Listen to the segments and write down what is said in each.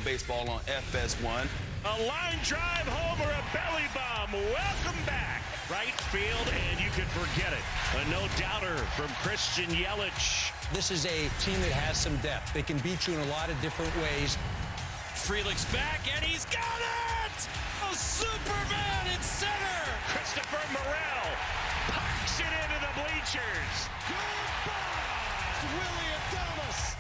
baseball on FS1. A line drive home or a belly bomb. Welcome back. Right field, and you can forget it. A no-doubter from Christian Yelich. This is a team that has some depth. They can beat you in a lot of different ways. Frelick's back, and he's got it! A Superman in center! Christopher Morel parks it into the bleachers. Goodbye, Willie Adames!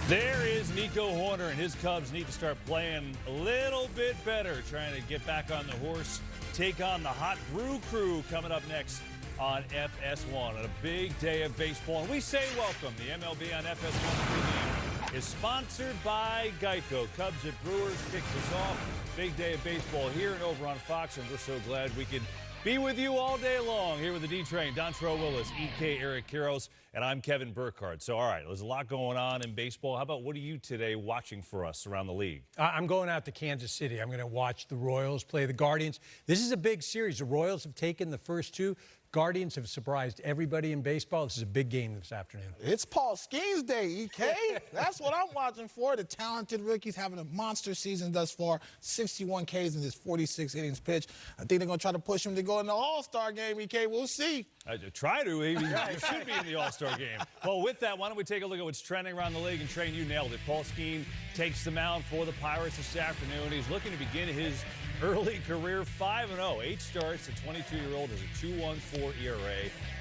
There is Nico Horner, and his Cubs need to start playing a little bit better, trying to get back on the horse, take on the Hot Brew Crew coming up next on FS1 on a big day of baseball. And we say welcome. The MLB on FS1 pregame is sponsored by Geico. Cubs at Brewers kicks us off. Big day of baseball here and over on Fox, and we're so glad we can be with you all day long here with the D-Train, Dontrell Willis, EK Eric Quiros, and I'm Kevin Burkhardt. So, all right, there's a lot going on in baseball. How about what are you today watching for us around the league? I'm going out to Kansas City. I'm going to watch the Royals play the Guardians. This is a big series. The Royals have taken the first two. Guardians have surprised everybody in baseball. This is a big game this afternoon. It's Paul Skeens Day, EK. That's what I'm watching for. The talented rookies having a monster season thus far. 61 Ks in this 46 innings pitch. I think they're going to try to push him to go in the All-Star game, EK. We'll see. Try to. He should be in the All-Star game. Well, with that, why don't we take a look at what's trending around the league? And, Train, you nailed it. Paul Skeens takes the mound for the Pirates this afternoon. He's looking to begin his early career 5-0. 8 starts. The 22-year-old has a 2.14 ERA.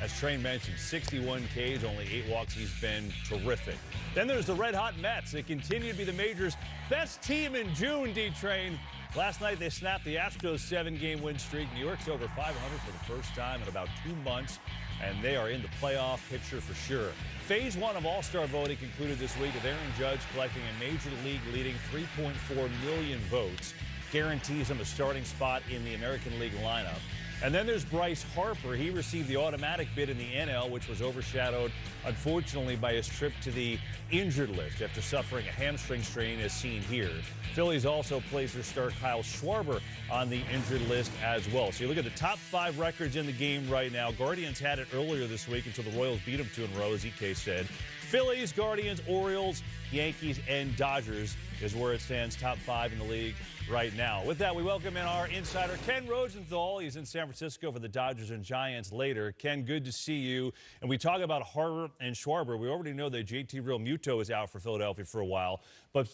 As Train mentioned, 61 Ks, only 8 walks. He's been terrific. Then there's the red-hot Mets. They continue to be the major's best team in June, D-Train. Last night, they snapped the Astros' 7-game win streak. New York's over 500 for the first time in about 2 months, and they are in the playoff picture for sure. Phase 1 of All-Star voting concluded this week with Aaron Judge collecting a major league leading 3.4 million votes. Guarantees him a starting spot in the American League lineup. And then there's Bryce Harper. He received the automatic bid in the NL, which was overshadowed, unfortunately, by his trip to the injured list after suffering a hamstring strain as seen here. Phillies also placed their star Kyle Schwarber on the injured list as well. So you look at the top 5 records in the game right now. Guardians had it earlier this week until the Royals beat them 2 in a row, as EK said. Phillies, Guardians, Orioles, Yankees, and Dodgers is where it stands, top 5 in the league right now. With that, we welcome in our insider, Ken Rosenthal. He's in San Francisco for the Dodgers and Giants later. Ken, good to see you. And we talk about Harper and Schwarber. We already know that JT Realmuto is out for Philadelphia for a while. But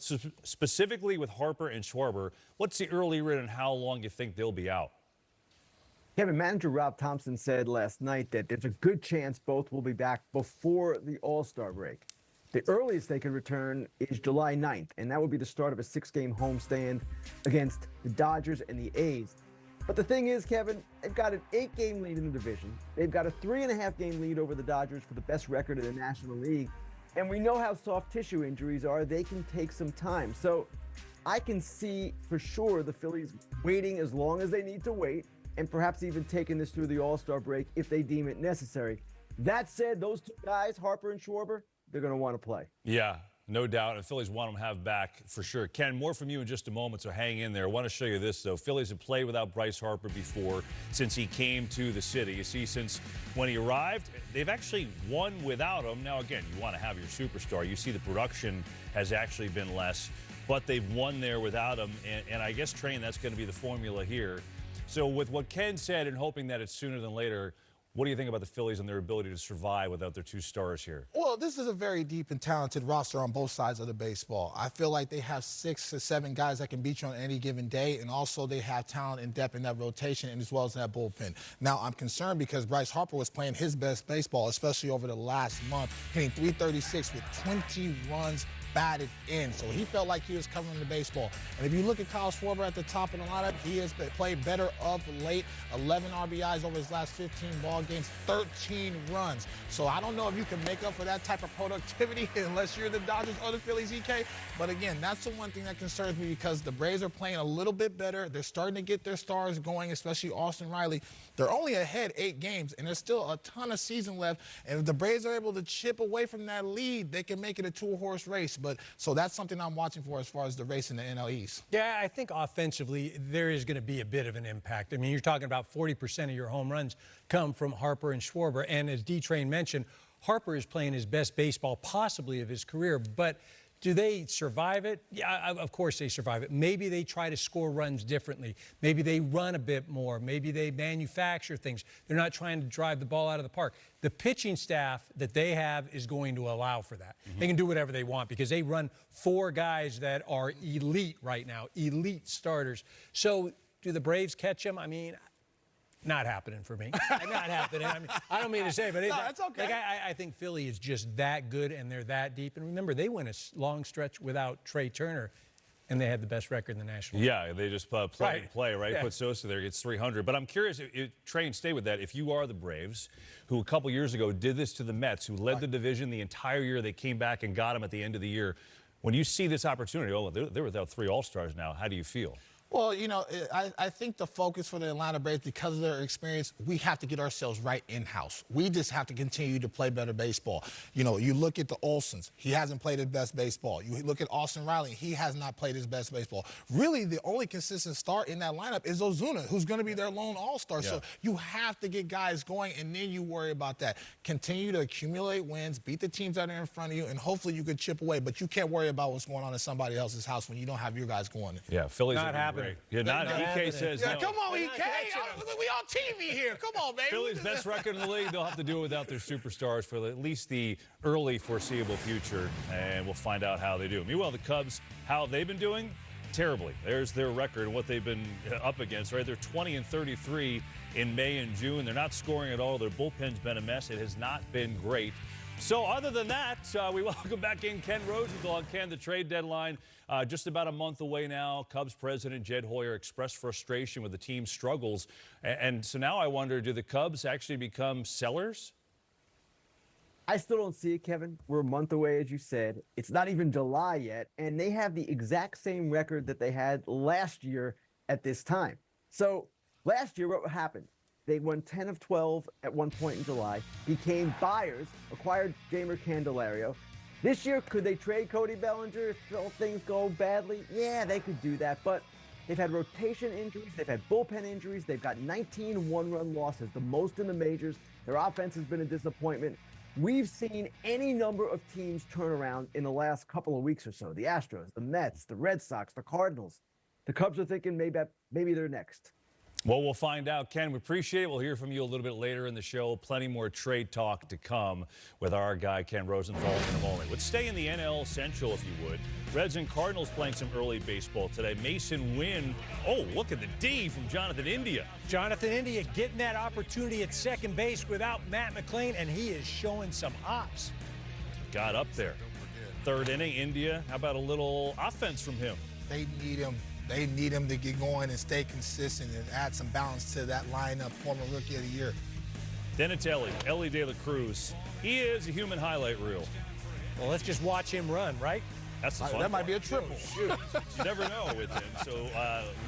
specifically with Harper and Schwarber, what's the early read and how long you think they'll be out? Kevin, manager Rob Thompson said last night that there's a good chance both will be back before the All-Star break. The earliest they can return is July 9th, and that would be the start of a 6-game homestand against the Dodgers and the A's. But the thing is, Kevin, they've got an 8-game lead in the division. They've got a 3.5-game lead over the Dodgers for the best record in the National League. And we know how soft tissue injuries are. They can take some time. So I can see for sure the Phillies waiting as long as they need to wait, and perhaps even taking this through the All-Star break if they deem it necessary. That said, those two guys, Harper and Schwarber, they're going to want to play. Yeah, no doubt. And Phillies want them to have back for sure. Ken, more from you in just a moment, so hang in there. I want to show you this, though. Phillies have played without Bryce Harper before since he came to the city. You see, since when he arrived, they've actually won without him. Now, again, you want to have your superstar. You see the production has actually been less, but they've won there without him. And I guess, Train, that's going to be the formula here. So with what Ken said and hoping that it's sooner than later, what do you think about the Phillies and their ability to survive without their 2 stars here? Well, this is a very deep and talented roster on both sides of the baseball. I feel like they have 6 to 7 guys that can beat you on any given day, and also they have talent and depth in that rotation and as well as that bullpen. Now, I'm concerned because Bryce Harper was playing his best baseball, especially over the last month, hitting .336 with 20 runs batted in. So he felt like he was covering the baseball. And if you look at Kyle Schwarber at the top of the lineup, he has played better of late. 11 RBIs over his last 15 ball games, 13 runs. So I don't know if you can make up for that type of productivity unless you're the Dodgers or the Phillies, EK. But again, that's the one thing that concerns me because the Braves are playing a little bit better. They're starting to get their stars going, especially Austin Riley. They're only ahead 8 games, and there's still a ton of season left. And if the Braves are able to chip away from that lead, they can make it a 2-horse race. But so that's something I'm watching for as far as the race in the NL East. Yeah, I think offensively there is going to be a bit of an impact. I mean, you're talking about 40% of your home runs come from Harper and Schwarber. And as D-Train mentioned, Harper is playing his best baseball possibly of his career. But do they survive it? Yeah, of course they survive it. Maybe they try to score runs differently. Maybe they run a bit more. Maybe they manufacture things. They're not trying to drive the ball out of the park. The pitching staff that they have is going to allow for that. They can do whatever they want because they run 4 guys that are elite right now, elite starters. So do the Braves catch them? I mean, not happening for me. Not happening. I mean, I don't mean to say, but that's okay. Like I think Philly is just that good, and they're that deep. And remember, they went a long stretch without Trey Turner, and they had the best record in the National League. Yeah, they just play and play, right? Yeah. Put Sosa there, gets 300. But I'm curious, Trey, and stay with that. If you are the Braves, who a couple years ago did this to the Mets, who led the division the entire year, they came back and got them at the end of the year. When you see this opportunity, they're without 3 All-Stars now. How do you feel? Well, you know, I think the focus for the Atlanta Braves, because of their experience, we have to get ourselves right in-house. We just have to continue to play better baseball. You know, you look at the Olsons. He hasn't played his best baseball. You look at Austin Riley. He has not played his best baseball. Really, the only consistent star in that lineup is Ozuna, who's going to be their lone all-star. Yeah. So you have to get guys going, and then you worry about that. Continue to accumulate wins, beat the teams that are in front of you, and hopefully you can chip away. But you can't worry about what's going on in somebody else's house when you don't have your guys going. Yeah, Philly's not happening. Yeah, not EK says yeah, no. come on, EK. We on TV here. Come on, baby. Philly's best record in the league. They'll have to do it without their superstars for at least the early foreseeable future, and we'll find out how they do. Meanwhile, the Cubs, how they've been doing? Terribly. There's their record and what they've been up against, right? They're 20-33 in May and June. They're not scoring at all. Their bullpen's been a mess. It has not been great. So other than that, we welcome back in Ken Rosenthal. Ken, the trade deadline just about a month away now. Cubs president Jed Hoyer expressed frustration with the team's struggles. And so now I wonder, do the Cubs actually become sellers? I still don't see it, Kevin. We're a month away, as you said. It's not even July yet, and they have the exact same record that they had last year at this time. So last year, what happened? They won 10 of 12 at one point in July, became buyers, acquired Jamer Candelario. This year, could they trade Cody Bellinger if all things go badly? Yeah, they could do that, but they've had rotation injuries, they've had bullpen injuries, they've got 19 one-run losses, the most in the majors. Their offense has been a disappointment. We've seen any number of teams turn around in the last couple of weeks or so. The Astros, the Mets, the Red Sox, the Cardinals. The Cubs are thinking maybe they're next. Well, we'll find out. Ken, we appreciate it. We'll hear from you a little bit later in the show. Plenty more trade talk to come with our guy, Ken Rosenthal, in a moment. Let's stay in the NL Central, if you would. Reds and Cardinals playing some early baseball today. Mason Wynn. Oh, look at the D from Jonathan India. Jonathan India getting that opportunity at second base without Matt McLain, and he is showing some hops. Got up there. 3rd inning, India. How about a little offense from him? They need him. They need him to get going and stay consistent and add some balance to that lineup, former Rookie of the Year. Denatelli, Ellie De La Cruz. He is a human highlight reel. Well, let's just watch him run, right? That's the fun That might part. be a triple. You never know with him. So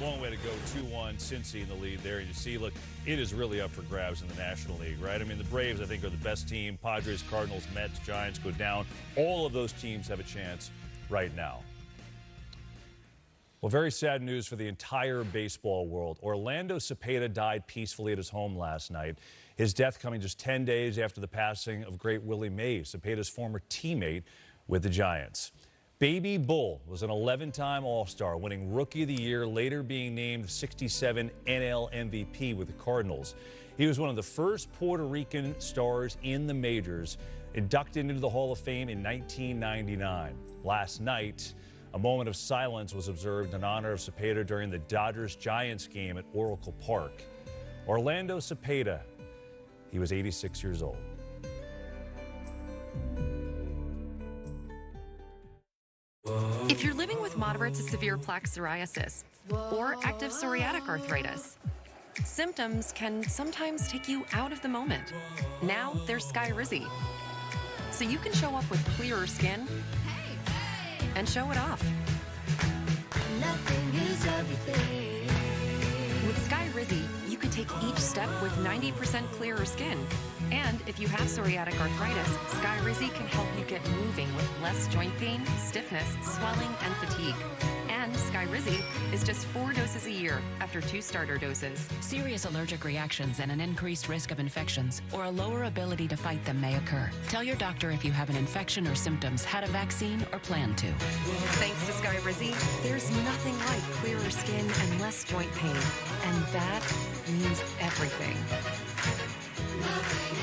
long way to go. 2-1, Cincy in the lead there. And you see, look, it is really up for grabs in the National League, right? I mean, the Braves, I think, are the best team. Padres, Cardinals, Mets, Giants go down. All of those teams have a chance right now. Well, very sad news for the entire baseball world. Orlando Cepeda died peacefully at his home last night. His death coming just 10 days after the passing of great Willie Mays, Cepeda's former teammate with the Giants. Baby Bull was an 11-time All-Star, winning Rookie of the Year, later being named 67 NL MVP with the Cardinals. He was one of the first Puerto Rican stars in the majors, inducted into the Hall of Fame in 1999. Last night, a moment of silence was observed in honor of Cepeda during the Dodgers-Giants game at Oracle Park. Orlando Cepeda, he was 86 years old. If you're living with moderate to severe plaque psoriasis or active psoriatic arthritis, symptoms can sometimes take you out of the moment. Now there's Skyrizi, so you can show up with clearer skin and show it off. Nothing is everything. With Skyrizi, you can take take each step with 90% clearer skin. And if you have psoriatic arthritis, Skyrizi can help you get moving with less joint pain, stiffness, swelling, and fatigue. And Skyrizi is just 4 doses a year after 2 starter doses. Serious allergic reactions and an increased risk of infections or a lower ability to fight them may occur. Tell your doctor if you have an infection or symptoms, had a vaccine, or plan to. Thanks to Skyrizi, there's nothing like clearer skin and less joint pain. And that means everything.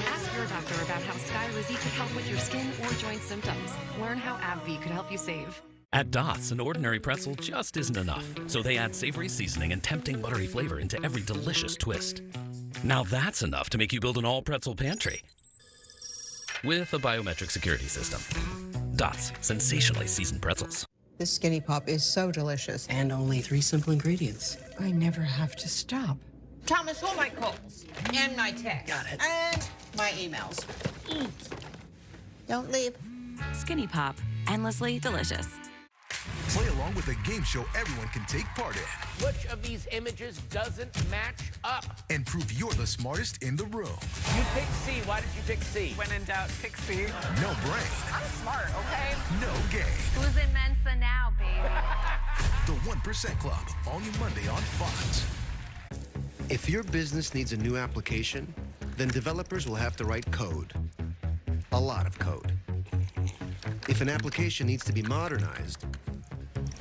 Ask your doctor about how Skyrizi could help with your skin or joint symptoms. Learn how AbbVie could help you save. At Dots, an ordinary pretzel just isn't enough, so they add savory seasoning and tempting buttery flavor into every delicious twist. Now that's enough to make you build an all-pretzel pantry with a biometric security system. Dots, sensationally seasoned pretzels. This Skinny Pop is so delicious. And only 3 simple ingredients. I never have to stop. Thomas, hold my calls and my texts. Got it. And my emails. Don't leave. Skinny Pop, endlessly delicious. Play along with a game show everyone can take part in. Which of these images doesn't match up? And prove you're the smartest in the room. You picked C. Why did you pick C? When in doubt, pick C. No brain. I'm smart, okay? No game. Who's in Mensa now, baby? The 1% Club, all new Monday on Fox. If your business needs a new application, then developers will have to write code. A lot of code. If an application needs to be modernized,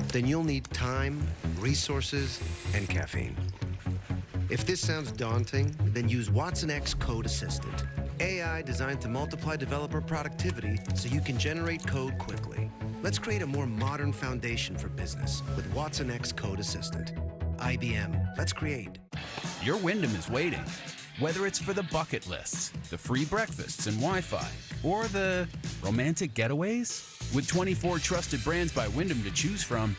then you'll need time, resources, and caffeine. If this sounds daunting, then use Watson X Code Assistant. AI designed to multiply developer productivity so you can generate code quickly. Let's create a more modern foundation for business with Watson X Code Assistant. IBM, let's create. Your Wyndham is waiting. Whether it's for the bucket lists, the free breakfasts and Wi-Fi, or the romantic getaways, with 24 trusted brands by Wyndham to choose from,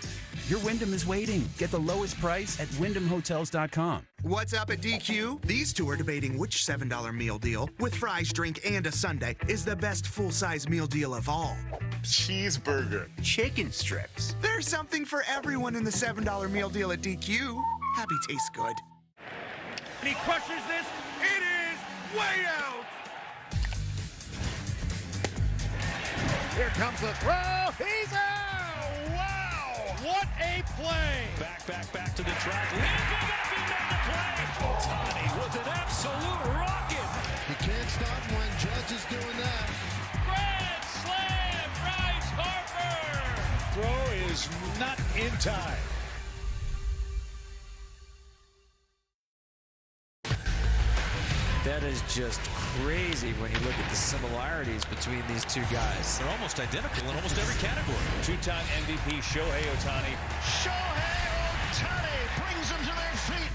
your Wyndham is waiting. Get the lowest price at WyndhamHotels.com. What's up at DQ? These two are debating which $7 meal deal, with fries, drink, and a sundae, is the best full-size meal deal of all. Cheeseburger. Chicken strips. There's something for everyone in the $7 meal deal at DQ. Happy tastes good. And he crushes this. It is way out. Here comes the throw. He's out. Wow. What a play. Back to the track. Leaping up, he made the play. Ohtani with an absolute rocket. You can't stop him when Judge is doing that. Grand slam, Bryce Harper. Throw is not in time. That is just crazy when you look at the similarities between these two guys. They're almost identical in almost every category. Two-time MVP Shohei Ohtani. Shohei Ohtani brings them to their feet.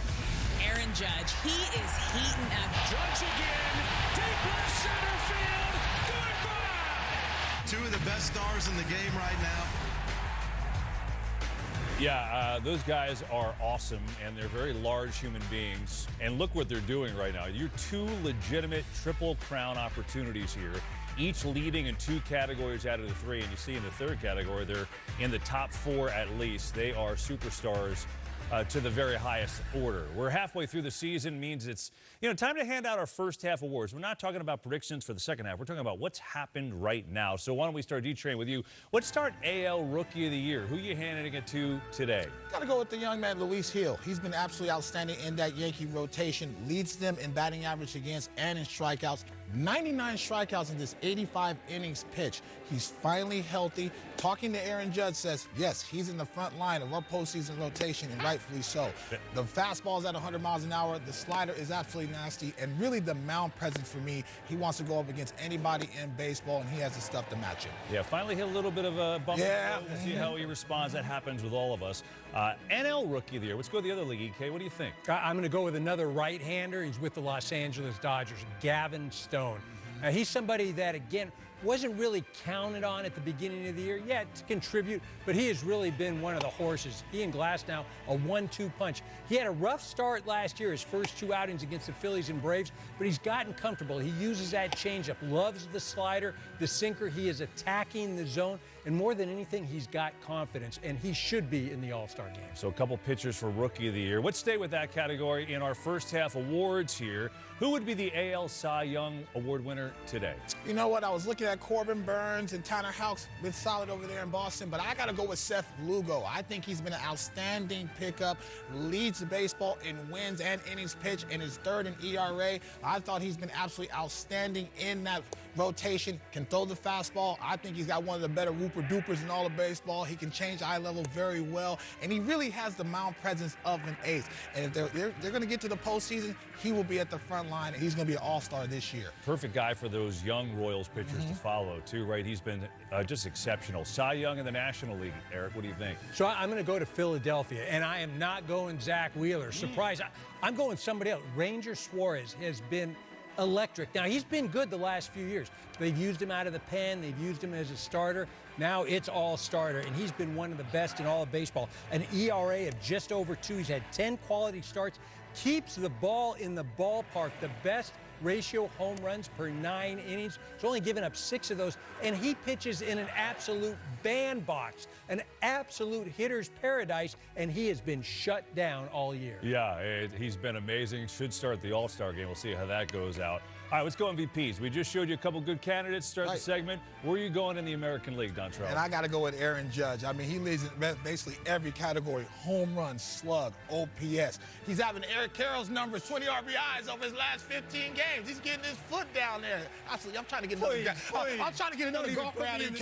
Aaron Judge, he is heating up. Judge again, deep left center field, goodbye. Two of the best stars in the game right now. Yeah, those guys are awesome, and they're very large human beings. And look what they're doing right now. You're 2 legitimate Triple Crown opportunities here, each leading in 2 categories out of the 3. And you see in the 3rd category, they're in the top 4 at least. They are superstars to the very highest order. We're halfway through the season, means it's time to hand out our first half awards. We're not talking about predictions for the second half. We're talking about what's happened right now. So why don't we start D-Train with you? Let's start AL Rookie of the Year. Who are you handing it to today? Got to go with the young man, Luis Hill. He's been absolutely outstanding in that Yankee rotation, leads them in batting average against and in strikeouts. 99 strikeouts in this 85 innings pitch. He's finally healthy. Talking to Aaron Judge says, yes, he's in the front line of our postseason rotation, and rightfully so. The fastball is at 100 miles an hour. The slider is absolutely nasty, and really the mound presence for me, he wants to go up against anybody in baseball, and he has the stuff to match it. Yeah, finally hit a little bit of a bump. Yeah. We'll see how he responds. That happens with all of us. NL Rookie of the Year. Let's go to the other league, EK. What do you think? I'm going to go with another right-hander. He's with the Los Angeles Dodgers, Gavin Stone. He's somebody that, again, wasn't really counted on at the beginning of the year yet to contribute, but he has really been one of the horses. He and Glasnow, a 1-2 punch. He had a rough start last year, his first 2 outings against the Phillies and Braves, but he's gotten comfortable. He uses that changeup, loves the slider, the sinker. He is attacking the zone, And more than anything, he's got confidence, and he should be in the All-Star game. So a couple pitchers for Rookie of the Year. Let's stay with that category in our first half awards here. Who would be the AL Cy Young Award winner today? You know what? I was looking at Corbin Burns and Tanner Houck's been solid over there in Boston, but I got to go with Seth Lugo. I think he's been an outstanding pickup, leads the baseball in wins and innings pitched, and is third in ERA. I thought he's been absolutely outstanding in that rotation, can throw the fastball. I think he's got one of the better whooper-doopers in all of baseball. He can change eye level very well, and he really has the mound presence of an ace. And if they're going to get to the postseason, he will be at the front line, and he's going to be an all-star this year. Perfect guy for those young Royals pitchers to follow, too, right? He's been just exceptional. Cy Young in the National League. Eric, what do you think? So I'm going to go to Philadelphia, and I am not going Zach Wheeler. Surprise. I'm going somebody else. Ranger Suarez has been electric. Now, he's been good the last few years. They've used him out of the pen. They've used him as a starter. Now it's all starter, and he's been one of the best in all of baseball. An ERA of just over 2. He's had 10 quality starts. Keeps the ball in the ballpark. The best ratio home runs per 9 innings. He's only given up 6 of those, and he pitches in an absolute bandbox, an absolute hitter's paradise, and he has been shut down all year. Yeah, he's been amazing. Should start the All-Star game. We'll see how that goes out. All right, let's go MVPs. We just showed you a couple good candidates to start the segment. Where are you going in the American League, Dontrell? And I got to go with Aaron Judge. I mean, he leads in basically every category: home run, slug, OPS. He's having Eric Carroll's numbers, 20 RBIs over his last 15 games. He's getting his foot down there. Actually, I'm trying to get another I'm trying to get another golf around him.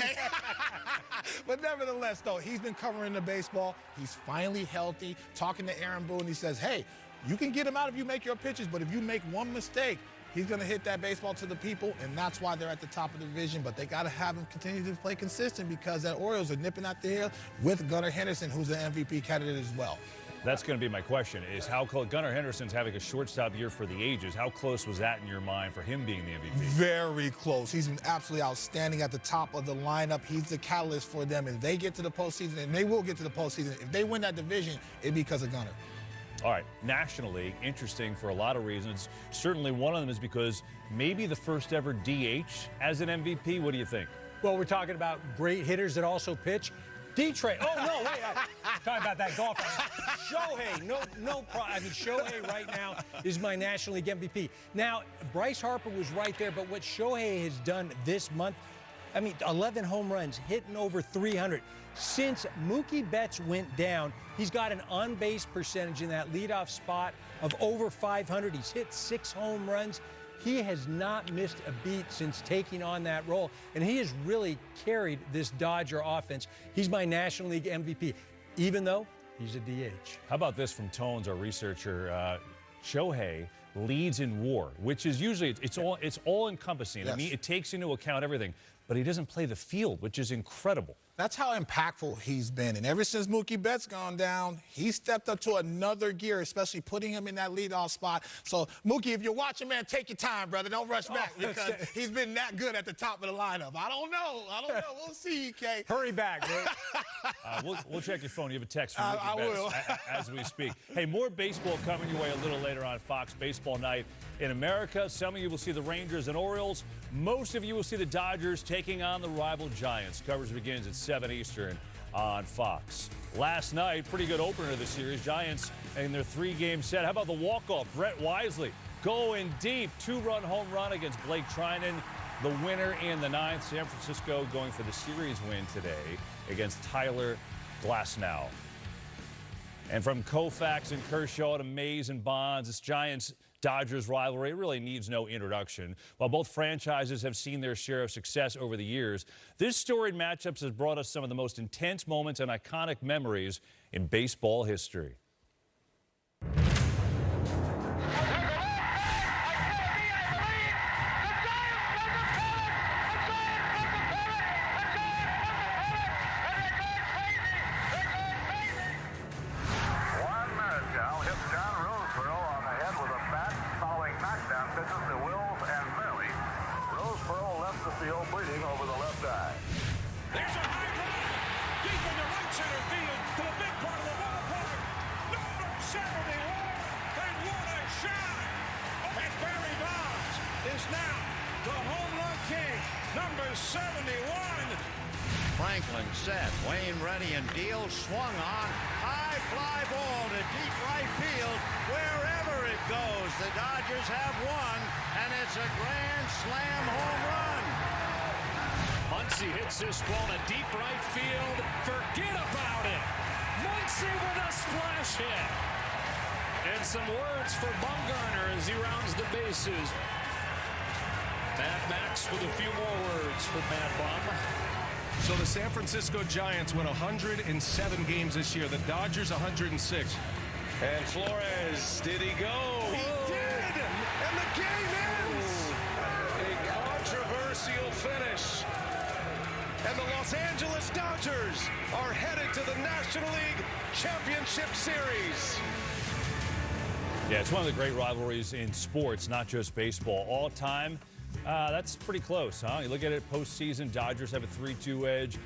But nevertheless, though, he's been covering the baseball. He's finally healthy. Talking to Aaron Boone, he says, hey, you can get him out if you make your pitches, but if you make one mistake, he's going to hit that baseball to the people, and that's why they're at the top of the division. But they got to have him continue to play consistent because that Orioles are nipping out there with Gunnar Henderson, who's an MVP candidate as well. That's going to be my question, is how close Gunnar Henderson's having a shortstop year for the ages. How close was that in your mind for him being the MVP? Very close. He's been absolutely outstanding at the top of the lineup. He's the catalyst for them. If they get to the postseason, and they will get to the postseason, if they win that division, it'd be because of Gunnar. All right, National League, interesting for a lot of reasons. Certainly one of them is because maybe the first ever DH as an MVP. What do you think? Well, we're talking about great hitters that also pitch. D-Train. Oh, no, wait. I'm talking about that golf. Shohei. No problem. I mean, Shohei right now is my National League MVP. Now, Bryce Harper was right there, but what Shohei has done this month, I mean, 11 home runs, hitting over 300. Since Mookie Betts went down, he's got an on-base percentage in that leadoff spot of over 500. He's hit 6 home runs. He has not missed a beat since taking on that role, and he has really carried this Dodger offense. He's my National League MVP, even though he's a DH. How about this from Tones, our researcher? Shohei leads in WAR, which is usually it's all encompassing. Yes. I mean, it takes into account everything, but he doesn't play the field, which is incredible. That's how impactful he's been. And ever since Mookie Betts gone down, he stepped up to another gear, especially putting him in that leadoff spot. So, Mookie, if you're watching, man, take your time, brother. Don't rush back because he's been that good at the top of the lineup. I don't know. We'll see, EK. Hurry back, bro. We'll check your phone. You have a text from Mookie Betts as we speak. Hey, more baseball coming your way a little later on Fox Baseball Night. In America, some of you will see the Rangers and Orioles. Most of you will see the Dodgers taking on the rival Giants. Coverage begins at 7 Eastern on Fox. Last night, pretty good opener of the series. Giants in their 3-game set. How about the walk-off? Brett Wisely going deep. 2-run home run against Blake Trinan. The winner in the 9th. San Francisco going for the series win today against Tyler Glasnow. And from Koufax and Kershaw to Mays and Bonds, this Giants-Dodgers rivalry really needs no introduction. While both franchises have seen their share of success over the years, this storied matchup has brought us some of the most intense moments and iconic memories in baseball history. Franklin set. Wayne ready and deals. Swung on. High fly ball to deep right field. Wherever it goes, the Dodgers have won, and it's a grand slam home run. Muncy hits this ball to deep right field. Forget about it. Muncy with a splash hit. And some words for Bumgarner as he rounds the bases. Mad Max with a few more words for Mad Bum. So the San Francisco Giants win 107 games this year. The Dodgers 106. And Flores, did he go? He did! And the game ends! A controversial finish. And the Los Angeles Dodgers are headed to the National League Championship Series. Yeah, it's one of the great rivalries in sports, not just baseball. All time, that's pretty close, huh? You look at it, postseason, Dodgers have a 3-2 edge.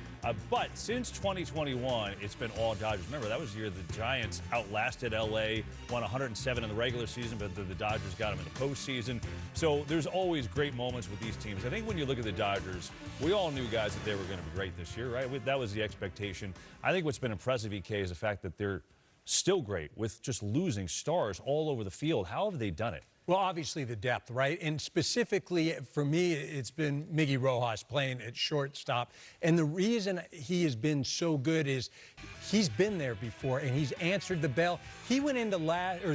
But since 2021, it's been all Dodgers. Remember, that was the year the Giants outlasted L.A., won 107 in the regular season, but the Dodgers got them in the postseason. So there's always great moments with these teams. I think when you look at the Dodgers, we all knew, guys, that they were going to be great this year, right? That was the expectation. I think what's been impressive, EK, is the fact that they're still great with just losing stars all over the field. How have they done it? Well, obviously the depth, right? And specifically for me, it's been Miggy Rojas playing at shortstop. And the reason he has been so good is he's been there before and he's answered the bell. He went into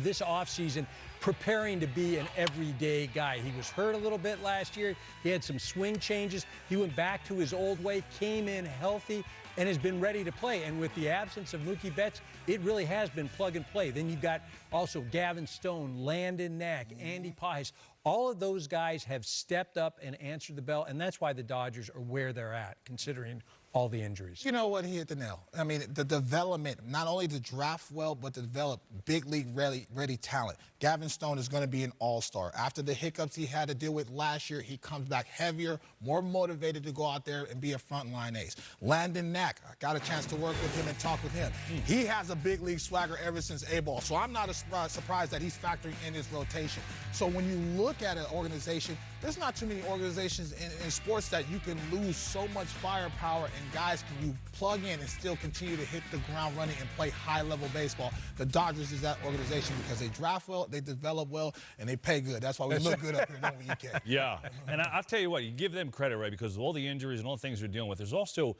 this offseason preparing to be an everyday guy. He was hurt a little bit last year. He had some swing changes. He went back to his old way, came in healthy, and has been ready to play. And with the absence of Mookie Betts, it really has been plug and play. Then you've got also Gavin Stone, Landon Knack, Andy Pais. All of those guys have stepped up and answered the bell, and that's why the Dodgers are where they're at, considering all the injuries. You know what? He hit the nail. I mean, the development, not only to draft well, but to develop big league ready talent. Gavin Stone is going to be an all-star. After the hiccups he had to deal with last year, he comes back heavier, more motivated to go out there and be a frontline ace. Landon Knack, I got a chance to work with him and talk with him. He has a big league swagger ever since A-ball, so I'm not surprised that he's factoring in his rotation. So when you look at an organization, there's not too many organizations in sports that you can lose so much firepower and guys can you plug in and still continue to hit the ground running and play high-level baseball. The Dodgers is that organization because they draft well, they develop well, and they pay good. That's why we look good up here, don't we, EK? Yeah, and I'll tell you what, you give them credit, right, because of all the injuries and all the things they're dealing with. There's also,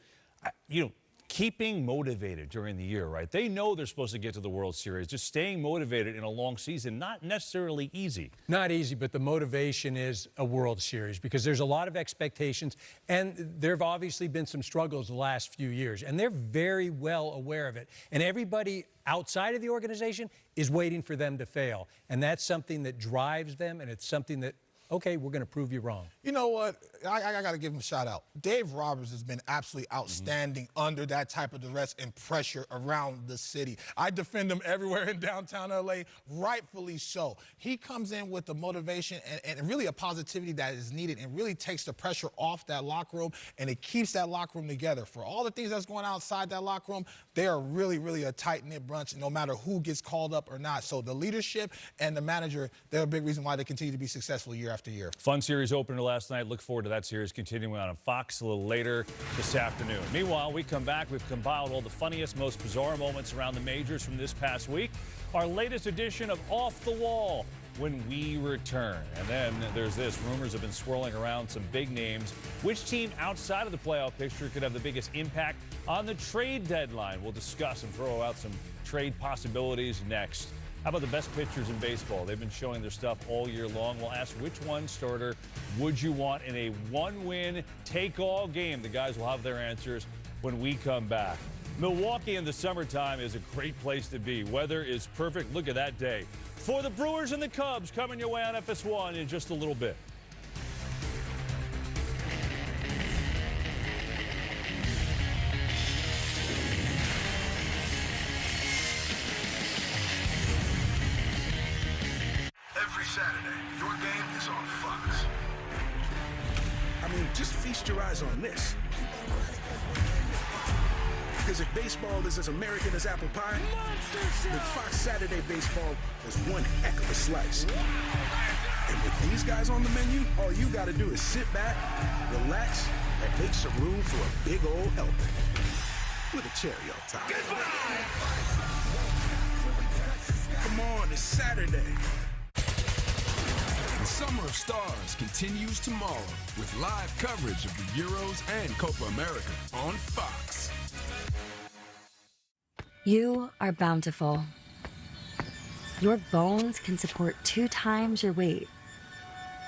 keeping motivated during the year, right? They know they're supposed to get to the World Series. Just staying motivated in a long season, not necessarily easy. Not easy, but the motivation is a World Series because there's a lot of expectations, and there have obviously been some struggles the last few years, and they're very well aware of it. And everybody outside of the organization is waiting for them to fail, and that's something that drives them, and it's something that, okay, we're going to prove you wrong. You know what? I got to give him a shout out. Dave Roberts has been absolutely outstanding under that type of duress and pressure around the city. I defend him everywhere in downtown LA, rightfully so. He comes in with the motivation and really a positivity that is needed and really takes the pressure off that locker room, and it keeps that locker room together. For all the things that's going on outside that locker room, they are really, really a tight-knit bunch no matter who gets called up or not. So the leadership and the manager, they're a big reason why they continue to be successful year after year. Fun series opener last night. Look forward to that series continuing on Fox a little later this afternoon. Meanwhile, we come back. We've compiled all the funniest, most bizarre moments around the majors from this past week. Our latest edition of Off the Wall when we return. And then there's this. Rumors have been swirling around some big names. Which team outside of the playoff picture could have the biggest impact on the trade deadline? We'll discuss and throw out some trade possibilities next. How about the best pitchers in baseball? They've been showing their stuff all year long. We'll ask which one starter would you want in a one-win, take-all game. The guys will have their answers when we come back. Milwaukee in the summertime is a great place to be. Weather is perfect. Look at that day. For the Brewers and the Cubs, coming your way on FS1 in just a little bit. Every Saturday, your game is on Fox. I mean, just feast your eyes on this. Because if baseball is as American as apple pie, then Fox Saturday Baseball is one heck of a slice. And with these guys on the menu, all you got to do is sit back, relax, and make some room for a big old helping with a cherry on top. Come on, it's Saturday. The Summer of Stars continues tomorrow with live coverage of the Euros and Copa America on Fox. You are bountiful. Your bones can support 2 times your weight.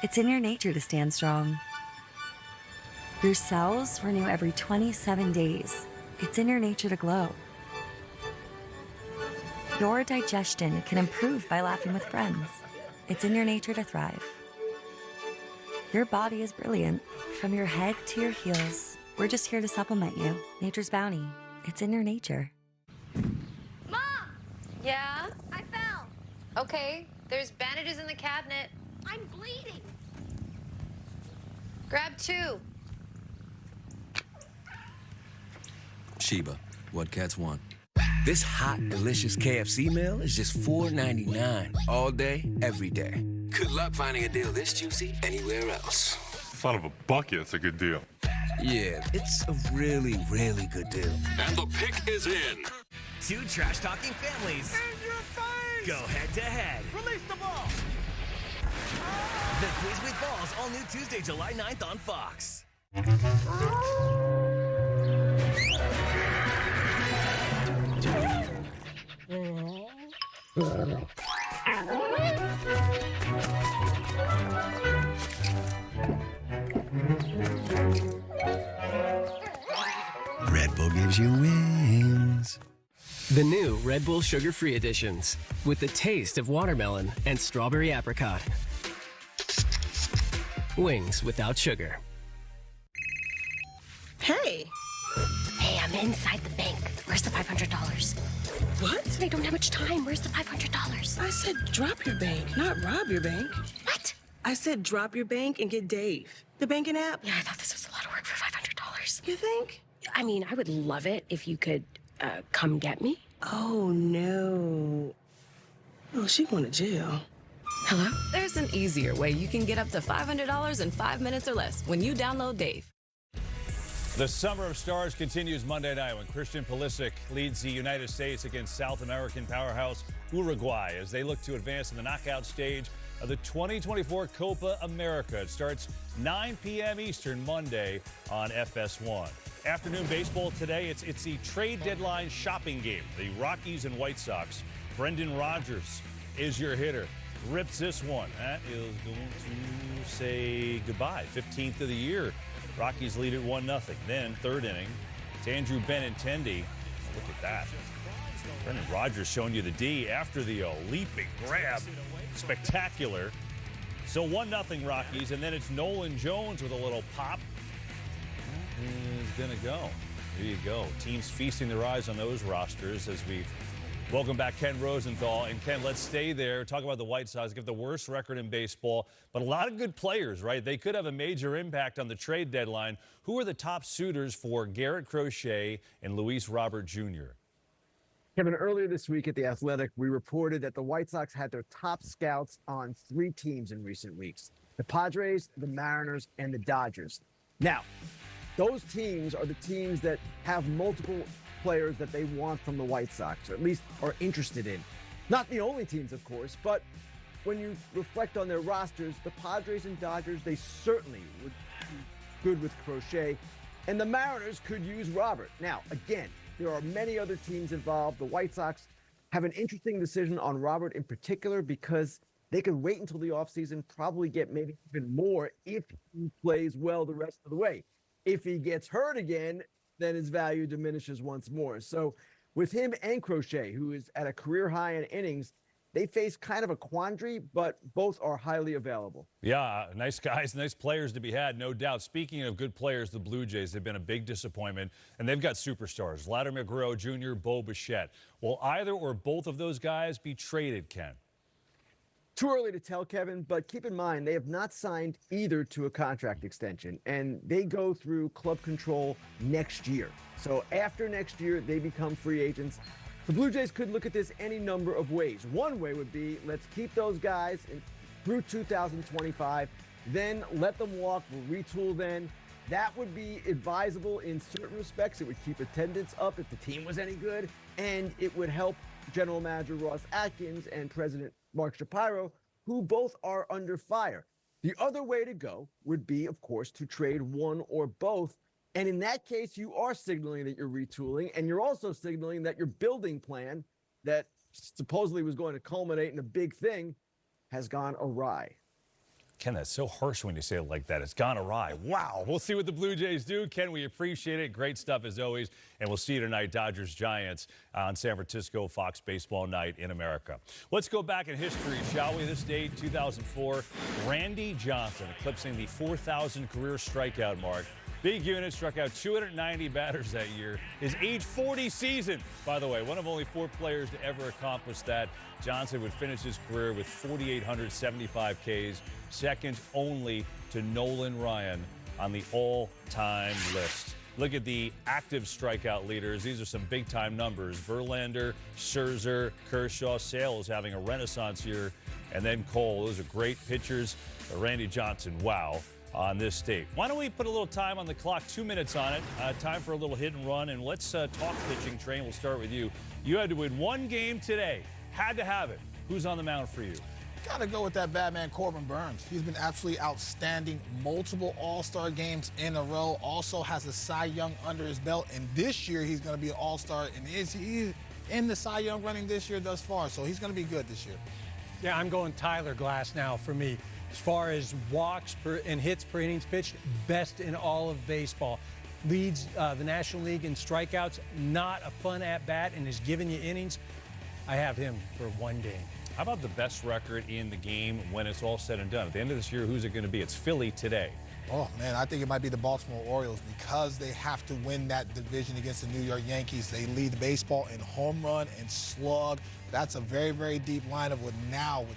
It's in your nature to stand strong. Your cells renew every 27 days. It's in your nature to glow. Your digestion can improve by laughing with friends. It's in your nature to thrive. Your body is brilliant. From your head to your heels, we're just here to supplement you. Nature's bounty. It's in your nature. Mom! Yeah? I fell. Okay, there's bandages in the cabinet. I'm bleeding. Grab 2. Sheba, what cats want? This hot, delicious KFC meal is just $4.99 all day, every day. Good luck finding a deal this juicy anywhere else. Son of a bucket's a good deal. Yeah, it's a really, really good deal. And the pick is in. 2 trash-talking families. In your face! Go head-to-head. Release the ball! The Quiz with Balls, all new Tuesday, July 9th on Fox. Red Bull gives you wings. The new Red Bull sugar-free editions with the taste of watermelon and strawberry apricot. Wings without sugar. Hey. Hey, I'm inside the bank. Where's the $500? What? I don't have much time. Where's the $500? I said drop your bank, not rob your bank. What? I said drop your bank and get Dave. The banking app. Yeah, I thought this was a lot of work for $500. You think? I mean, I would love it if you could come get me. Oh, no. Oh, she going to jail. Hello? There's an easier way you can get up to $500 in 5 minutes or less when you download Dave. The Summer of Stars continues Monday night when Christian Pulisic leads the United States against South American powerhouse Uruguay as they look to advance in the knockout stage of the 2024 Copa America. It starts 9 p.m. Eastern Monday on FS1. Afternoon baseball today, it's the trade deadline shopping game. The Rockies and White Sox. Brendan Rodgers is your hitter. Rips this one. That is going to say goodbye. 15th of the year. Rockies lead it 1-0. Then, 3rd inning, it's Andrew Benintendi. Look at that. Brendan Rodgers showing you the D after the leaping grab. Spectacular. So 1-0 Rockies, and then it's Nolan Jones with a little pop. That is going to go. There you go. Teams feasting their eyes on those rosters as we welcome back Ken Rosenthal. And Ken, let's stay there. Talk about the White Sox. Give the worst record in baseball, but a lot of good players, right? They could have a major impact on the trade deadline. Who are the top suitors for Garrett Crochet and Luis Robert Jr.? Kevin, earlier this week at The Athletic, we reported that the White Sox had their top scouts on 3 teams in recent weeks: the Padres, the Mariners, and the Dodgers. Now, those teams are the teams that have multiple players that they want from the White Sox, or at least are interested in. Not the only teams, of course, but when you reflect on their rosters, the Padres and Dodgers, they certainly would be good with Crochet, and the Mariners could use Robert. Now, again, there are many other teams involved. The White Sox have an interesting decision on Robert in particular because they could wait until the offseason, probably get maybe even more if he plays well the rest of the way. If he gets hurt again, then his value diminishes once more. So with him and Crochet, who is at a career high in innings, they face kind of a quandary, but both are highly available. Yeah, nice guys, nice players to be had, no doubt. Speaking of good players, the Blue Jays have been a big disappointment, and they've got superstars, Vladimir Guerrero Jr., Bo Bichette. Will either or both of those guys be traded, Ken? Too early to tell, Kevin, but keep in mind they have not signed either to a contract extension, and they go through club control next year. So after next year, they become free agents. The Blue Jays could look at this any number of ways. One way would be, let's keep those guys through 2025, then let them walk, we'll retool then, That would be advisable in certain respects. It would keep attendance up if the team was any good, and it would help General Manager Ross Atkins and President Mark Shapiro, who both are under fire. The other way to go would be, of course, to trade one or both. And in that case, you are signaling that you're retooling, and you're also signaling that your building plan that supposedly was going to culminate in a big thing has gone awry. Ken, that's so harsh when you say it like that. It's gone awry. Wow. We'll see what the Blue Jays do. Ken, we appreciate it. Great stuff as always. And we'll see you tonight, Dodgers-Giants, on San Francisco, Fox Baseball Night in America. Let's go back in history, shall we? This date, 2004, Randy Johnson eclipsing the 4,000 career strikeout mark. Big unit, struck out 290 batters that year. His age 40 season, by the way, one of only 4 players to ever accomplish that. Johnson would finish his career with 4,875 Ks, second only to Nolan Ryan on the all-time list. Look at the active strikeout leaders. These are some big-time numbers. Verlander, Scherzer, Kershaw, Sale is having a renaissance here, and then Cole. Those are great pitchers. Randy Johnson, wow. On this date. Why don't we put a little time on the clock, 2 minutes on it. Time for a little hit and run, and let's talk pitching. Train, we'll start with you. You had to win one game today. Had to have it. Who's on the mound for you? Got to go with that bad man, Corbin Burns. He's been absolutely outstanding. Multiple All-Star games in a row. Also has a Cy Young under his belt, and this year he's going to be an All-Star, and he in the Cy Young running this year thus far, so he's going to be good this year. Yeah, I'm going Tyler Glass now for me. As far as walks and hits per innings pitched, best in all of baseball. Leads the National League in strikeouts, not a fun at-bat, and is giving you innings. I have him for one game. How about the best record in the game when it's all said and done? At the end of this year, who's it going to be? It's Philly today. Oh, man, I think it might be the Baltimore Orioles because they have to win that division against the New York Yankees. They lead baseball in home run and slug. That's a very, very deep lineup with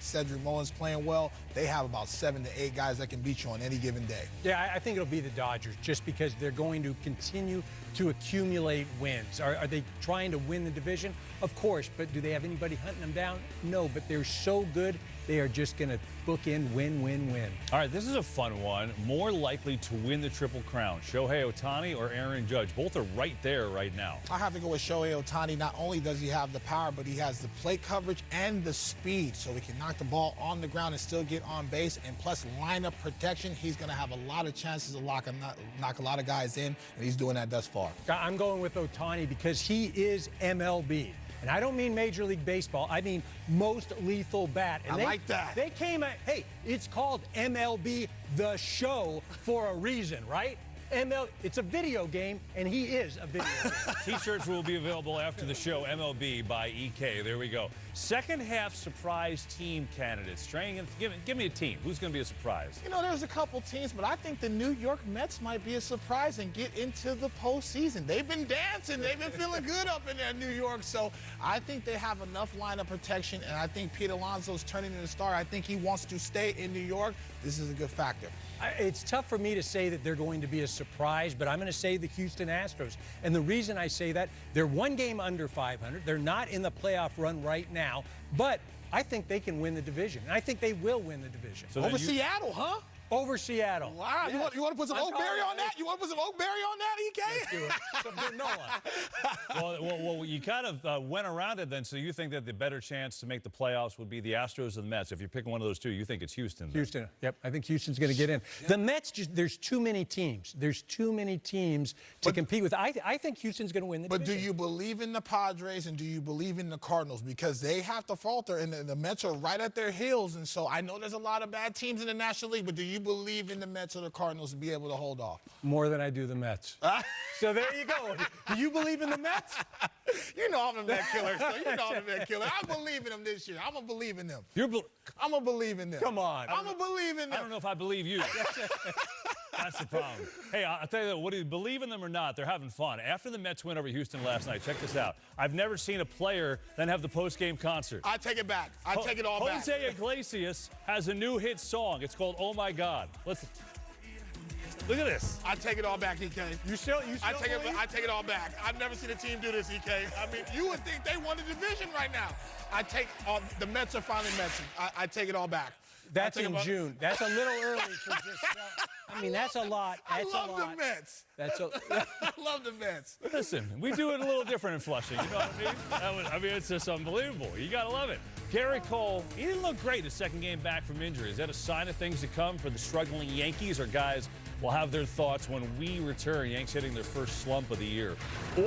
Cedric Mullins playing well. They have about 7 to 8 guys that can beat you on any given day. Yeah, I think it'll be the Dodgers just because they're going to continue to accumulate wins. Are they trying to win the division? Of course, but do they have anybody hunting them down? No, but they're so good, they are just going to book in win, win, win. All right, this is a fun one. More likely to win the Triple Crown, Shohei Ohtani or Aaron Judge? Both are right there right now. I have to go with Shohei Ohtani. Not only does he have the power, but he has the plate coverage and the speed, so he can knock the ball on the ground and still get on base. And plus lineup protection, he's going to have a lot of chances to knock a lot of guys in, and he's doing that thus far. I'm going with Ohtani because he is MLB. And I don't mean Major League Baseball. I mean most lethal bat. And I like that. They came at, hey, it's called MLB The Show for a reason, right? It's a video game, and he is a video game. T-shirts will be available after the show. MLB by EK. There we go. Second half surprise team candidates. Strain, give me a team. Who's going to be a surprise? You know, there's a couple teams, but I think the New York Mets might be a surprise and get into the postseason. They've been dancing. They've been feeling good up in there, New York. So I think they have enough lineup protection, and I think Pete Alonso's turning into a star. I think he wants to stay in New York. This is a good factor. It's tough for me to say that they're going to be a surprise, but I'm going to say the Houston Astros. And the reason I say that, they're one game under 500. They're not in the playoff run right now, but I think they can win the division. And I think they will win the division. So over Seattle, huh? Over Seattle. Wow. Yes. You want to put some Oakberry on that? You want to put some Oakberry on that, EK? Let's do it. Some granola. Well, you kind of went around it then, so you think that the better chance to make the playoffs would be the Astros or the Mets. If you're picking one of those two, you think it's Houston. Then. Houston. Yep. I think Houston's going to get in. Yeah. The Mets, there's too many teams. There's too many teams to compete with. I think Houston's going to win the division. But do you believe in the Padres and do you believe in the Cardinals? Because they have to falter, and the Mets are right at their heels. And so I know there's a lot of bad teams in the National League, but do you believe in the Mets or the Cardinals to be able to hold off? More than I do the Mets. So there you go. Do you believe in the Mets? You know I'm a Met killer, so you know I'm a Met killer. I believe in them this year. I'm going to believe in them. I'm going to believe in them. Come on. I'm going to believe in them. I don't know if I believe you. That's the problem. Hey, I'll tell you what, do you believe in them or not? They're having fun. After the Mets win over Houston last night, check this out. I've never seen a player then have the post-game concert. I take it back. I take it all back. Jose Iglesias has a new hit song. It's called Oh My God. Look at this. I take it all back, EK. You still I take it all back. I've never seen a team do this, EK. I mean, you would think they won the division right now. The Mets are finally Mets. I take it all back. That's in June. That's a little early for just. I mean, that's a lot. That's I love the Mets. I love the Mets. Listen, we do it a little different in Flushing. You know what I mean? It's just unbelievable. You got to love it. Gary Cole, he didn't look great his second game back from injury. Is that a sign of things to come for the struggling Yankees? Or guys will have their thoughts when we return. Yanks hitting their first slump of the year.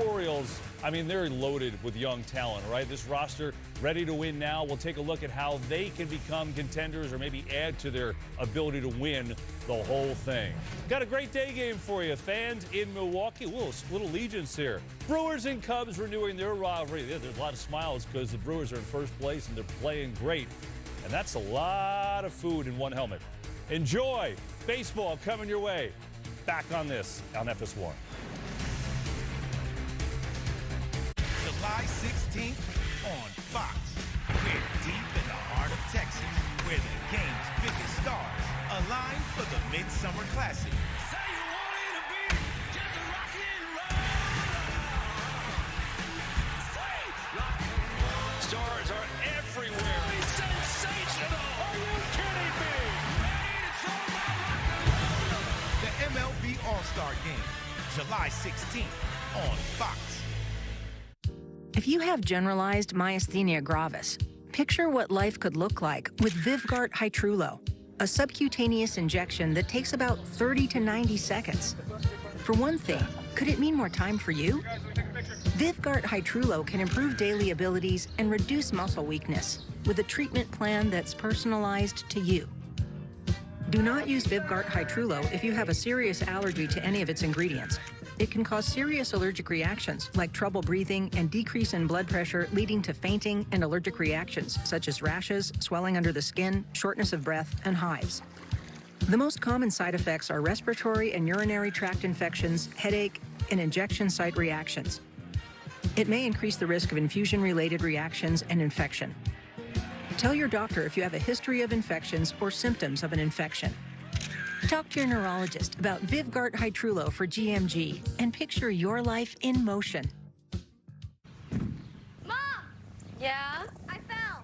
Orioles, I mean, they're loaded with young talent, right? This roster ready to win now. We'll take a look at how they can become contenders or maybe add to their ability to win the whole thing. Got a great day game for you, fans in Milwaukee. We'll split allegiance here. Brewers and Cubs renewing their rivalry. There's a lot of smiles because the Brewers are in first place and they're playing great. And that's a lot of food in one helmet. Enjoy baseball coming your way. Back on this on FS1. July 16th on Fox. We're deep in the heart of Texas, where the game's biggest stars align for the Midsummer Classic. Stars are everywhere. He's sensational. Are you kidding me? The MLB All-Star Game, July 16th on Fox. If you have generalized myasthenia gravis, picture what life could look like with Vyvgart Hytrulo, a subcutaneous injection that takes about 30 to 90 seconds. For one thing, could it mean more time for you? Vyvgart Hytrulo can improve daily abilities and reduce muscle weakness with a treatment plan that's personalized to you. Do not use Vyvgart Hytrulo if you have a serious allergy to any of its ingredients. It can cause serious allergic reactions like trouble breathing and decrease in blood pressure, leading to fainting and allergic reactions such as rashes, swelling under the skin, shortness of breath, and hives. The most common side effects are respiratory and urinary tract infections, headache, and injection site reactions. It may increase the risk of infusion-related reactions and infection. Tell your doctor if you have a history of infections or symptoms of an infection. Talk to your neurologist about Vyvgart Hytrulo for GMG and picture your life in motion. Mom! Yeah? I fell.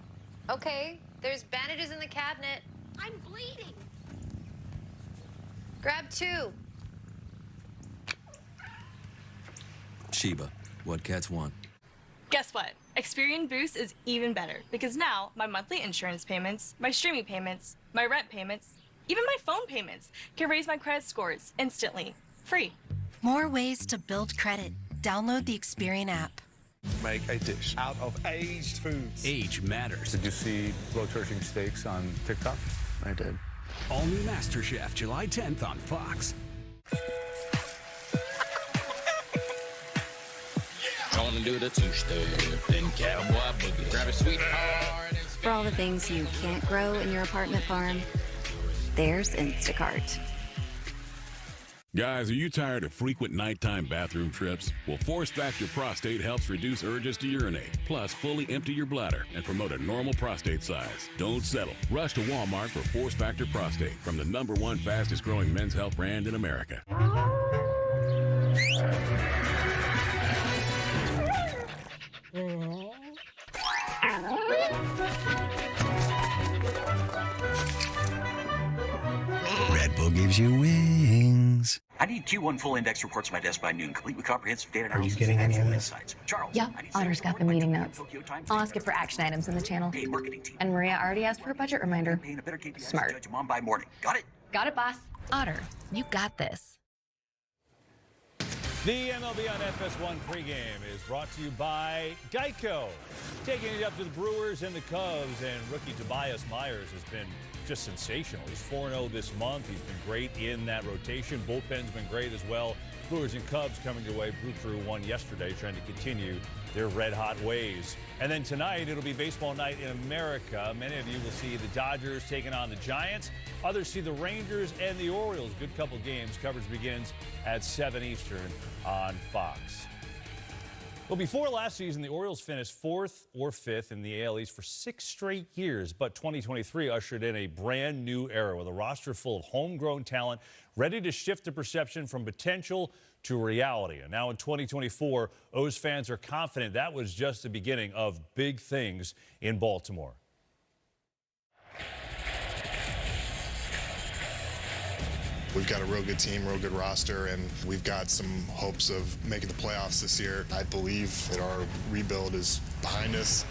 Okay, there's bandages in the cabinet. I'm bleeding. Grab 2. Sheba, what cats want. Guess what? Experian Boost is even better because now my monthly insurance payments, my streaming payments, my rent payments, even my phone payments can raise my credit scores instantly. Free. More ways to build credit. Download the Experian app. Make a dish out of aged foods. Age matters. Did you see blow torching steaks on TikTok? I did. All new MasterChef, July 10th on Fox. Gonna do the two-step, then cowboy boogie. Grab a sweetheart. For all the things you can't grow in your apartment farm, there's Instacart. Guys, are you tired of frequent nighttime bathroom trips? Well, Force Factor Prostate helps reduce urges to urinate, plus fully empty your bladder and promote a normal prostate size. Don't settle. Rush to Walmart for Force Factor Prostate from the #1 fastest growing men's health brand in America. Red Bull gives you wings. I need Q1 full index reports to my desk by noon, complete with comprehensive data analysis. Are you getting any of this? Insights. Charles. Yeah, Otter's got the meeting notes. I'll ask it for action items in the channel. Marketing team. And Maria already asked for a budget reminder. Smart. Judge mom by morning. Got it? Got it, boss. Otter, you got this. The MLB on FS1 pregame is brought to you by Geico. Taking it up to the Brewers and the Cubs, and rookie Tobias Myers has been just sensational. He's 4-0 this month. He's been great in that rotation. Bullpen's been great as well. Brewers and Cubs coming your way. Brew Crew won yesterday, trying to continue their red-hot ways. And then tonight, it'll be baseball night in America. Many of you will see the Dodgers taking on the Giants. Others see the Rangers and the Orioles. Good couple games. Coverage begins at 7 Eastern on Fox. Well, before last season, the Orioles finished 4th or 5th in the AL East for 6 straight years. But 2023 ushered in a brand new era with a roster full of homegrown talent ready to shift the perception from potential to reality. And now in 2024, O's fans are confident that was just the beginning of big things in Baltimore. We've got a real good team, real good roster, and we've got some hopes of making the playoffs this year. I believe that our rebuild is behind us.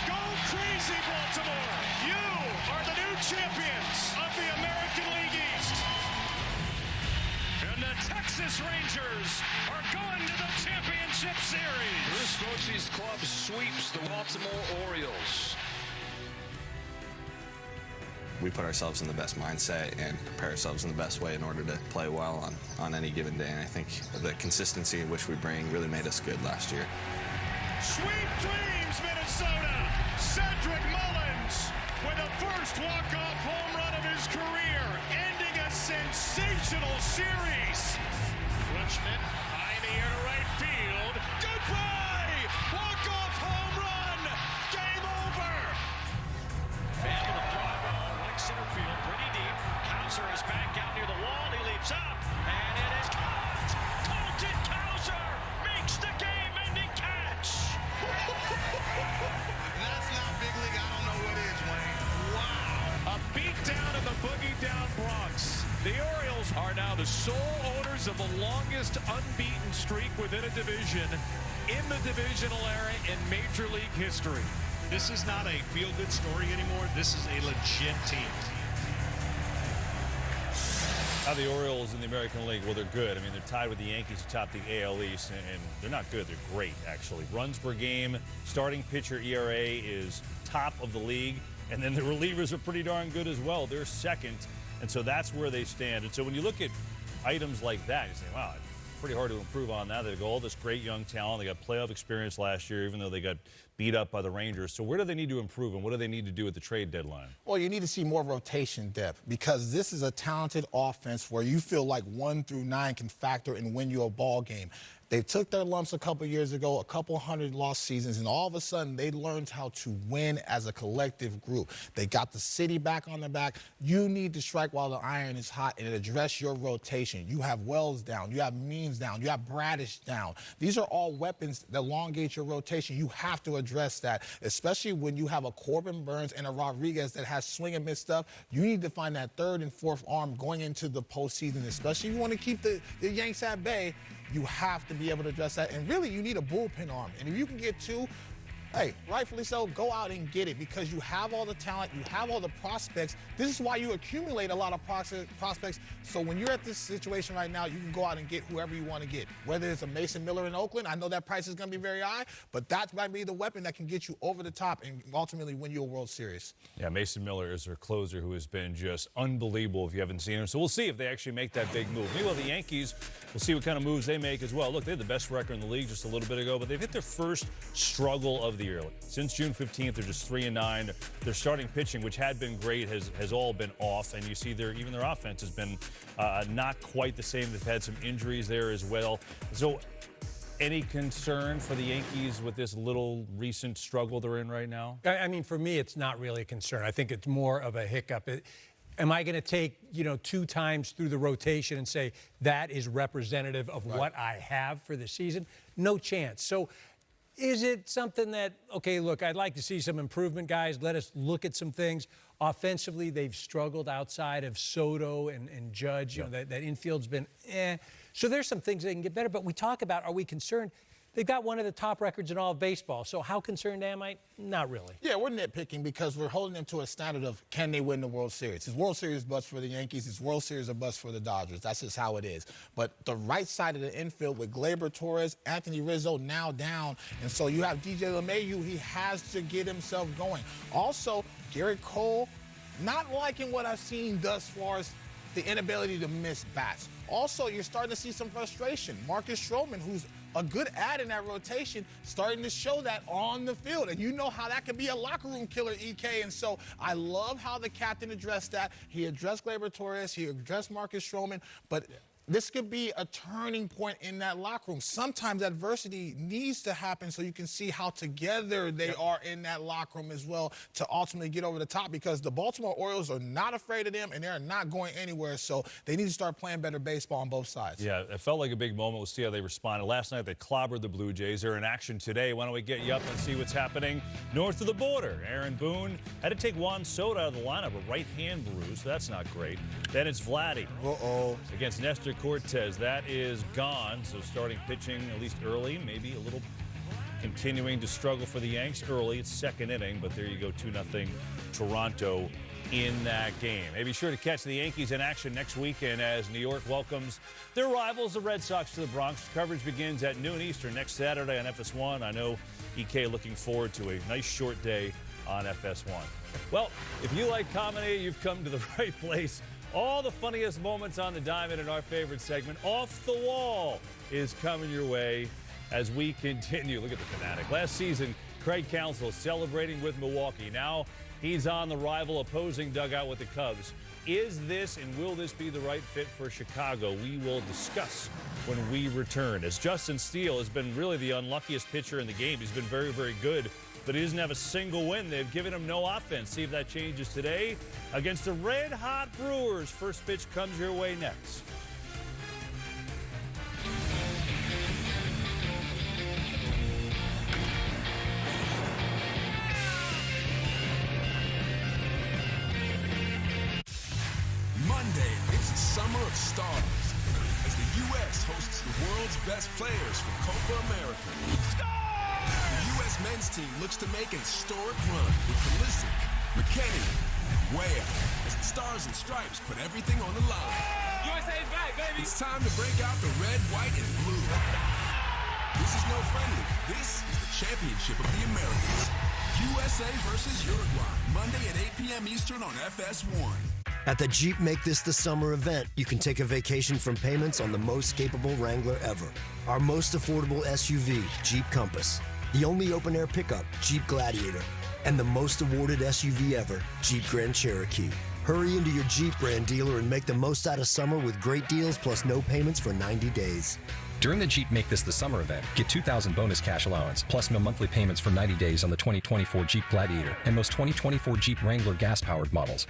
Go crazy, Baltimore! You are the new champions of the American League East. And the Texas Rangers are going to the championship series. Bruce Bochy's club sweeps the Baltimore Orioles. We put ourselves in the best mindset and prepare ourselves in the best way in order to play well on any given day. And I think the consistency in which we bring really made us good last year. Sweet dreams, Minnesota! Cedric Mullins with the first walk-off home run of his career, ending a sensational series. Fletchman high in the air to right field. Goodbye! Walk-off home run! Game over! Fan with a fly ball, right center field, pretty deep. Cowser is back out near the wall. He leaps up, and it is caught! Colton Cowser makes the game-ending catch! That's not big league. I don't know what is, Wayne. Wow! A beat down in the boogie down Bronx. The Orioles are now the sole owners of the longest unbeaten streak within a division in the divisional era in Major League history. This is not a feel-good story anymore. This is a legit team. Now the Orioles in the American League, well, they're good. I mean, they're tied with the Yankees atop the AL East, and they're not good. They're great, actually. Runs per game, starting pitcher ERA is top of the league, and then the relievers are pretty darn good as well. They're second, and so that's where they stand. And so when you look at items like that, you say, wow, it's pretty hard to improve on that. They've got all this great young talent. They got playoff experience last year, even though they got beat up by the Rangers. So where do they need to improve, and what do they need to do at the trade deadline? Well, you need to see more rotation depth, because this is a talented offense where you feel like 1 through 9 can factor and win you a ball game. They took their lumps a couple years ago, a couple hundred lost seasons, and all of a sudden they learned how to win as a collective group. They got the city back on their back. You need to strike while the iron is hot and address your rotation. You have Wells down, you have Means down, you have Bradish down. These are all weapons that elongate your rotation. You have to address that, especially when you have a Corbin Burns and a Rodriguez that has swing and miss stuff. You need to find that third and fourth arm going into the postseason, especially if you want to keep the Yanks at bay. You have to be able to address that. And really, you need a bullpen arm. And if you can get 2, hey, rightfully so, go out and get it, because you have all the talent, you have all the prospects. This is why you accumulate a lot of prospects. So when you're at this situation right now, you can go out and get whoever you want to get. Whether it's a Mason Miller in Oakland, I know that price is going to be very high, but that might be the weapon that can get you over the top and ultimately win you a World Series. Yeah, Mason Miller is their closer, who has been just unbelievable if you haven't seen him. So we'll see if they actually make that big move. Meanwhile, the Yankees, we'll see what kind of moves they make as well. Look, they had the best record in the league just a little bit ago, but they've hit their first struggle of the year. Since June 15th, they're just 3-9. Their starting pitching, which had been great, has all been off, and you see even their offense has been not quite the same. They've had some injuries there as well. So any concern for the Yankees with this little recent struggle they're in right now? I mean, for me, it's not really a concern. I think it's more of a hiccup. Am I going to take, 2 times through the rotation and say that is representative of what I have for the season? No chance. So is it something that, okay, look, I'd like to see some improvement, guys. Let us look at some things. Offensively, they've struggled outside of Soto and Judge. You know, that infield's been So there's some things they can get better. But we talk about, are we concerned? They've got one of the top records in all of baseball. So how concerned am I? Not really. Yeah, we're nitpicking because we're holding them to a standard of, can they win the World Series? It's World Series bust for the Yankees. It's World Series a bust for the Dodgers. That's just how it is. But the right side of the infield with Gleyber Torres, Anthony Rizzo now down. And so you have DJ LeMahieu. He has to get himself going. Also, Garrett Cole, not liking what I've seen thus far as the inability to miss bats. Also, you're starting to see some frustration. Marcus Stroman, who's a good add in that rotation, starting to show that on the field. And you know how that can be a locker room killer, EK. And so I love how the captain addressed that. He addressed Gleyber Torres. He addressed Marcus Stroman. But this could be a turning point in that locker room. Sometimes adversity needs to happen so you can see how together they are in that locker room as well to ultimately get over the top, because the Baltimore Orioles are not afraid of them and they're not going anywhere. So they need to start playing better baseball on both sides. Yeah, it felt like a big moment. We'll see how they responded. Last night they clobbered the Blue Jays. They're in action today. Why don't we get you up and see what's happening north of the border? Aaron Boone had to take Juan Soto out of the lineup, a right hand bruise. That's not great. Then it's Vladdy against Nestor Cortez. That is gone. So starting pitching at least early, maybe a little continuing to struggle for the Yanks early. It's second inning, but there you go, 2-0 Toronto in that game. Maybe sure to catch the Yankees in action next weekend as New York welcomes their rivals, the Red Sox, to the Bronx. Coverage begins at noon Eastern next Saturday on FS1. I know EK looking forward to a nice short day on FS1. Well, if you like comedy, you've come to the right place. All the funniest moments on the diamond in our favorite segment, Off the Wall, is coming your way as we continue. Look at the fanatic. Last season, Craig Counsell celebrating with Milwaukee. Now he's on the rival opposing dugout with the Cubs. Is this and will this be the right fit for Chicago? We will discuss when we return. As Justin Steele has been really the unluckiest pitcher in the game. He's been very, very good, but he doesn't have a single win. They've given him no offense. See if that changes today against the red-hot Brewers. First pitch comes your way next. Monday, it's the Summer of Stars as the U.S. hosts the world's best players for Copa America. The U.S. men's team looks to make an historic run with Pulisic, McKennie, Weah as the Stars and Stripes put everything on the line. USA's back, baby! It's time to break out the red, white, and blue. This is no friendly. This is the championship of the Americas. USA versus Uruguay, Monday at 8 p.m. Eastern on FS1. At the Jeep Make This the Summer event, you can take a vacation from payments on the most capable Wrangler ever. Our most affordable SUV, Jeep Compass. The only open-air pickup, Jeep Gladiator. And the most awarded SUV ever, Jeep Grand Cherokee. Hurry into your Jeep brand dealer and make the most out of summer with great deals plus no payments for 90 days. During the Jeep Make This the Summer event, get $2,000 bonus cash allowance, plus no monthly payments for 90 days on the 2024 Jeep Gladiator and most 2024 Jeep Wrangler gas-powered models.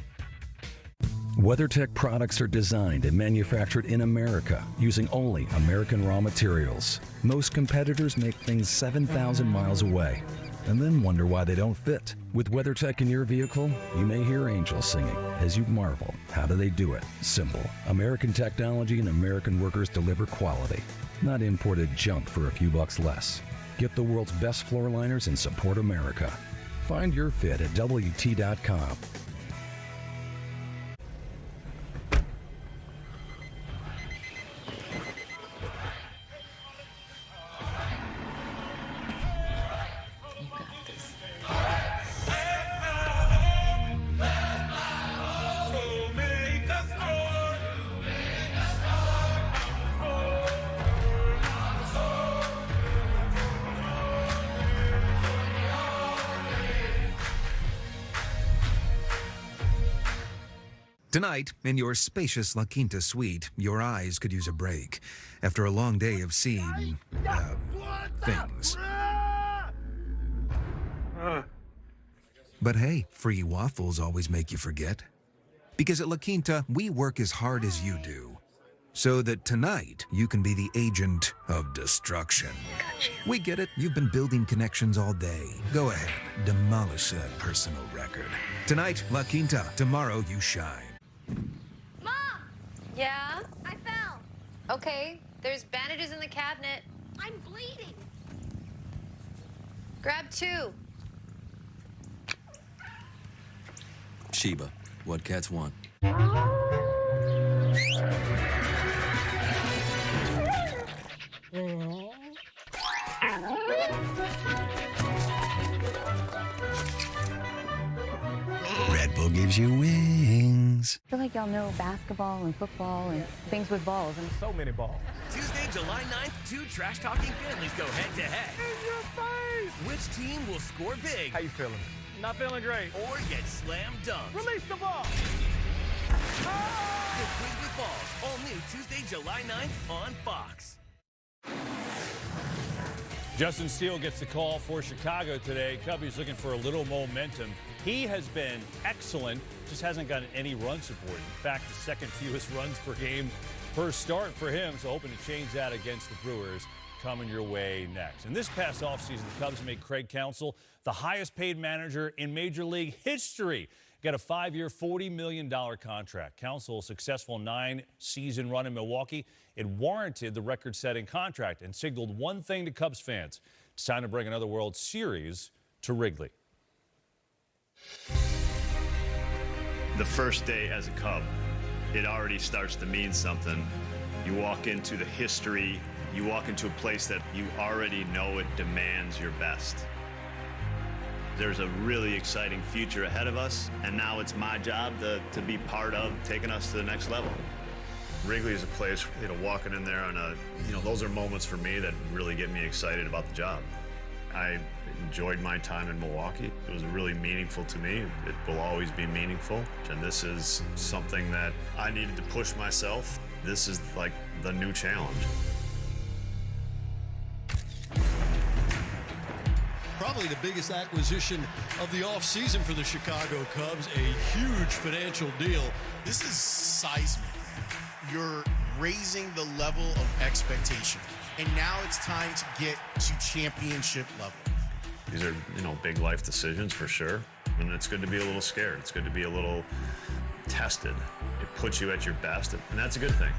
WeatherTech products are designed and manufactured in America using only American raw materials. Most competitors make things 7,000 miles away and then wonder why they don't fit. With WeatherTech in your vehicle, you may hear angels singing as you marvel. How do they do it? Simple. American technology and American workers deliver quality, not imported junk for a few bucks less. Get the world's best floor liners and support America. Find your fit at WT.com. Tonight, in your spacious La Quinta suite, your eyes could use a break after a long day of seeing, things. But hey, free waffles always make you forget. Because at La Quinta, we work as hard as you do. So that tonight, you can be the agent of destruction. We get it. You've been building connections all day. Go ahead, demolish that personal record. Tonight, La Quinta. Tomorrow, you shine. Mom! Yeah? I fell. Okay, there's bandages in the cabinet. I'm bleeding. Grab 2. Sheba, what cats want. Red Bull gives you wings. I feel like y'all know basketball and football and things with balls. And So many balls. Tuesday, July 9th, 2 trash-talking families go head-to-head. In your face! Which team will score big? How you feeling? Not feeling great. Or get slam dunked? Release the ball! The Quiz with Balls, all new Tuesday, July 9th on Fox. Justin Steele gets the call for Chicago today. Cubbies looking for a little momentum. He has been excellent, just hasn't gotten any run support. In fact, the second fewest runs per game per start for him, so hoping to change that against the Brewers. Coming your way next. And this past offseason, the Cubs made Craig Counsell the highest paid manager in Major League history. Got a 5-year, $40 million contract. Counsell's successful 9-season run in Milwaukee, it warranted the record-setting contract and signaled one thing to Cubs fans. It's time to bring another World Series to Wrigley. The first day as a Cub, it already starts to mean something. You walk into the history, you walk into a place that you already know it demands your best. There's a really exciting future ahead of us, and now it's my job to be part of taking us to the next level. Wrigley is a place, walking in there on those are moments for me that really get me excited about the job. I enjoyed my time in Milwaukee. It was really meaningful to me. It will always be meaningful, and this is something that I needed to push myself. This is like the new challenge. Probably the biggest acquisition of the offseason for the Chicago Cubs, a huge financial deal. This is seismic. You're raising the level of expectation, and now it's time to get to championship level. These are, big life decisions for sure, and it's good to be a little scared. It's good to be a little tested. It puts you at your best, and that's a good thing.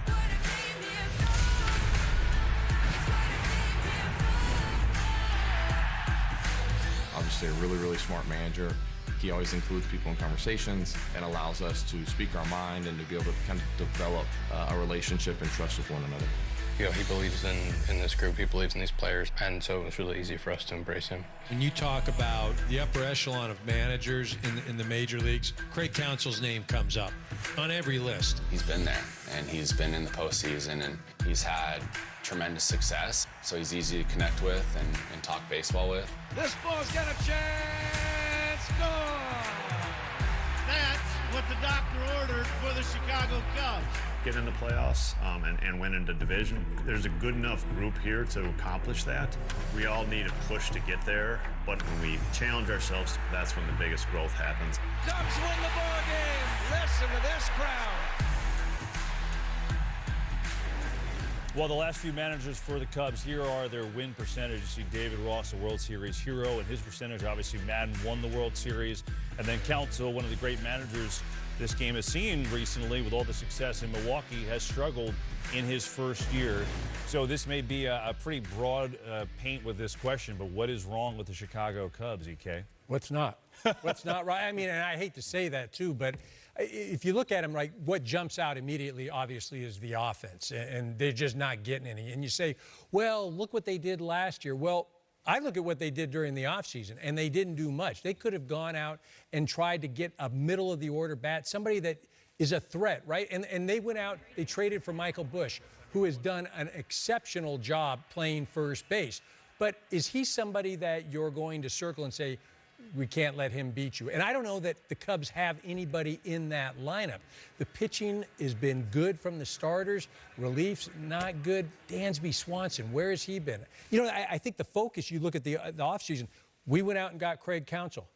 Obviously a really, really smart manager. He always includes people in conversations and allows us to speak our mind and to be able to kind of develop a relationship and trust with one another. He believes in this group, he believes in these players, and so it's really easy for us to embrace him. When you talk about the upper echelon of managers in the major leagues, Craig Counsell's name comes up on every list. He's been there, and he's been in the postseason, and he's had tremendous success, so he's easy to connect with and talk baseball with. This ball's got a chance. Score! That's what the doctor ordered for the Chicago Cubs. Get in the playoffs and win in the division. There's a good enough group here to accomplish that. We all need a push to get there, but when we challenge ourselves, that's when the biggest growth happens. Cubs win the ball game. Listen to this crowd. Well, the last few managers for the Cubs, here are their win percentage. You see David Ross, a World Series hero, and his percentage, obviously Madden won the World Series. And then Counsell, one of the great managers this game has seen recently with all the success in Milwaukee, has struggled in his first year. So this may be a pretty broad paint with this question, but what is wrong with the Chicago Cubs, EK? What's not? What's not right? I mean, and I hate to say that too, but if you look at them, like what jumps out immediately, obviously, is the offense, and they're just not getting any. And you say, well, look what they did last year. Well, I look at what they did during the offseason, and they didn't do much. They could have gone out and tried to get a middle-of-the-order bat, somebody that is a threat, right? And they went out, they traded for Michael Busch, who has done an exceptional job playing first base. But is he somebody that you're going to circle and say, we can't let him beat you? And I don't know that the Cubs have anybody in that lineup. The pitching has been good from the starters. Relief's not good. Dansby Swanson, where has he been? You know, I think the focus, you look at the offseason, we went out and got Craig Counsell.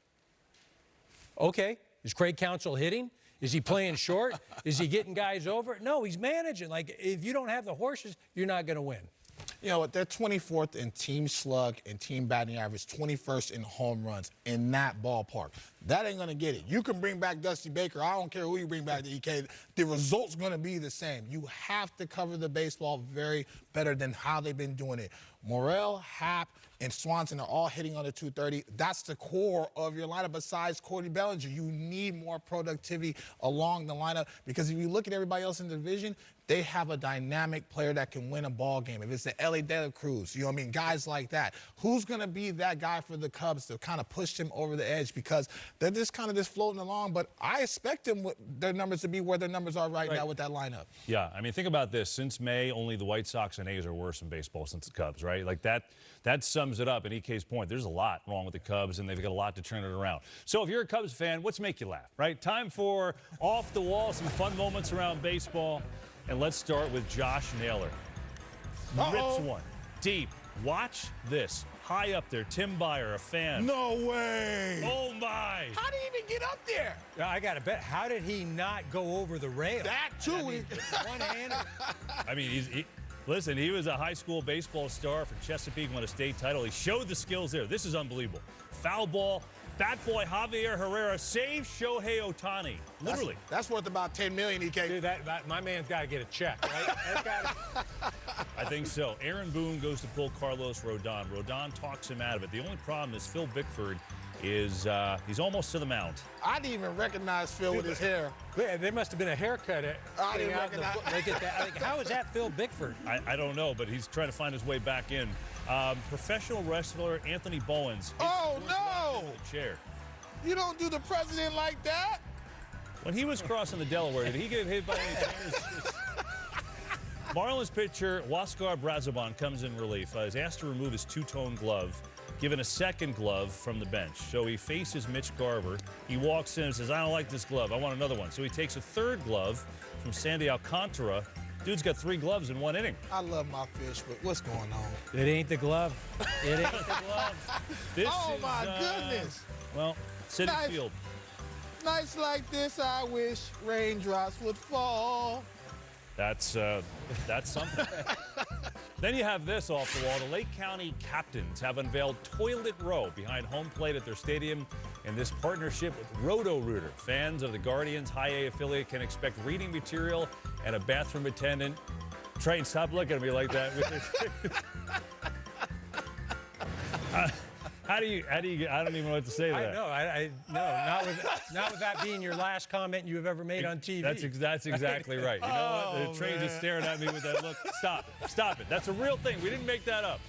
Okay, is Craig Counsell hitting? Is he playing short? Is he getting guys over? No, he's managing. Like, if you don't have the horses, you're not going to win. You know what? They're 24th in team slug and team batting average, 21st in home runs in that ballpark. That ain't going to get it. You can bring back Dusty Baker. I don't care who you bring back to EK. The result's going to be the same. You have to cover the baseball very better than how they've been doing it. Morel, Happ, and Swanson are all hitting under 230. That's the core of your lineup besides Cody Bellinger. You need more productivity along the lineup because if you look at everybody else in the division, they have a dynamic player that can win a ball game. If it's the Ellie De La Cruz, you know what I mean, guys like that. Who's going to be that guy for the Cubs to kind of push them over the edge? Because They're just kind of just floating along, but I expect their numbers to be where their numbers are right now with that lineup. Yeah, I mean, think about this. Since May, only the White Sox and A's are worse in baseball since the Cubs, right? Like that sums it up. And EK's point, there's a lot wrong with the Cubs, and they've got a lot to turn it around. So if you're a Cubs fan, what's make you laugh, right? Time for Off the Wall, some fun moments around baseball. And let's start with Josh Naylor. Rips one deep. Watch this. High up there, Tim Byer, a fan. No way. Oh, my. How did he even get up there? I got to bet. How did he not go over the rail? That, too. I mean, one-handed. I mean, listen, he was a high school baseball star for Chesapeake, won a state title. He showed the skills there. This is unbelievable. Foul ball. Bat boy Javier Herrera saves Shohei Ohtani. Literally. That's worth about $10 million, EK. Dude, my man's got to get a check, right? I think so. Aaron Boone goes to pull Carlos Rodon. Rodon talks him out of it. The only problem is Phil Bickford is he's almost to the mound. I didn't even recognize Phil with his hair. There must have been a haircut. I didn't recognize. How is that Phil Bickford? I don't know, but he's trying to find his way back in. Professional wrestler Anthony Bowens. Oh, no! The chair. You don't do the president like that. When he was crossing the Delaware, did he get hit by any trainers? Marlins pitcher Huáscar Brazoban comes in relief. He's asked to remove his two-tone glove, given a second glove from the bench. So he faces Mitch Garver. He walks in and says, I don't like this glove. I want another one. So he takes a third glove from Sandy Alcantara. Dude's got 3 gloves in 1 inning. I love my fish, but what's going on? It ain't the glove. It ain't the glove. My goodness. Well, City Field. Nights like this, I wish raindrops would fall. That's something. Then you have this off the wall. The Lake County Captains have unveiled Toilet Row behind home plate at their stadium in this partnership with Roto-Rooter. Fans of the Guardians High A affiliate can expect reading material and a bathroom attendant. Train, stop looking at me like that. How do you? I don't even know what to say to that. I know. Not with that being your last comment you've ever made on TV. That's exactly right. You know what? The train just staring at me with that look. Stop it. That's a real thing. We didn't make that up.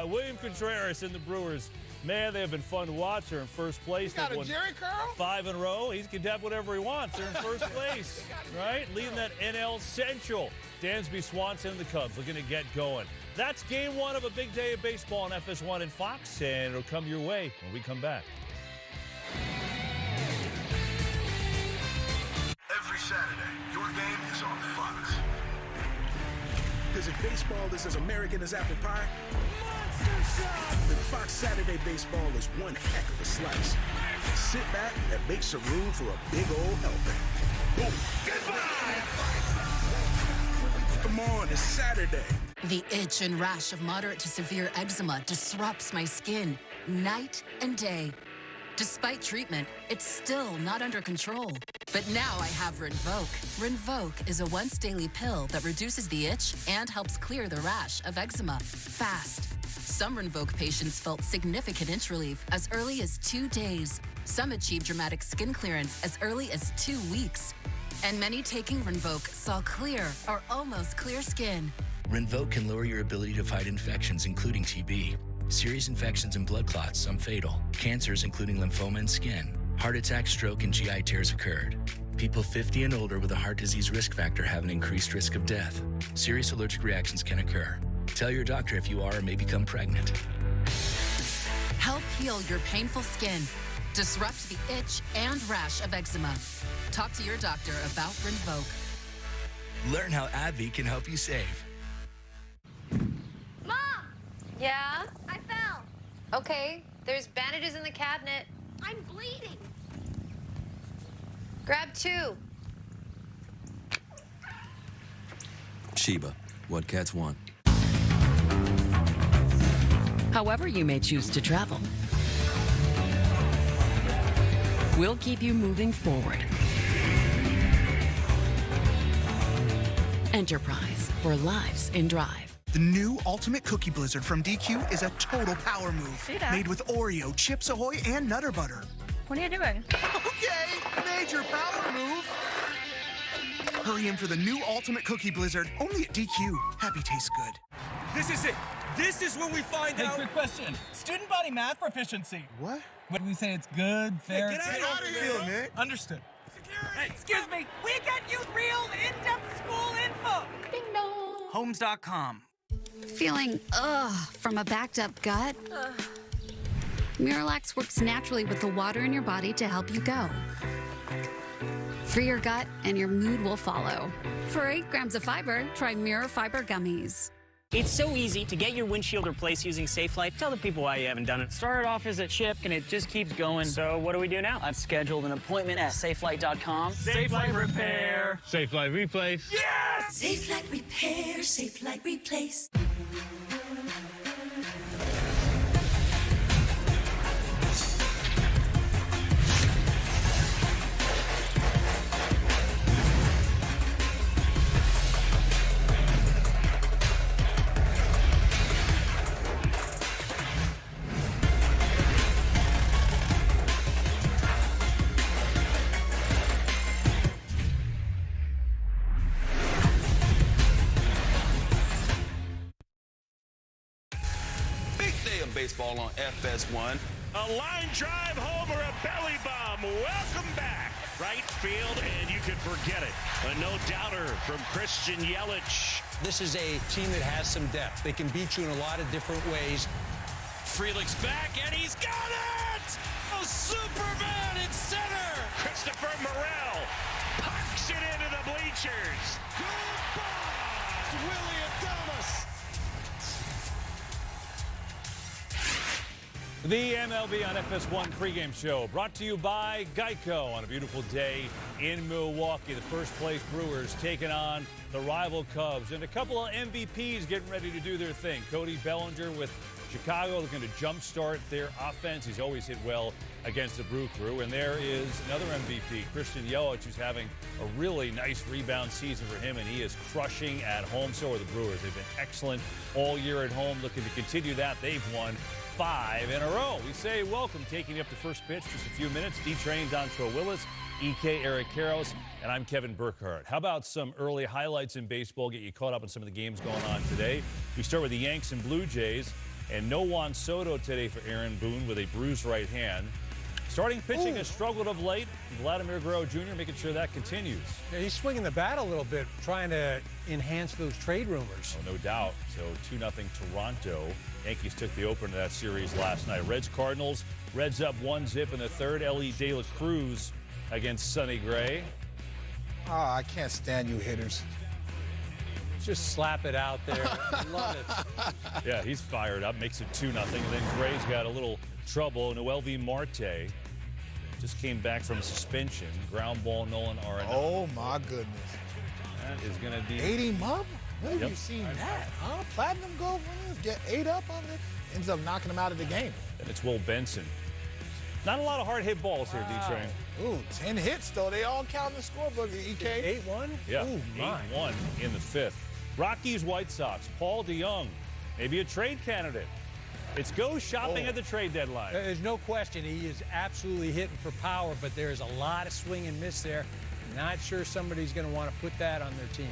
William Contreras and the Brewers. Man, they have been fun to watch. They're in first place. He's got a Jerry curl? 5 in a row. He can have whatever he wants. They're in first place, right? Leading that NL Central. Dansby Swanson and the Cubs looking to get going. That's game 1 of a big day of baseball on FS1 and Fox, and it'll come your way when we come back. Every Saturday, your game is on Fox. Because if baseball is as American as apple pie, then Fox Saturday Baseball is one heck of a slice. Sit back and make some room for a big old helping. Boom! Get five! Come on, it's Saturday. The itch and rash of moderate to severe eczema disrupts my skin night and day. Despite treatment, it's still not under control. But now I have Rinvoq. Rinvoq is a once-daily pill that reduces the itch and helps clear the rash of eczema fast. Some Rinvoq patients felt significant itch relief as early as 2 days. Some achieved dramatic skin clearance as early as 2 weeks. And many taking Rinvoq saw clear or almost clear skin. Rinvoq can lower your ability to fight infections, including TB. Serious infections and blood clots, some fatal. Cancers, including lymphoma and skin. Heart attack, stroke, and GI tears occurred. People 50 and older with a heart disease risk factor have an increased risk of death. Serious allergic reactions can occur. Tell your doctor if you are or may become pregnant. Help heal your painful skin. Disrupt the itch and rash of eczema. Talk to your doctor about Rinvoq. Learn how AbbVie can help you save. Mom! Yeah? I fell. Okay, there's bandages in the cabinet. I'm bleeding. Grab 2. Sheba, what cats want. However you may choose to travel, we'll keep you moving forward. Enterprise for lives in drive. The new Ultimate Cookie Blizzard from DQ is a total power move. See that? Made with Oreo, Chips Ahoy, and Nutter Butter. What are you doing? Okay, major power move. Hurry in for the new Ultimate Cookie Blizzard, only at DQ. Happy tastes good. This is it. This is when we find out. Quick question. Student body math proficiency. What? What do we say? It's good, fair. Get out of here, man. Understood. Hey, excuse me. We got you real in-depth school info. Ding dong. Homes.com. Feeling from a backed up gut? Miralax works naturally with the water in your body to help you go. Free your gut and your mood will follow. For 8 grams of fiber, try Mirror Fiber Gummies. It's so easy to get your windshield replaced using SafeLight. Tell the people why you haven't done it. Started off as a chip, and it just keeps going. So what do we do now? I've scheduled an appointment at SafeLight.com. SafeLight Repair. SafeLight Replace. Yes! SafeLight Repair, SafeLight Replace. Baseball on FS1. A line drive home or a belly bomb. Welcome back. Right field, and you can forget it. A no-doubter from Christian Yelich. This is a team that has some depth. They can beat you in a lot of different ways. Frelick's back, and he's got it! A Superman in center! Christopher Morel parks it into the bleachers. Goodbye, Willie Adames. The MLB on FS1 pregame show brought to you by Geico on a beautiful day in Milwaukee. The first place Brewers taking on the rival Cubs, and a couple of MVPs getting ready to do their thing. Cody Bellinger with Chicago looking to jumpstart their offense. He's always hit well against the Brew Crew. And there is another MVP, Christian Yelich, who's having a really nice rebound season for him, and he is crushing at home. So are the Brewers. They've been excellent all year at home, looking to continue that. They've won 5 in a row. We say welcome, taking you up to first pitch, just a few minutes. D-Train, Dontrell Willis, EK, Eric Karros, and I'm Kevin Burkhardt. How about some early highlights in baseball, get you caught up on some of the games going on today? We start with the Yanks and Blue Jays, and no Juan Soto today for Aaron Boone with a bruised right hand. Starting pitching has struggled of late. Vladimir Guerrero Jr. making sure that continues. Yeah, he's swinging the bat a little bit, trying to enhance those trade rumors. Oh, no doubt. So 2-0 Toronto. Yankees took the opener of that series last night. Reds Cardinals. Reds up 1-0 in the third. Ellie De La Cruz against Sonny Gray. Oh, I can't stand you hitters. Just slap it out there. Love it. Yeah, he's fired up. Makes it 2-0. And then Gray's got a little trouble. Noelvi Marte just came back from suspension. Ground ball, Nolan Arenado. Oh, my goodness. That is going to be... 80 him up? Where have you seen that? Huh? Platinum go get 8 up on it. Ends up knocking him out of the game. And it's Will Benson. Not a lot of hard hit balls here, D-Train. Ooh, 10 hits, though. They all count in the scorebook, EK. 8-1? Yeah, Ooh, 8-1 in the 5th. Rockies, White Sox, Paul DeJong, maybe a trade candidate. It's go shopping at the trade deadline. There's no question he is absolutely hitting for power, but there's a lot of swing and miss there. Not sure somebody's going to want to put that on their team.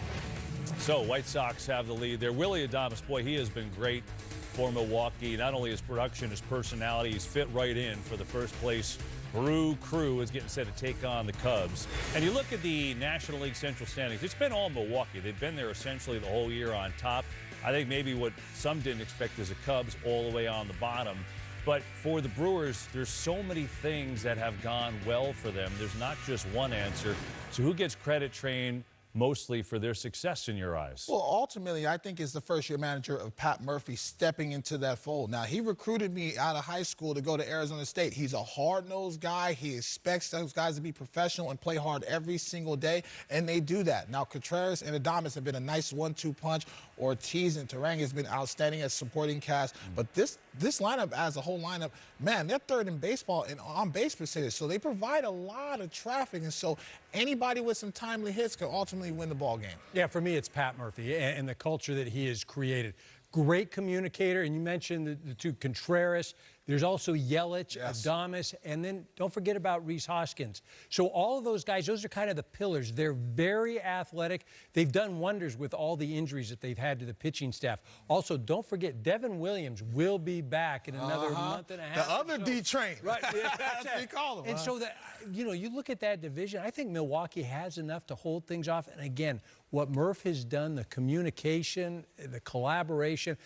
So White Sox have the lead there. Willie Adames, boy, he has been great for Milwaukee. Not only his production, his personality, he's fit right in for the first place. Brew Crew is getting set to take on the Cubs. And you look at the National League Central standings, it's been all Milwaukee. They've been there essentially the whole year on top. I think maybe what some didn't expect is the Cubs all the way on the bottom. But for the Brewers, there's so many things that have gone well for them. There's not just one answer. So who gets credit, Train, mostly for their success in your eyes? Well, ultimately, I think it's the first-year manager of Pat Murphy stepping into that fold. Now, he recruited me out of high school to go to Arizona State. He's a hard-nosed guy. He expects those guys to be professional and play hard every single day, and they do that. Now, Contreras and Adames have been a nice 1-2 punch. Ortiz and Terang has been outstanding as supporting cast. But this lineup as a whole lineup, man, they're third in baseball in on-base percentage. So they provide a lot of traffic. And so anybody with some timely hits can ultimately win the ball game. Yeah, for me, it's Pat Murphy and the culture that he has created. Great communicator. And you mentioned the two Contreras. There's also Yelich, Adames, and then don't forget about Rhys Hoskins. So all of those guys, those are kind of the pillars. They're very athletic. They've done wonders with all the injuries that they've had to the pitching staff. Also, don't forget, Devin Williams will be back in another month and a half. The other D-train. Right, yeah, that's what you call him. And so that, you look at that division, I think Milwaukee has enough to hold things off. And again, what Murph has done, the communication, the collaboration,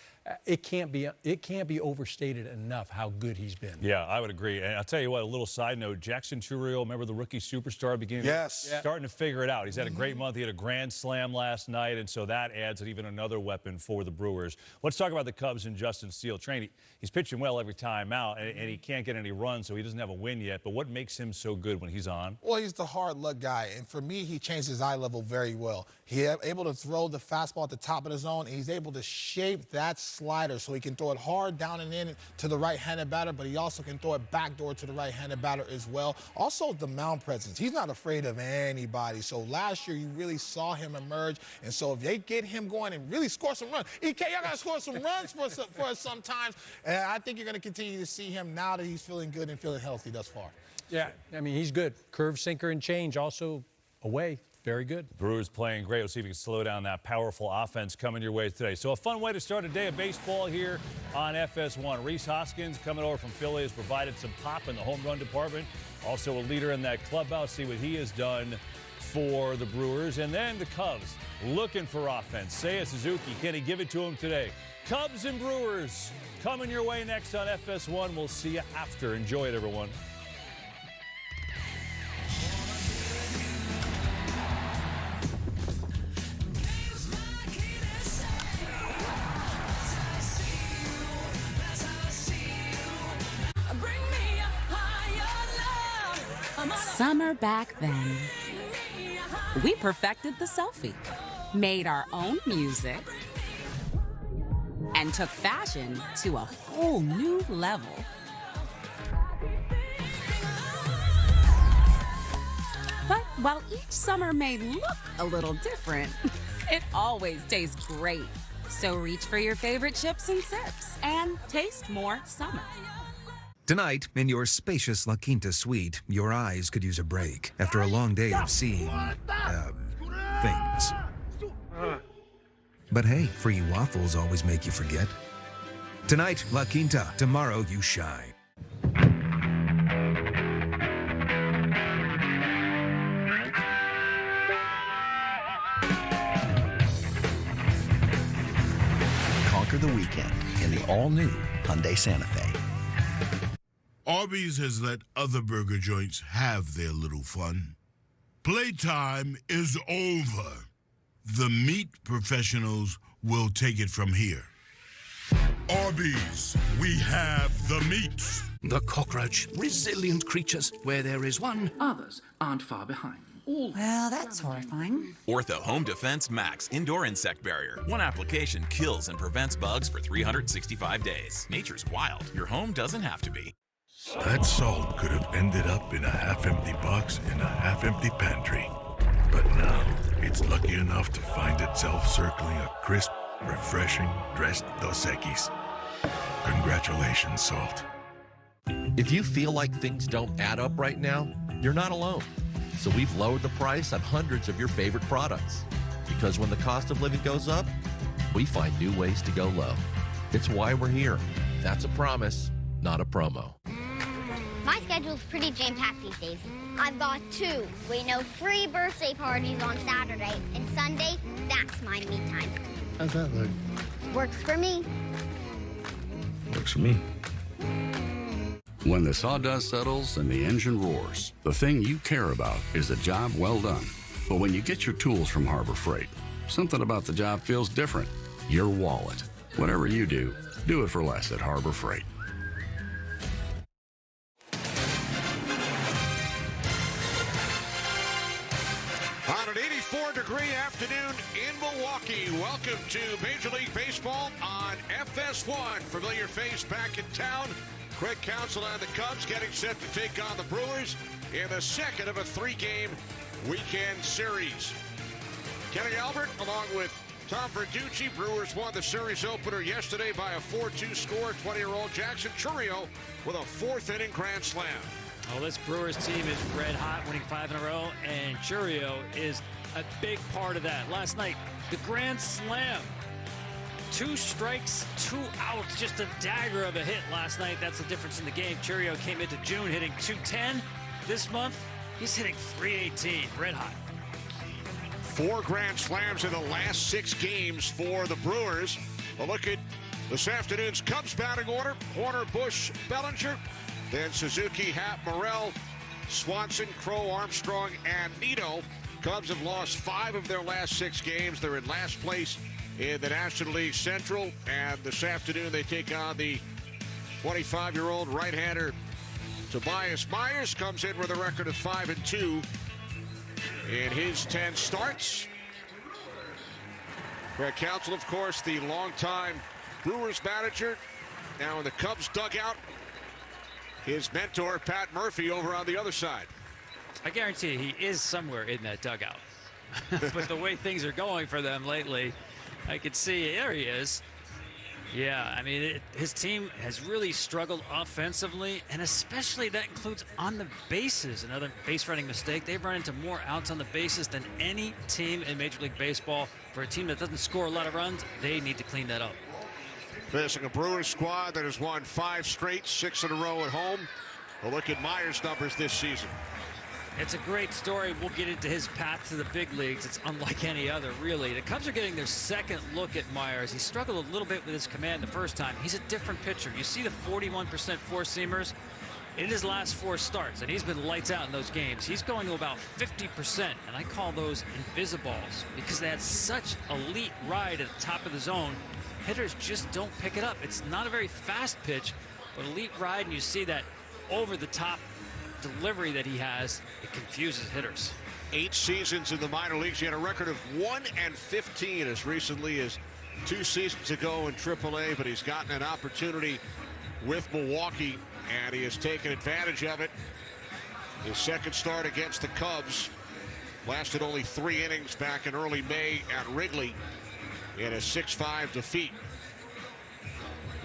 it can't be overstated enough how good he's been. Yeah, I would agree. And I'll tell you what, a little side note, Jackson Chourio, remember the rookie superstar beginning? Yes. Starting to figure it out. He's had a great month. He had a grand slam last night, and so that adds even another weapon for the Brewers. Let's talk about the Cubs and Justin Steele. Train, he's pitching well every time out, and he can't get any runs, so he doesn't have a win yet. But what makes him so good when he's on? Well, he's the hard luck guy, and for me, he changed his eye level very well. He's able to throw the fastball at the top of the zone, and he's able to shape that slider so he can throw it hard down and in to the right-handed batter, but he also can throw it backdoor to the right-handed batter as well. Also, the mound presence. He's not afraid of anybody. So last year, you really saw him emerge, and so if they get him going and really score some runs, EK, y'all got to score some runs for us sometimes, and I think you're going to continue to see him now that he's feeling good and feeling healthy thus far. Yeah, I mean, he's good. Curve, sinker, and change also away. Very good. Brewers playing great. Let's see if we can slow down that powerful offense coming your way today. So a fun way to start a day of baseball here on FS1. Rhys Hoskins coming over from Philly has provided some pop in the home run department. Also a leader in that clubhouse. See what he has done for the Brewers. And then the Cubs looking for offense. Seiya Suzuki, can he give it to him today? Cubs and Brewers coming your way next on FS1. We'll see you after. Enjoy it, everyone. Summer back then. We perfected the selfie, made our own music, and took fashion to a whole new level. But while each summer may look a little different, it always tastes great. So reach for your favorite chips and sips and taste more summer. Tonight, in your spacious La Quinta suite, your eyes could use a break after a long day of seeing, things. But hey, free waffles always make you forget. Tonight, La Quinta. Tomorrow, you shine. Conquer the weekend in the all-new Hyundai Santa Fe. Arby's has let other burger joints have their little fun. Playtime is over. The meat professionals will take it from here. Arby's, we have the meats. The cockroach, resilient creatures. Where there is one, others aren't far behind. Well, that's horrifying. Ortho Home Defense Max Indoor Insect Barrier. One application kills and prevents bugs for 365 days. Nature's wild. Your home doesn't have to be. That salt could have ended up in a half-empty box in a half-empty pantry. But now, it's lucky enough to find itself circling a crisp, refreshing dressed Dos Equis. Congratulations, Salt. If you feel like things don't add up right now, you're not alone. So we've lowered the price on hundreds of your favorite products. Because when the cost of living goes up, we find new ways to go low. It's why we're here. That's a promise, not a promo. My schedule's pretty jam-packed these days. I've got 2 free birthday parties on Saturday, and Sunday, that's my me time. How's that look? Works for me. Works for me. When the sawdust settles and the engine roars, the thing you care about is a job well done. But when you get your tools from Harbor Freight, something about the job feels different. Your wallet. Whatever you do it for less at Harbor Freight. On an 84-degree afternoon in Milwaukee, welcome to Major League Baseball on FS1. Familiar face back in town. Craig Counsell and the Cubs getting set to take on the Brewers in the second of a 3-game weekend series. Kenny Albert along with Tom Verducci. Brewers won the series opener yesterday by a 4-2 score. 20-year-old Jackson Chourio with a 4th-inning grand slam. Well, this Brewers team is red hot, winning 5 in a row, and Chourio is a big part of that. Last night, the grand slam. 2 strikes, 2 outs, just a dagger of a hit last night. That's the difference in the game. Chourio came into June hitting .210. This month, he's hitting .318, red hot. 4 grand slams in the last 6 games for the Brewers. A look at this afternoon's Cubs batting order. Horner, Bush, Bellinger. Then Suzuki, Happ, Morrell, Swanson, Crow, Armstrong, and Nito. Cubs have lost 5 of their last 6 games. They're in last place in the National League Central. And this afternoon they take on the 25-year-old right-hander Tobias Myers. Comes in with a record of 5-2 in his 10 starts. Greg Counsell, of course, the longtime Brewers manager, now in the Cubs dugout. His mentor, Pat Murphy, over on the other side. I guarantee he is somewhere in that dugout. But the way things are going for them lately, I could see, there he is. Yeah, I mean, his team has really struggled offensively, and especially that includes on the bases. Another base running mistake. They've run into more outs on the bases than any team in Major League Baseball. For a team that doesn't score a lot of runs, they need to clean that up. Facing a Brewers squad that has won 5 straight, 6 in a row at home. A look at Myers' numbers this season. It's a great story. We'll get into his path to the big leagues. It's unlike any other, really. The Cubs are getting their second look at Myers. He struggled a little bit with his command the first time. He's a different pitcher. You see the 41% four-seamers in his last 4 starts, and he's been lights out in those games. He's going to about 50%, and I call those invisiballs because they had such elite ride at the top of the zone. Hitters just don't pick it up. It's not a very fast pitch, but elite ride, and you see that over-the-top delivery that he has, it confuses hitters. 8 seasons in the minor leagues. He had a record of 1-15 as recently as 2 seasons ago in AAA, but he's gotten an opportunity with Milwaukee, and he has taken advantage of it. His second start against the Cubs lasted only 3 innings back in early May at Wrigley in a 6-5 defeat.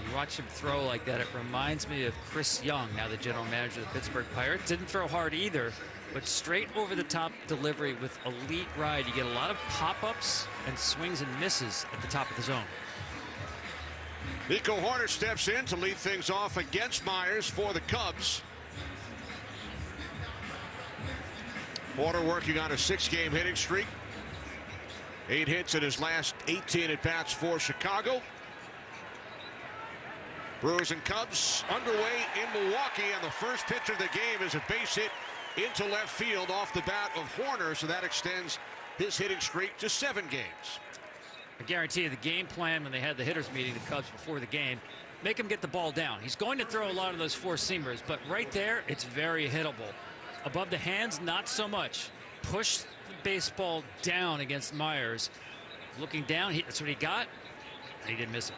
You watch him throw like that, it reminds me of Chris Young, now the general manager of the Pittsburgh Pirates. Didn't throw hard either, but straight over the top delivery with elite ride. You get a lot of pop-ups and swings and misses at the top of the zone. Nico Horner steps in to lead things off against Myers for the Cubs. Horner working on a 6-game hitting streak. 8 hits in his last 18 at-bats for Chicago. Brewers and Cubs underway in Milwaukee, and the first pitch of the game is a base hit into left field off the bat of Horner, so that extends his hitting streak to 7 games. I guarantee you the game plan when they had the hitters meeting, the Cubs, before the game, make him get the ball down. He's going to throw a lot of those four-seamers, but right there, it's very hittable. Above the hands, not so much. Push the baseball down against Myers. Looking down, that's what he got, and he didn't miss it.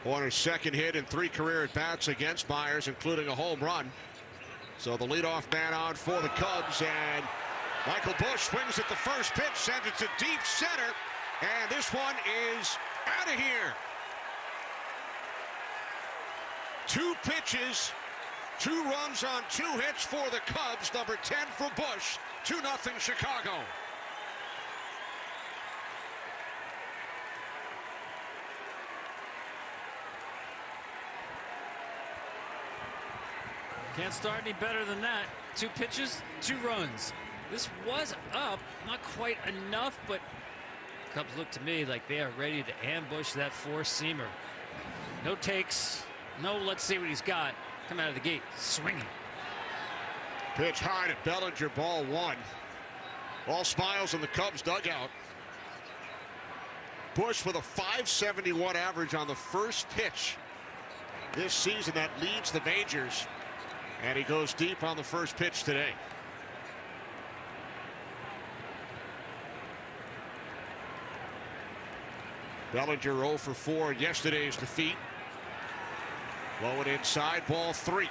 Horner's second hit in 3 career at-bats against Myers, including a home run. So the leadoff man on for the Cubs, and Michael Busch swings at the first pitch, sends it to deep center, and this one is out of here. 2 pitches, 2 runs on 2 hits for the Cubs. Number 10 for Busch, 2-0 Chicago. Can't start any better than that. 2 pitches, 2 runs. This was up, not quite enough, but Cubs look to me like they are ready to ambush that four-seamer. No takes, no let's see what he's got. Come out of the gate swinging. Pitch high to Bellinger, ball 1. All smiles in the Cubs dugout. Busch with a .571 average on the first pitch this season. That leads the majors. And he goes deep on the first pitch today. Bellinger 0 for 4 in yesterday's defeat. Low and inside, ball 3.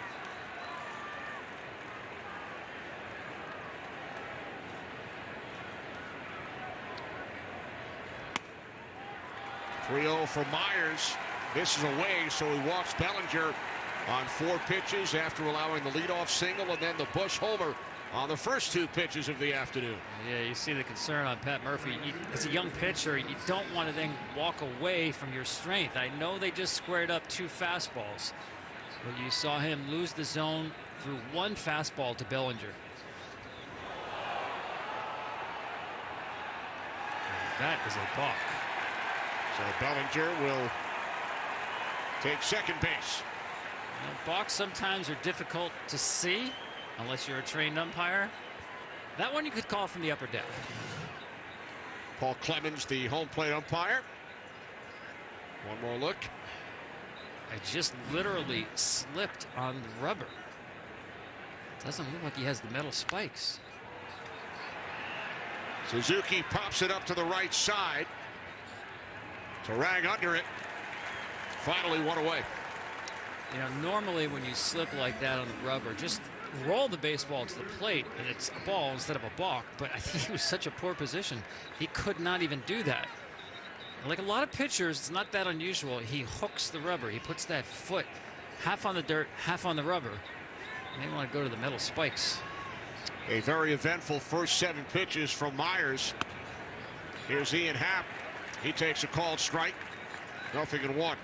3-0 for Myers. This is away, so he walks Bellinger on 4 pitches after allowing the leadoff single and then the Bush homer on the first 2 pitches of the afternoon. Yeah, you see the concern on Pat Murphy. As a young pitcher, you don't want to then walk away from your strength. I know they just squared up 2 fastballs, but you saw him lose the zone through 1 fastball to Bellinger. That is a balk. So Bellinger will take second base. Balks sometimes are difficult to see unless you're a trained umpire. That one you could call from the upper deck. Paul Clemens, the home plate umpire. One more look. I just literally slipped on the rubber. Doesn't look like he has the metal spikes. Suzuki pops it up to the right side. To rag under it. Finally 1 away. You know, normally when you slip like that on the rubber, just roll the baseball to the plate and it's a ball instead of a balk. But I think he was such a poor position, he could not even do that. Like a lot of pitchers, it's not that unusual. He hooks the rubber. He puts that foot half on the dirt, half on the rubber. You may want to go to the metal spikes. A very eventful first 7 pitches from Myers. Here's Ian Happ. He takes a called strike. 0-1.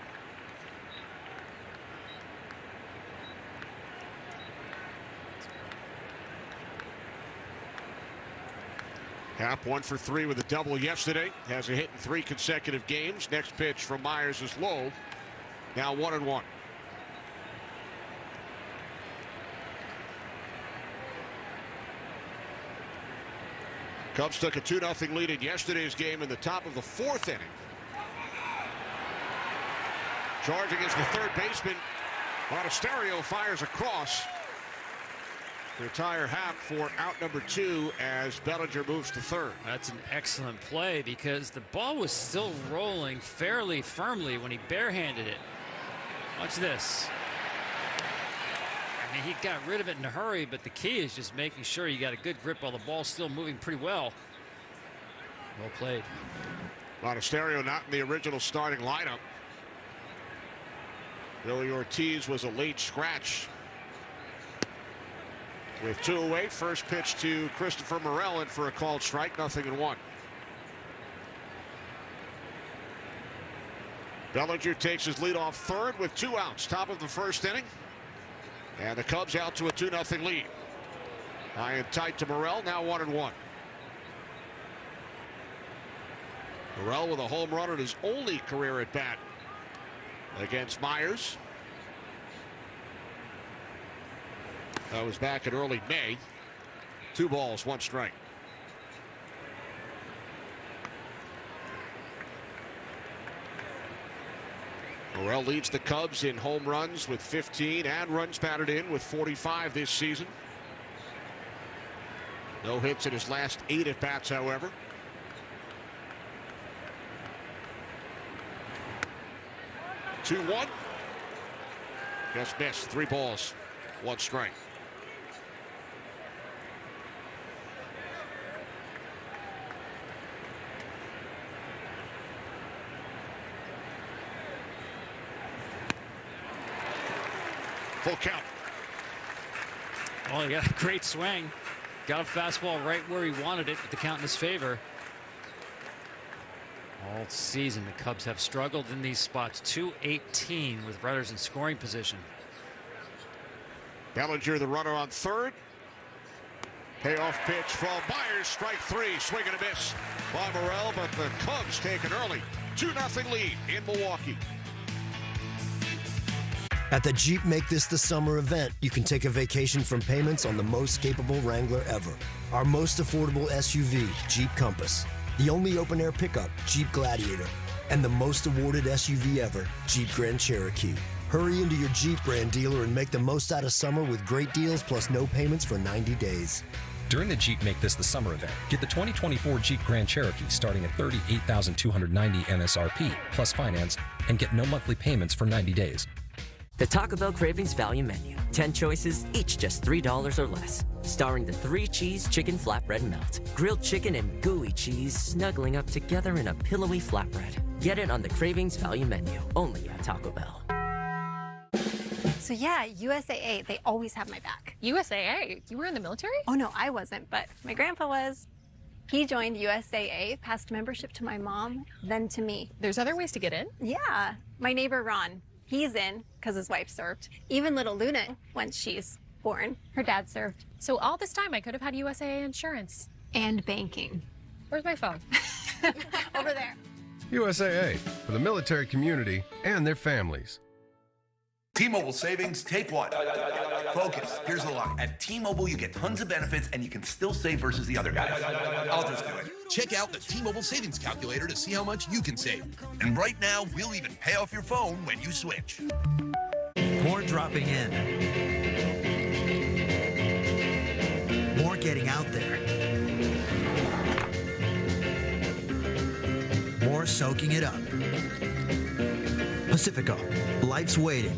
Happ 1 for 3 with a double yesterday. Has a hit in 3 consecutive games. Next pitch from Myers is low. Now 1-1. Cubs took a 2-0 lead in yesterday's game in the top of the 4th inning. Charging is the third baseman. Monasterio fires across to retire Happ for out number 2 as Bellinger moves to third. That's an excellent play because the ball was still rolling fairly firmly when he barehanded it. Watch this. I mean, he got rid of it in a hurry, but the key is just making sure you got a good grip while the ball's still moving pretty well. Well played. Monasterio not in the original starting lineup. Billy Ortiz was a late scratch. With 2 away, first pitch to Christopher Morel in for a called strike, 0-1. Bellinger takes his lead off third with 2 outs, top of the first inning. And the Cubs out to a 2-0 lead. High and tight to Morel, now 1-1. Morel with a home run in his only career at bat against Myers. That was back in early May. 2 balls, 1 strike. Morel leads the Cubs in home runs with 15 and runs batted in with 45 this season. No hits in his last 8 at bats, however. Two 1. Just missed. 3 balls, 1 strike. Full count. Oh, he got a great swing. Got a fastball right where he wanted it with the count in his favor. All season, the Cubs have struggled in these spots. 2-18 with runners in scoring position. Bellinger, the runner on third. Payoff pitch from Myers, strike 3. Swing and a miss by Morel, but the Cubs take an early 2-0 lead in Milwaukee. At the Jeep Make This the Summer event, you can take a vacation from payments on the most capable Wrangler ever. Our most affordable SUV, Jeep Compass. The only open-air pickup, Jeep Gladiator. And the most awarded SUV ever, Jeep Grand Cherokee. Hurry into your Jeep brand dealer and make the most out of summer with great deals plus no payments for 90 days. During the Jeep Make This the Summer event, get the 2024 Jeep Grand Cherokee starting at $38,290 MSRP plus finance and get no monthly payments for 90 days. The Taco Bell Cravings Value Menu. 10 choices, each just $3 or less. Starring the 3-cheese chicken flatbread melt. Grilled chicken and gooey cheese snuggling up together in a pillowy flatbread. Get it on the Cravings Value Menu, only at Taco Bell. So yeah, USAA, they always have my back. USAA? You were in the military? Oh no, I wasn't, but my grandpa was. He joined USAA, passed membership to my mom, then to me. There's other ways to get in? Yeah. My neighbor Ron, he's in because his wife served. Even little Luna, once she's born, her dad served. So all this time I could have had USAA insurance. And banking. Where's my phone? Over there. USAA, for the military community and their families. T-Mobile savings, take one. Focus. Here's the line. At T-Mobile, you get tons of benefits and you can still save versus the other guys. I'll just do it. Check out the T-Mobile savings calculator to see how much you can save. And right now, we'll even pay off your phone when you switch. More dropping in. More getting out there. More soaking it up. Pacifico. Life's waiting.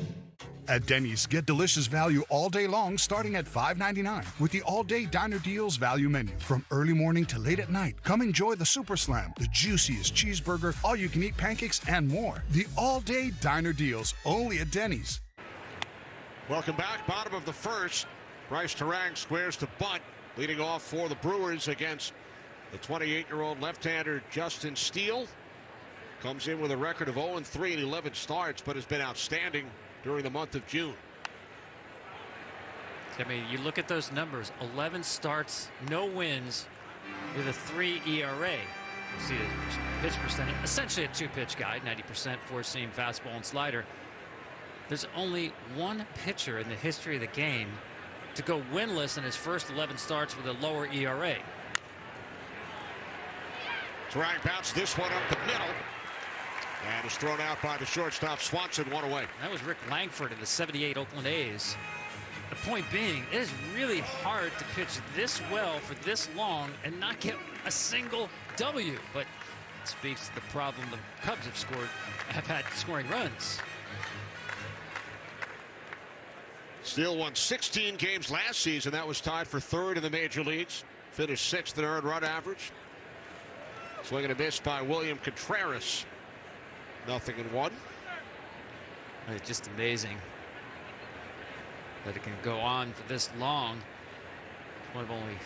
At Denny's, get delicious value all day long starting at $5.99 with the all-day Diner Deals value menu. From early morning to late at night, come enjoy the Super Slam, the juiciest cheeseburger, all-you-can-eat pancakes, and more. The all-day Diner Deals, only at Denny's. Welcome back. Bottom of the first. Bryce Terang squares to bunt, leading off for the Brewers against the 28-year-old left-hander Justin Steele. Comes in with a record of 0-3 in 11 starts, but has been outstanding during the month of June. I mean, you look at those numbers, 11 starts, no wins, with a 3 ERA. You see the pitch percentage, essentially a two-pitch guy, 90% four-seam fastball and slider. There's only one pitcher in the history of the game to go winless in his first 11 starts with a lower ERA. Terang bounced this one up the middle. And is thrown out by the shortstop. Swanson, one away. That was Rick Langford of the '78 Oakland A's. The point being, it is really hard to pitch this well for this long and not get a single W. But it speaks to the problem the Cubs have had scoring runs. Steele won 16 games last season. That was tied for third in the major leagues. Finished sixth in earned run average. Swing and a miss by William Contreras. 0-1. It's just amazing that it can go on for this long. One of only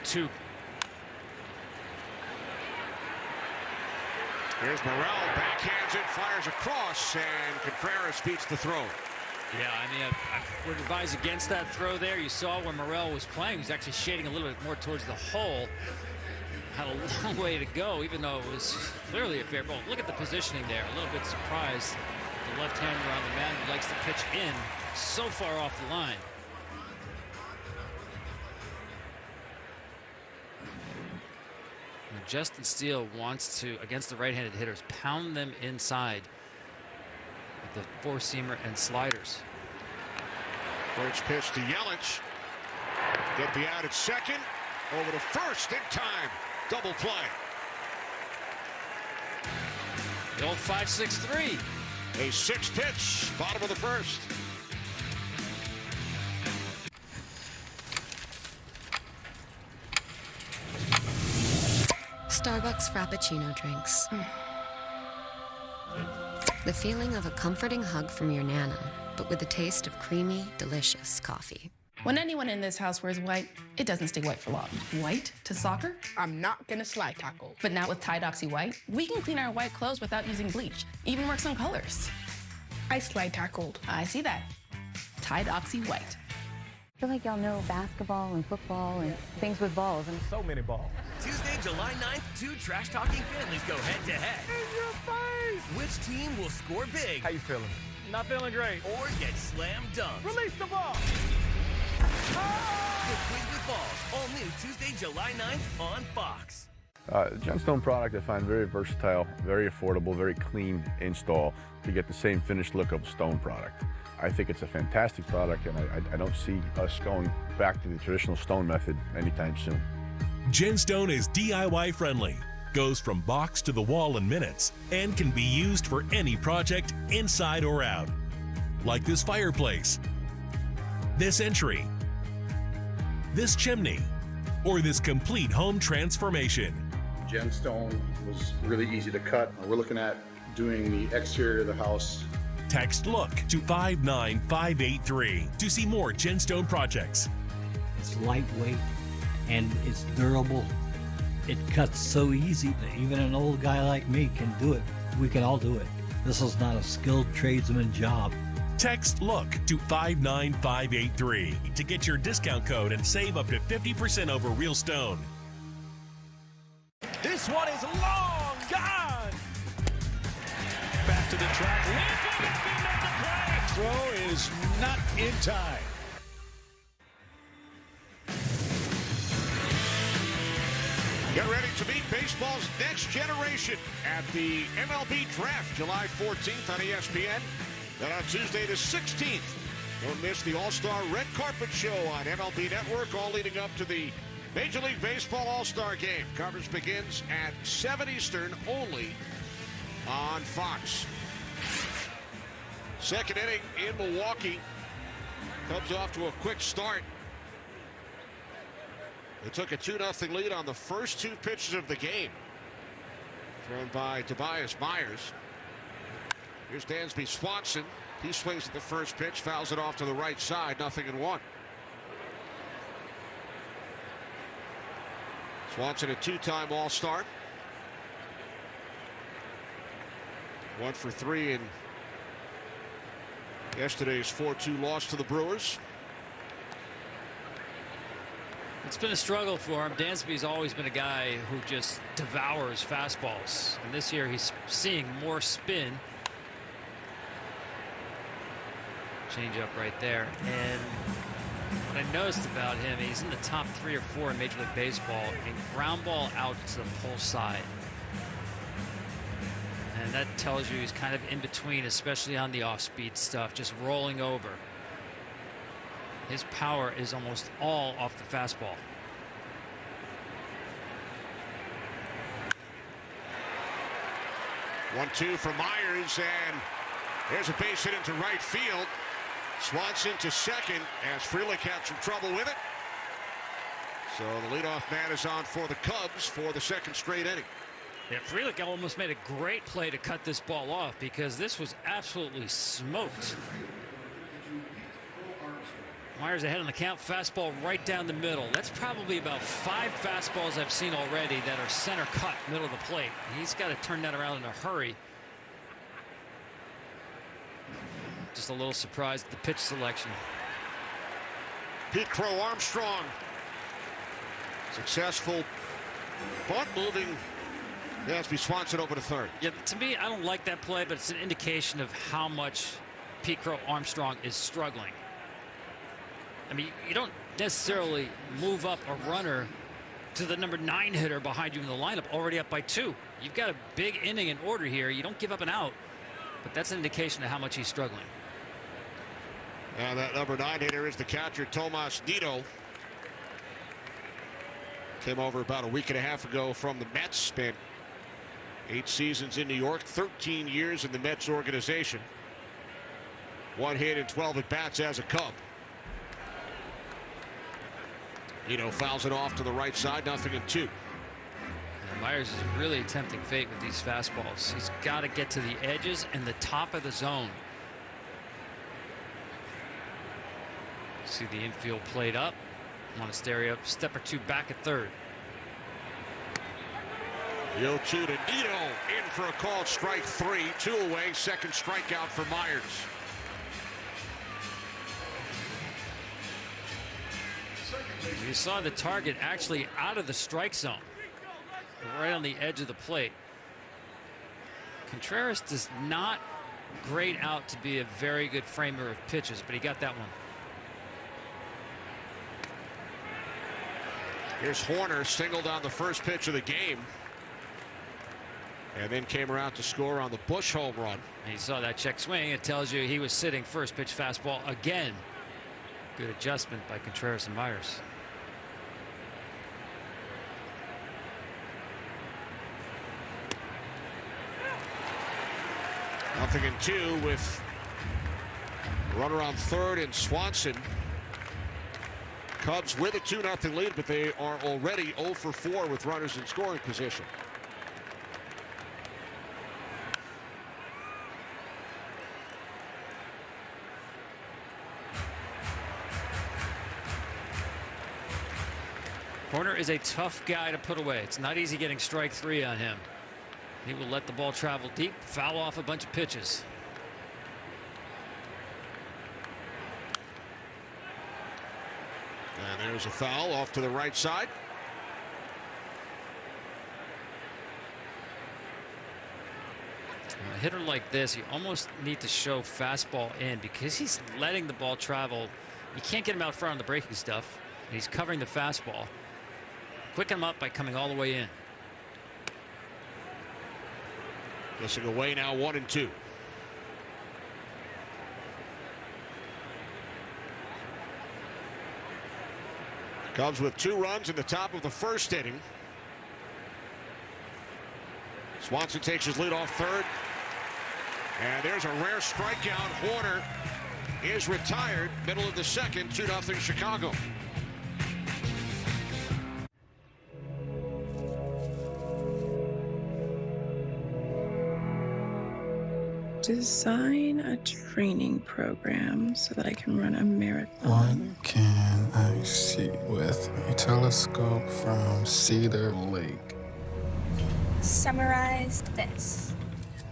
two. Here's Morel, backhands it, fires across, and Contreras beats the throw. Yeah, I mean, I would advise against that throw there. You saw when Morel was playing, he was actually shading a little bit more towards the hole. Had a long way to go, even though it was clearly a fair ball. Look at the positioning there. A little bit surprised. The left-hander on the mound who likes to pitch in so far off the line. And Justin Steele wants to, against the right-handed hitters, pound them inside with the four-seamer and sliders. First pitch to Yelich. Get the out at second. Over to first in time. Double play. The old 5-6-3. A sixth pitch, bottom of the first. Starbucks Frappuccino drinks. The feeling of a comforting hug from your Nana, but with the taste of creamy, delicious coffee. When anyone in this house wears white, it doesn't stay white for long. White to soccer? I'm not gonna slide tackle. But now with Tide Oxy White, we can clean our white clothes without using bleach. Even works on colors. I slide tackled. I see that. Tide Oxy White. I feel like y'all know basketball and football and things with balls. And so many balls. Tuesday, July 9th, two trash-talking families go head-to-head. In your face! Which team will score big? How you feeling? Not feeling great. Or get slam dunked? Release the ball! The Quiz with Balls, all new Tuesday, July 9th on Fox. Gemstone product I find very versatile, very affordable, very clean install to get the same finished look of a stone product. I think it's a fantastic product, and I don't see us going back to the traditional stone method anytime soon. Gemstone is DIY friendly, goes from box to the wall in minutes, and can be used for any project inside or out. Like this fireplace, this entry, this chimney, or this complete home transformation. Gemstone was really easy to cut. We're looking at doing the exterior of the house. Text LOOK to 59583 to see more Genstone projects. It's lightweight and it's durable. It cuts so easy that even an old guy like me can do it. We can all do it. This is not a skilled tradesman job. Text LOOK to 59583 to get your discount code and save up to 50% over real stone. This one is long gone. Back to the track. Throw is not in time. Get ready to meet baseball's next generation at the MLB Draft, July 14th on ESPN. Then on Tuesday the 16th, don't miss the All-Star Red Carpet Show on MLB Network, all leading up to the Major League Baseball All-Star Game. Coverage begins at 7 Eastern only on Fox. Second inning in Milwaukee. Cubs off to a quick start. They took a 2-0 lead on the first two pitches of the game. Thrown by Tobias Myers. Here's Dansby Swanson. He swings at the first pitch, fouls it off to the right side, 0-1. Swanson, a two-time All-Star. 1 for 3 in yesterday's 4-2 loss to the Brewers. It's been a struggle for him. Dansby's always been a guy who just devours fastballs. And this year he's seeing more spin. Change up right there. And what I noticed about him, he's in the top 3 or 4 in Major League Baseball and ground ball out to the pull side. And that tells you he's kind of in between, especially on the off-speed stuff, just rolling over. His power is almost all off the fastball. One-two for Myers, and there's a base hit into right field. Swanson to second as Frelick had some trouble with it. So the leadoff man is on for the Cubs for the second straight inning. Yeah, Frelick almost made a great play to cut this ball off because this was absolutely smoked. Myers ahead on the count, fastball right down the middle. That's probably about 5 fastballs I've seen already that are center cut, middle of the plate. He's got to turn that around in a hurry. Just a little surprised at the pitch selection. Pete Crow Armstrong. Successful bunt, moving Dansby Swanson over to third. Yeah, to me, I don't like that play, but it's an indication of how much Pete Crow Armstrong is struggling. I mean, you don't necessarily move up a runner to the number 9 hitter behind you in the lineup, already up by 2. You've got a big inning in order here. You don't give up an out, but that's an indication of how much he's struggling. And that number 9 hitter is the catcher, Tomas Nido. Came over about a week and a half ago from the Mets. Spent 8 seasons in New York, 13 years in the Mets organization. 1 hit and 12 at-bats as a Cub. Nido fouls it off to the right side, 0-2. And Myers is really tempting fate with these fastballs. He's got to get to the edges and the top of the zone. See the infield plate up. Monasterio up, step or 2 back at third. The 0-2 to Nido, in for a called strike 3. 2 away, second strikeout for Myers. You saw the target actually out of the strike zone, right on the edge of the plate. Contreras does not grade out to be a very good framer of pitches, but he got that one. Here's Horner, singled on the first pitch of the game, and then came around to score on the Bush home run. And you saw that check swing. It tells you he was sitting first pitch fastball again. Good adjustment by Contreras and Myers. 0-2 with runner on third and Swanson. Cubs with a 2-0 lead, but they are already 0 for 4 with runners in scoring position. Horner is a tough guy to put away. It's not easy getting strike 3 on him. He will let the ball travel deep, foul off a bunch of pitches. And there's a foul off to the right side. A hitter like this, you almost need to show fastball in because he's letting the ball travel. You can't get him out front on the breaking stuff. He's covering the fastball. Quicken him up by coming all the way in. Missing away now, 1-2. Cubs with 2 runs in the top of the first inning. Swanson takes his lead off third. And there's a rare strikeout. Horner is retired. Middle of the second, 2-0 Chicago. Design a training program so that I can run a marathon. What can I see with a telescope from Cedar Lake? Summarize this.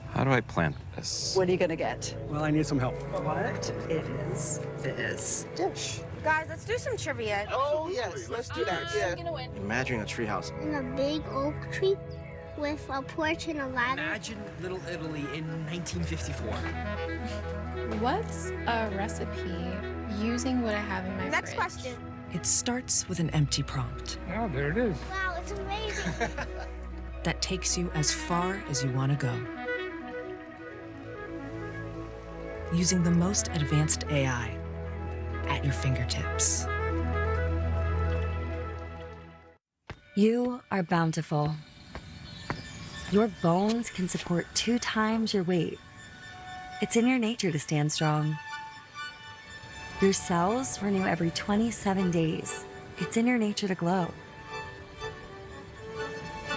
How do I plant this? What are you gonna get? Well, I need some help. What is this dish? Guys, let's do some trivia. Oh, yes, let's do that. I'm gonna win. Imagining a treehouse. In a big oak tree with a porch and a ladder. Imagine Little Italy in 1954. What's a recipe using what I have in my Next fridge? question. It starts with an empty prompt Oh, there it is. Wow, it's amazing. that takes you as far as you want to go. Using the most advanced AI at your fingertips. You are bountiful. Your bones can support 2 times your weight. It's in your nature to stand strong. Your cells renew every 27 days. It's in your nature to glow.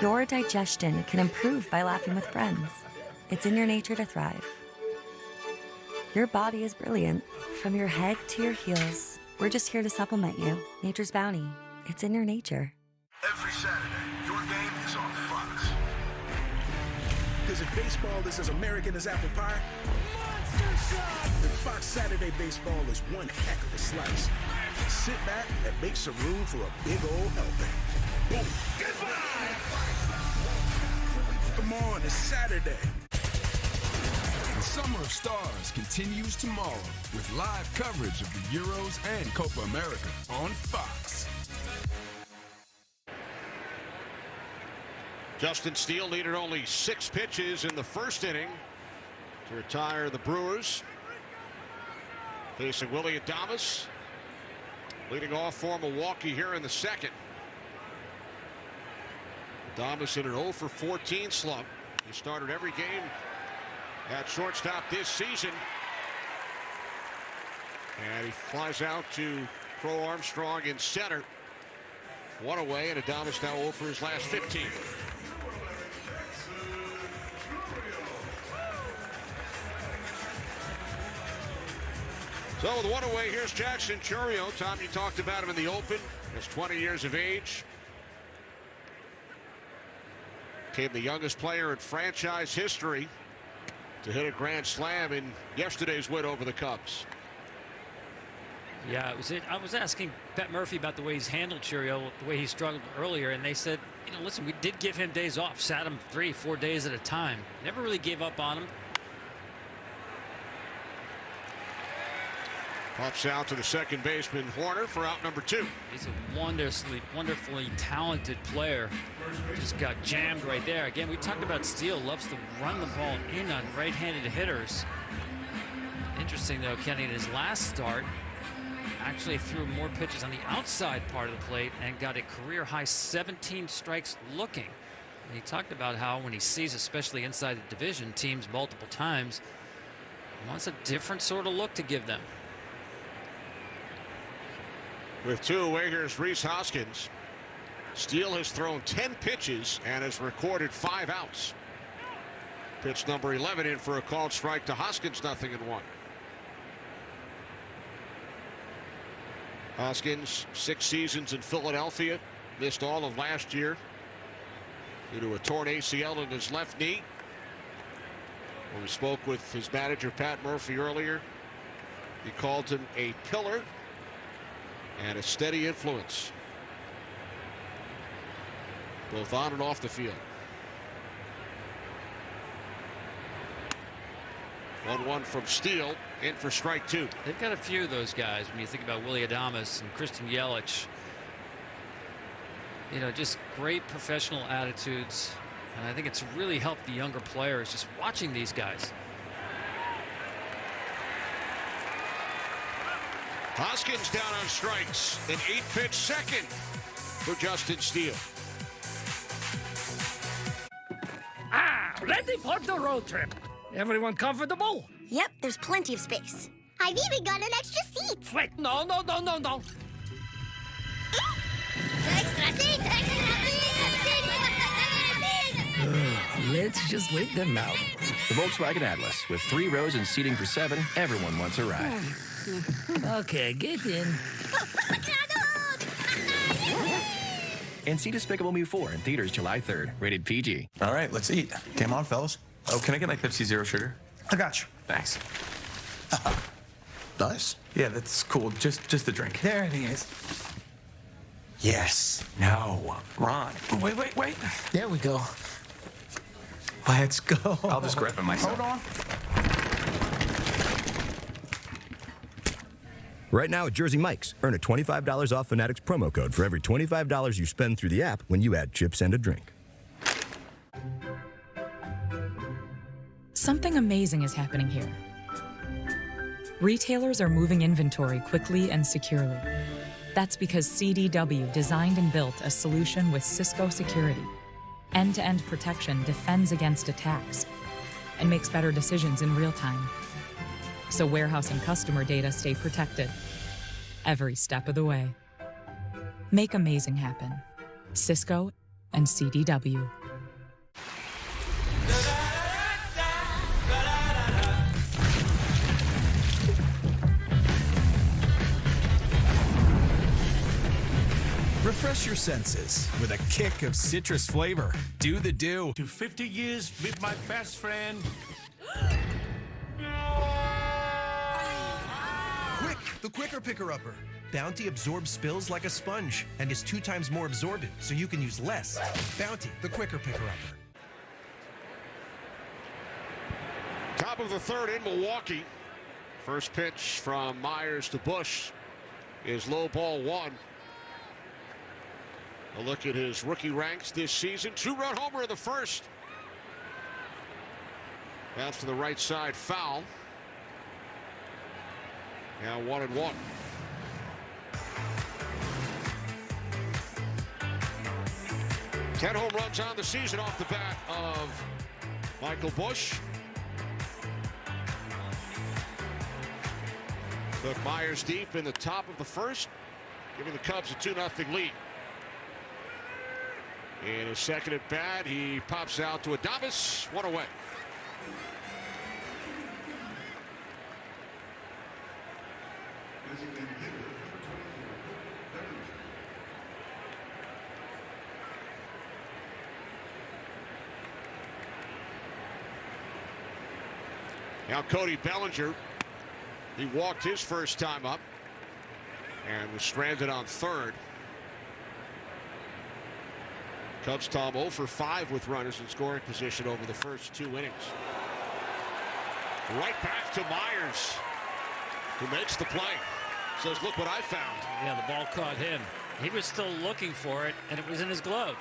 Your digestion can improve by laughing with friends. It's in your nature to thrive. Your body is brilliant. From your head to your heels, we're just here to supplement you. Nature's bounty. It's in your nature. Every Saturday, your game is on Fox. Because if baseball is as American as apple pie, Monster Shot! Then Fox Saturday Baseball is one heck of a slice. Sit back and make some room for a big old helping. Boom! Goodbye! Come on, it's Saturday. The Summer of Stars continues tomorrow with live coverage of the Euros and Copa America on Fox. Justin Steele needed only 6 pitches in the first inning to retire the Brewers. Facing Willie Adames, leading off for Milwaukee here in the second. Adames in an 0 for 14 slump. He started every game at shortstop this season. And he flies out to Crow Armstrong in center. 1 away, and Adames now 0 for his last 15. So with 1 away, here's Jackson Chourio. Tom, you talked about him in the open. He's 20 years of age. Became the youngest player in franchise history to hit a grand slam in yesterday's win over the Cubs. Yeah, I was asking Pat Murphy about the way he's handled Chourio, the way he struggled earlier, and they said, you know, listen, we did give him days off, sat him 3-4 days at a time. Never really gave up on him. Pops out to the second baseman Horner for out number 2. He's a wonderfully talented player. Just got jammed right there. Again, we talked about Steele loves to run the ball in on right-handed hitters. Interesting though, Kenny, in his last start actually threw more pitches on the outside part of the plate and got a career high 17 strikes looking. And he talked about how when he sees, especially inside the division, teams multiple times, he wants a different sort of look to give them. With 2 away, here's Rhys Hoskins. Steele has thrown 10 pitches and has recorded 5 outs. Pitch number 11 in for a called strike to Hoskins, 0-1. Hoskins, 6 seasons in Philadelphia, Missed all of last year due to a torn ACL in his left knee. When we spoke with his manager, Pat Murphy, earlier, he called him a pillar and a steady influence, both on and off the field. 1-1 from Steele, in for strike 2. They've got a few of those guys when you think about Willie Adames and Christian Yelich. You know, just great professional attitudes. And I think it's really helped the younger players just watching these guys. Hoskins down on strikes. An 8-pitch second for Justin Steele. Ready for the road trip. Everyone comfortable? Yep, there's plenty of space. I've even got an extra seat. Wait, no. Extra seat! Let's just wait them out. The Volkswagen Atlas, with 3 rows and seating for 7, everyone wants a ride. Okay, get in. And see Despicable Me 4 in theaters July 3rd. Rated PG. All right, let's eat. Game on, fellas. Oh, can I get my Pepsi Zero Sugar? I got you. Thanks. Nice. Yeah, that's cool. Just the drink. There it is. Yes. No. Ron. Wait. There we go. Let's go. I'll just grab it myself. Hold on. Right now at Jersey Mike's, earn a $25 off Fanatics promo code for every $25 you spend through the app when you add chips and a drink. Something amazing is happening here. Retailers are moving inventory quickly and securely. That's because CDW designed and built a solution with Cisco Security. End-to-end protection defends against attacks and makes better decisions in real time. So warehouse and customer data stay protected every step of the way. Make amazing happen. Cisco and CDW. Refresh your senses with a kick of citrus flavor. Do the do. To 50 years with my best friend. Quick, the Quicker Picker-Upper. Bounty absorbs spills like a sponge and is 2 times more absorbent, so you can use less. Bounty, the Quicker Picker-Upper. Top of the 3rd in Milwaukee. First pitch from Myers to Bush is low ball 1. A look at his rookie ranks this season. 2-run homer in the first. Bounce to the right side, foul. Now 1-1. Ten home runs on the season off the bat of Michael Bush. Took Myers deep in the top of the first, giving the Cubs a 2-0 lead. In his second at bat, he pops out to Adames, 1 away. Now Cody Bellinger, he walked his first time up and was stranded on 3rd. Cubs Tom 0 for 5 with runners in scoring position over the first 2 innings. Right back to Myers, who makes the play. Says, look what I found. Yeah, the ball caught him. He was still looking for it, and it was in his glove.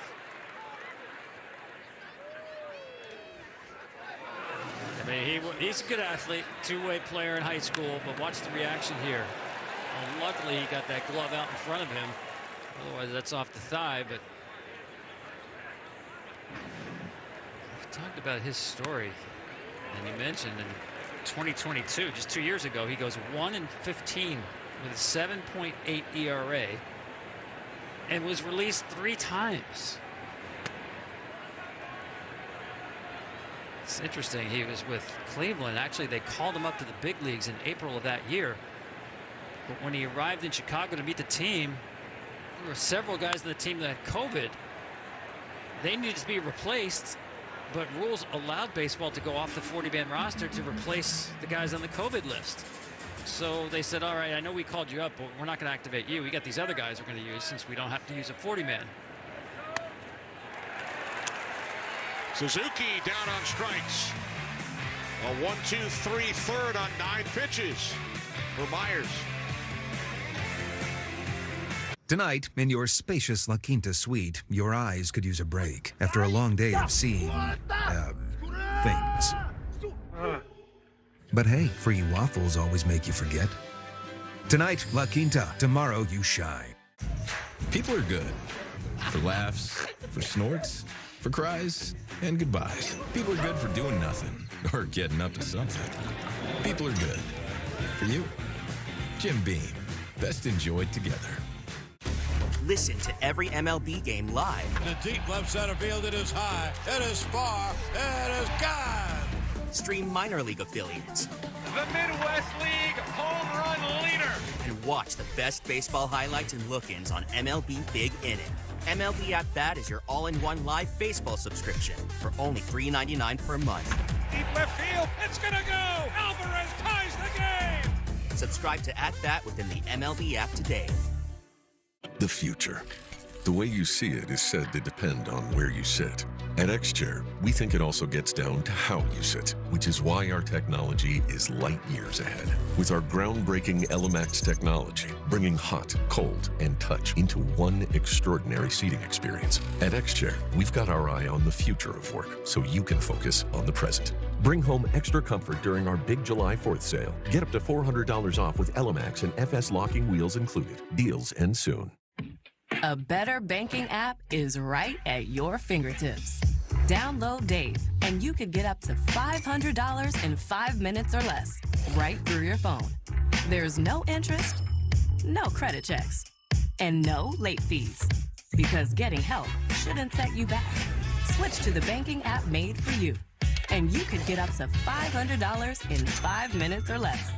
I mean, he's a good athlete, 2-way player in high school, but watch the reaction here. And luckily, he got that glove out in front of him. Otherwise, that's off the thigh, but we talked about his story, and you mentioned in 2022, just 2 years ago, he goes 1-15 with a 7.8 ERA and was released 3 times. It's interesting. He was with Cleveland. Actually, they called him up to the big leagues in April of that year. But when he arrived in Chicago to meet the team, there were several guys on the team that had COVID. They needed to be replaced, but rules allowed baseball to go off the 40-man roster to replace the guys on the COVID list. So they said, all right, I know we called you up, but we're not going to activate you. We got these other guys we're going to use since we don't have to use a 40-man. Suzuki down on strikes. A 1-2-3 third on 9 pitches for Myers. Tonight, in your spacious La Quinta suite, your eyes could use a break after a long day of seeing, things. But hey, free waffles always make you forget. Tonight, La Quinta. Tomorrow, you shine. People are good. For laughs, for snorts, for cries, and goodbyes. People are good for doing nothing or getting up to something. People are good. For you, Jim Beam. Best enjoyed together. Listen to every MLB game live. The deep left center field, it is high, it is far, it is gone. Stream minor league affiliates. The Midwest League home run leader. And watch the best baseball highlights and look-ins on MLB Big Inning. MLB At Bat is your all-in-one live baseball subscription for only $3.99 per month. Deep left field, it's gonna go. Alvarez ties the game. Subscribe to At Bat within the MLB app today. The future. The way you see it is said to depend on where you sit. At X-Chair, we think it also gets down to how you sit, which is why our technology is light years ahead. With our groundbreaking Elemax technology, bringing hot, cold, and touch into one extraordinary seating experience. At X-Chair, we've got our eye on the future of work, so you can focus on the present. Bring home extra comfort during our big July 4th sale. Get up to $400 off with Elemax and FS locking wheels included. Deals end soon. A better banking app is right at your fingertips. Download Dave, and you could get up to $500 in 5 minutes or less, right through your phone. There's no interest, no credit checks, and no late fees. Because getting help shouldn't set you back. Switch to the banking app made for you, and you could get up to $500 in 5 minutes or less.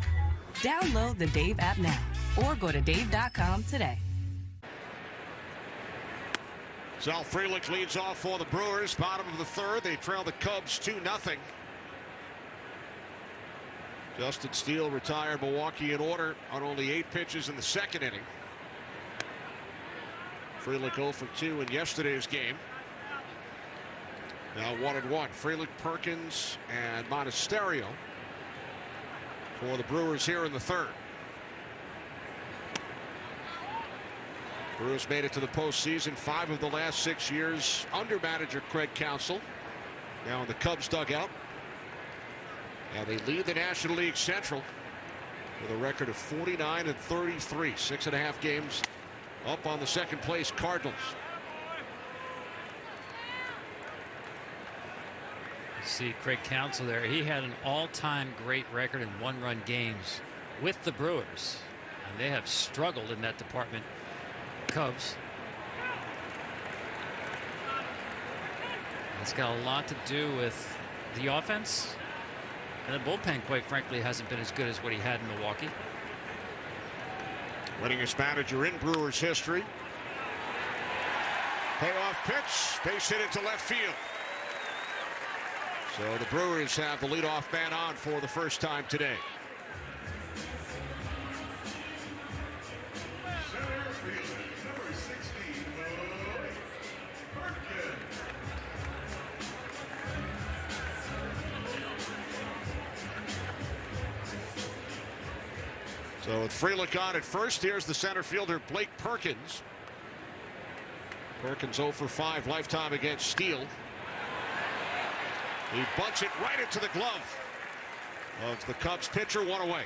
Download the Dave app now, or go to dave.com today. Sal Frelick leads off for the Brewers. Bottom of the third. They trail the Cubs 2-0. Justin Steele retired Milwaukee in order on only 8 pitches in the second inning. Frelick 0 for 2 in yesterday's game. Now 1-1. Frelick, Perkins, and Monasterio for the Brewers here in the third. Brewers made it to the postseason 5 of the last 6 years under manager Craig Counsell. Now in the Cubs dugout. And they lead the National League Central with a record of 49-33. 6.5 games up on the second place Cardinals. See Craig Counsell there. He had an all-time great record in one-run games with the Brewers. And they have struggled in that department. Cubs. It's got a lot to do with the offense, and the bullpen, quite frankly, hasn't been as good as what he had in Milwaukee. Winningest manager in Brewers history. Payoff pitch, base hit into left field. So the Brewers have the leadoff man on for the first time today. So with Frelick on at first, here's the center fielder Blake Perkins. Perkins 0 for 5 lifetime against Steele. He bunts it right into the glove of the Cubs pitcher, 1 away.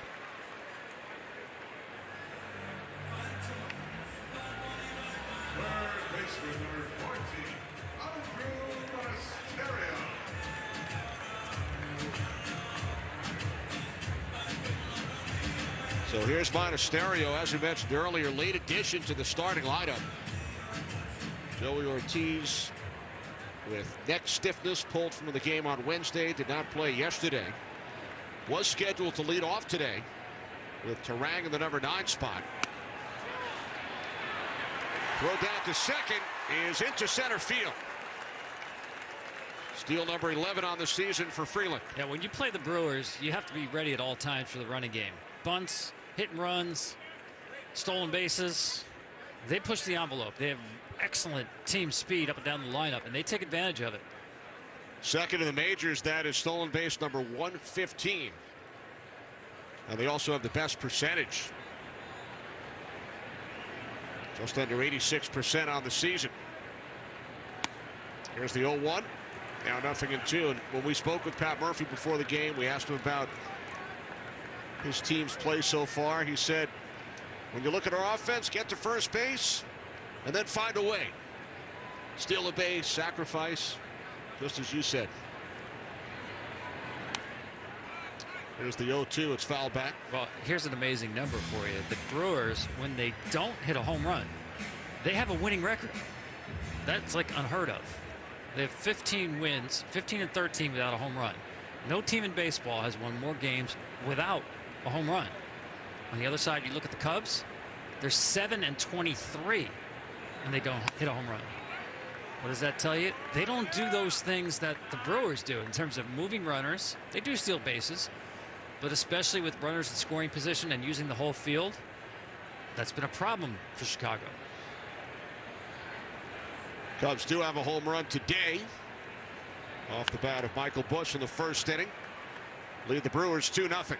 So here's Monasterio, as we mentioned earlier, late addition to the starting lineup. Joey Ortiz with neck stiffness, pulled from the game on Wednesday, did not play yesterday. Was scheduled to lead off today with Terang in the number 9 spot. Throw down to second is into center field. Steal number 11 on the season for Freeland. Yeah, when you play the Brewers, you have to be ready at all times for the running game. Bunts, hit and runs, stolen bases. They push the envelope. They have excellent team speed up and down the lineup, and they take advantage of it. Second in the majors, that is stolen base number 115. And they also have the best percentage. Just under 86% on the season. Here's the 0-1. Now 0-2. And when we spoke with Pat Murphy before the game, we asked him about his team's play so far. He said, when you look at our offense, get to first base and then find a way. Steal a base, sacrifice, just as you said. Here's the 0-2. It's foul back. Well, here's an amazing number for you. The Brewers, when they don't hit a home run, they have a winning record. That's like unheard of. They have 15 wins, 15-13 without a home run. No team in baseball has won more games without a home run. On the other side, you look at the Cubs, they're 7-23, and they don't hit a home run. What does that tell you? They don't do those things that the Brewers do in terms of moving runners. They do steal bases, but especially with runners in scoring position and using the whole field, that's been a problem for Chicago. Cubs do have a home run today off the bat of Michael Busch in the first inning. Lead the Brewers 2-0.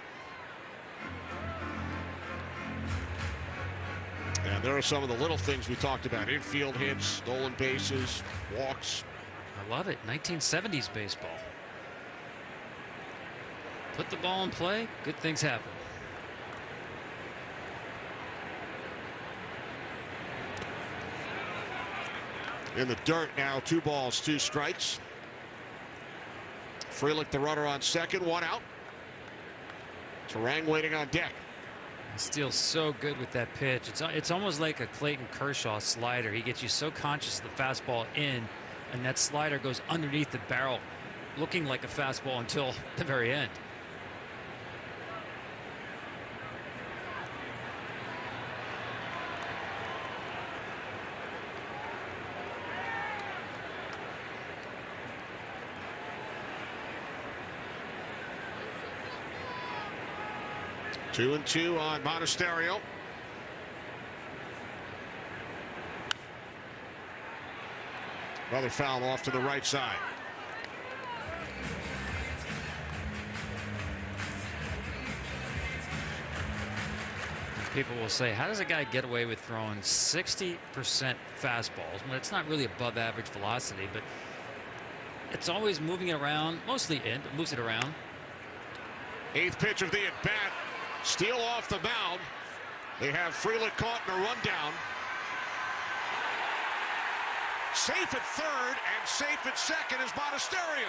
And there are some of the little things we talked about. Infield hits, stolen bases, walks. I love it. 1970s baseball. Put the ball in play, good things happen. In the dirt now, 2 balls, 2 strikes. Freeland, the runner on second, 1 out. Terang waiting on deck. Steele's so good with that pitch. It's almost like a Clayton Kershaw slider. He gets you so conscious of the fastball in, and that slider goes underneath the barrel, looking like a fastball until the very end. Two and 2 on Monasterio. Another foul off to the right side. People will say, how does a guy get away with throwing 60% fastballs? Well, it's not really above average velocity, but it's always moving it around, mostly in, but moves it around. 8th pitch of the at-bat. Steele off the mound. They have Freeland caught in a rundown. Safe at third and safe at second is Monasterio.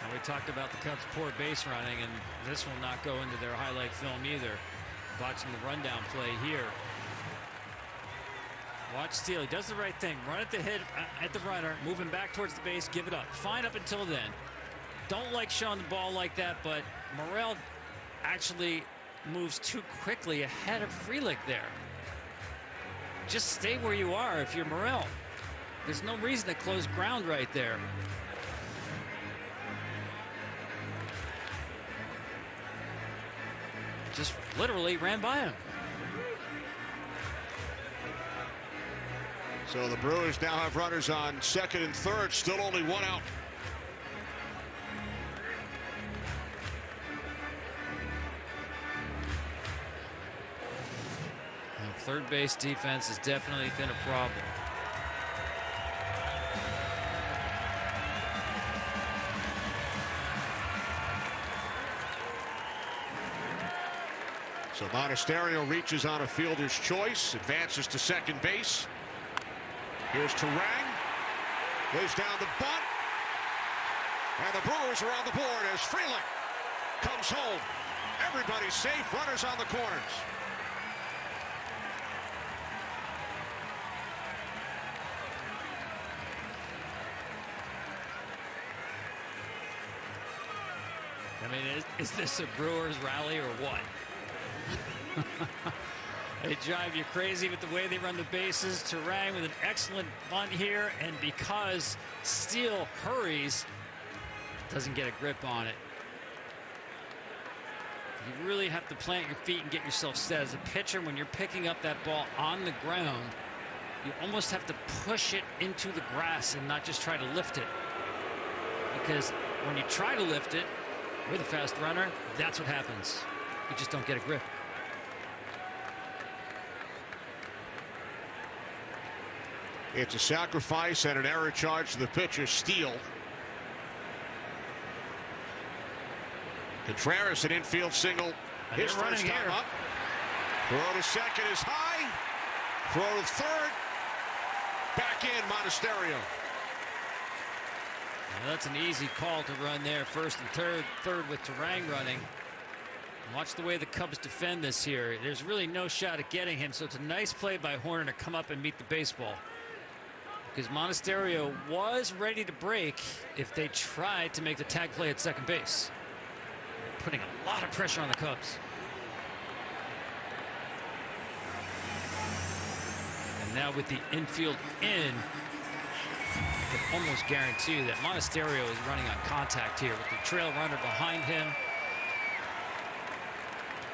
Now we talked about the Cubs' poor base running, and this will not go into their highlight film either. Watching the rundown play here. Watch Steele. He does the right thing. Run at the hit at the runner. Move him back towards the base. Give it up. Fine up until then. Don't like showing the ball like that, but Morel actually moves too quickly ahead of Freeland there. Just stay where you are if you're Morel. There's no reason to close ground right there. Just literally ran by him. So the Brewers now have runners on second and third, still only 1 out. And third base defense has definitely been a problem. So Monasterio reaches on a fielder's choice, advances to second base. Here's Terang. Lays down the bunt. And the Brewers are on the board as Freeland comes home. Everybody's safe. Runners on the corners. I mean, is this a Brewers rally or what? They drive you crazy with the way they run the bases. Turang with an excellent bunt here, and because Steele hurries, doesn't get a grip on it. You really have to plant your feet and get yourself set. As a pitcher, when you're picking up that ball on the ground, you almost have to push it into the grass and not just try to lift it. Because when you try to lift it with a fast runner, that's what happens. You just don't get a grip. It's a sacrifice and an error charge to the pitcher, Steele. Contreras, an infield single. His first time up. Throw to second is high. Throw to third. Back in, Monasterio. Now that's an easy call to run there. First and third with Turang running. Watch the way the Cubs defend this here. There's really no shot at getting him, so it's a nice play by Horner to come up and meet the baseball. Because Monasterio was ready to break if they tried to make the tag play at second base. Putting a lot of pressure on the Cubs. And now with the infield in, I can almost guarantee you that Monasterio is running on contact here with the trail runner behind him.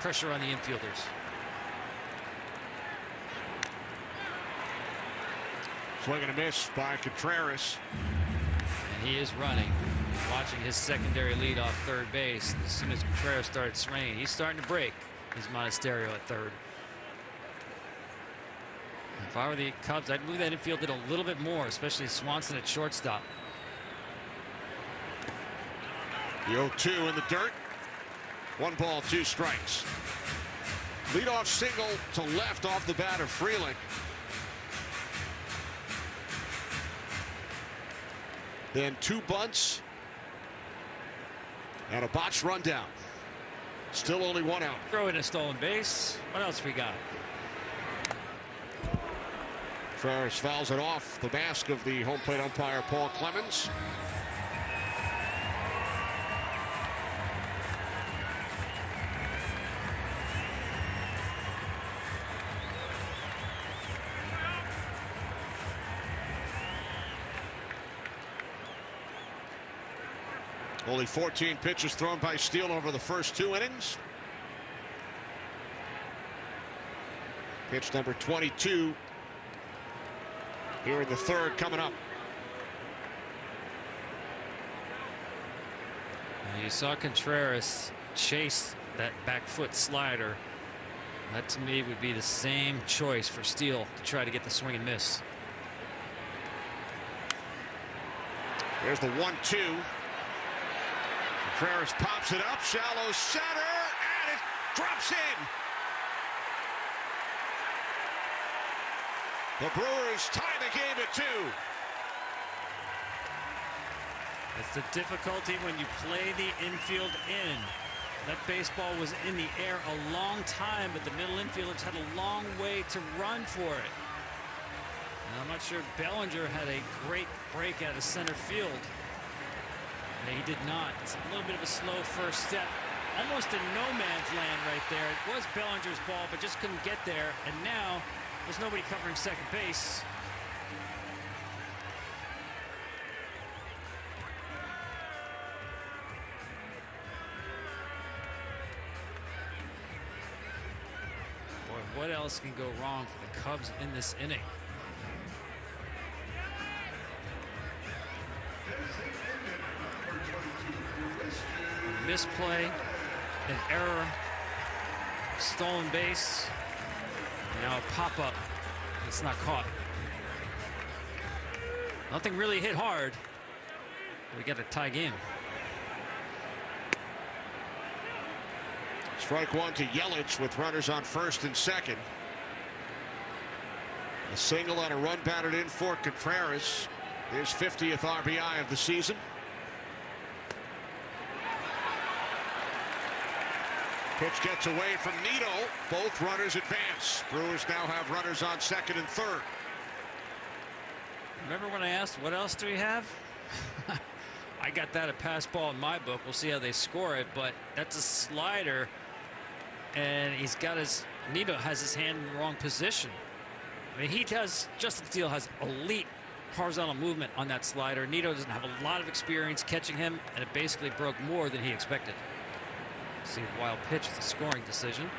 Pressure on the infielders. Swing and a miss by Contreras. And he is running. Watching his secondary lead off third base. As soon as Contreras started swinging, he's starting to break. He's Monasterio at third. If I were the Cubs, I'd move that infield a little bit more, especially Swanson at shortstop. The 0-2 in the dirt. 1 ball, 2 strikes. Leadoff single to left off the bat of Freeling. Then 2 bunts and a botched rundown. Still only 1 out. Throw in a stolen base. What else we got? Contreras fouls it off the mask of the home plate umpire, Paul Clemens. Only 14 pitches thrown by Steele over the first 2 innings. Pitch number 22 here in the third coming up. You saw Contreras chase that back foot slider. That to me would be the same choice for Steele to try to get the swing and miss. There's the 1-2. Contreras pops it up, shallow center, and it drops in. The Brewers tie the game at 2. That's the difficulty when you play the infield in. That baseball was in the air a long time, but the middle infielders had a long way to run for it. And I'm not sure Bellinger had a great break out of center field. And he did not. It's a little bit of a slow first step. Almost in no man's land right there. It was Bellinger's ball, but just couldn't get there. And now there's nobody covering second base. Boy, what else can go wrong for the Cubs in this inning? A misplay, an error, stolen base, and now a pop-up. It's not caught. Nothing really hit hard. We got a tie game. Strike 1 to Yelich with runners on first and second. A single and a run batted in for Contreras. His 50th RBI of the season. Pitch gets away from Nito. Both runners advance. Brewers now have runners on second and third. Remember when I asked what else do we have? I got that a pass ball in my book. We'll see how they score it, but that's a slider, and he's got his Nito has his hand in the wrong position. I mean, Justin Steele has elite horizontal movement on that slider. Nito doesn't have a lot of experience catching him, and it basically broke more than he expected. See, the wild pitch is a scoring decision.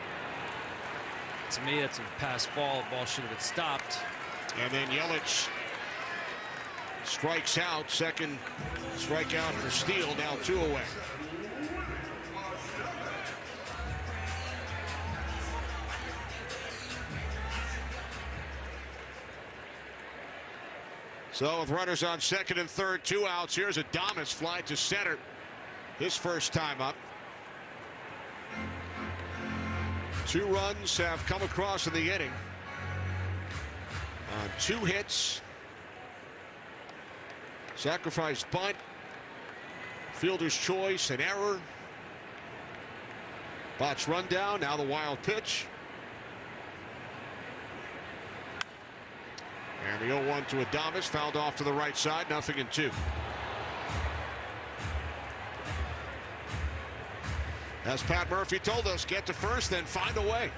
To me, that's a pass ball. The ball should have been stopped. And then Yelich strikes out. Second strikeout for Steele. Now 2 away. So with runners on second and third, 2 outs, here's Adames fly to center. His first time up. 2 runs have come across in the inning. 2 hits. Sacrifice bunt. Fielder's choice, an error. Botch rundown, now the wild pitch. And the 0-1 to Adames, fouled off to the right side, 0-2. As Pat Murphy told us, get to first, then find a way.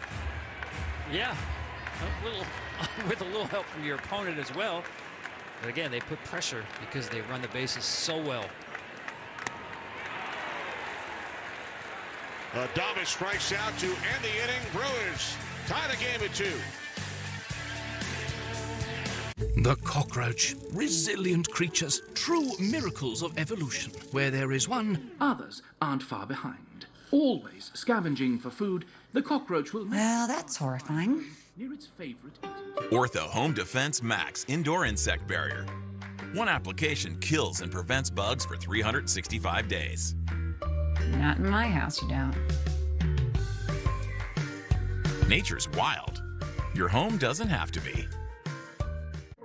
Yeah, with a little help from your opponent as well. But again, they put pressure because they run the bases so well. Adames strikes out to end the inning. Brewers tie the game at 2. The cockroach, resilient creatures, true miracles of evolution. Where there is one, others aren't far behind. Always scavenging for food, the cockroach will... Well, that's horrifying. Near its favorite... Ortho Home Defense Max Indoor Insect Barrier. One application kills and prevents bugs for 365 days. Not in my house, you don't. Nature's wild. Your home doesn't have to be.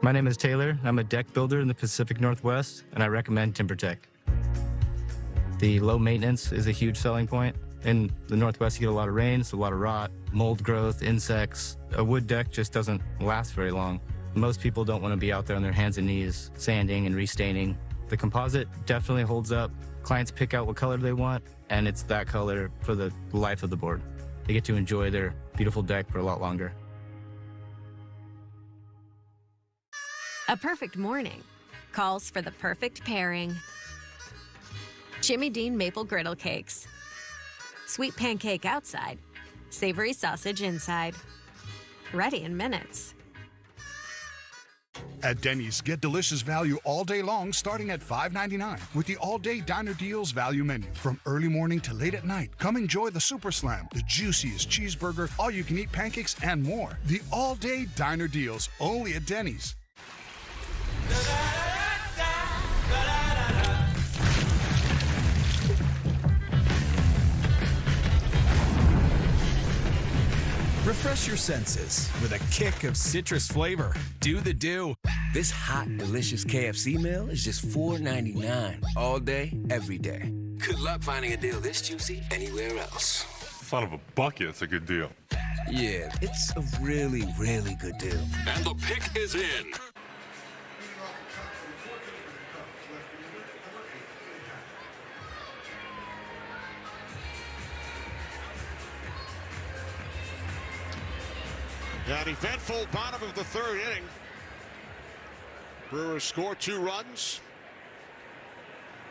My name is Taylor. I'm a deck builder in the Pacific Northwest, and I recommend TimberTech. The low maintenance is a huge selling point. In the Northwest, you get a lot of rain, so a lot of rot, mold growth, insects. A wood deck just doesn't last very long. Most people don't want to be out there on their hands and knees, sanding and restaining. The composite definitely holds up. Clients pick out what color they want, and it's that color for the life of the board. They get to enjoy their beautiful deck for a lot longer. A perfect morning calls for the perfect pairing. Jimmy Dean maple griddle cakes. Sweet pancake outside, savory sausage inside. Ready in minutes. At Denny's, get delicious value all day long starting at $5.99 with the all-day Diner Deals value menu. From early morning to late at night, come enjoy the Super Slam, the juiciest cheeseburger, all-you-can-eat pancakes, and more. The all-day Diner Deals, only at Denny's. Refresh your senses with a kick of citrus flavor. Do the do. This hot, delicious KFC meal is just $4.99 all day, every day. Good luck finding a deal this juicy anywhere else. Son of a bucket, it's a good deal. Yeah, it's a really, really good deal. And the pick is in. An eventful bottom of the third inning. Brewers score 2 runs.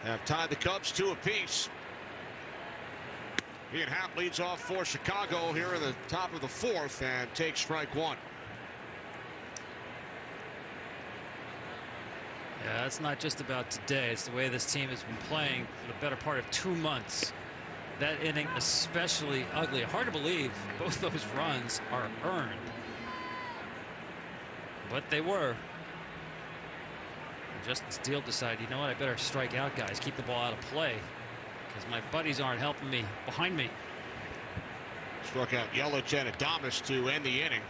Have tied the Cubs 2 apiece. Ian Happ leads off for Chicago here in the top of the 4th and takes strike 1. Yeah, it's not just about today. It's the way this team has been playing for the better part of 2 months. That inning especially ugly. Hard to believe both those runs are earned. But they were. And Justin Steele decided, you know what, I better strike out guys, keep the ball out of play, because my buddies aren't helping me behind me. Struck out Yelich and Adames to end the inning.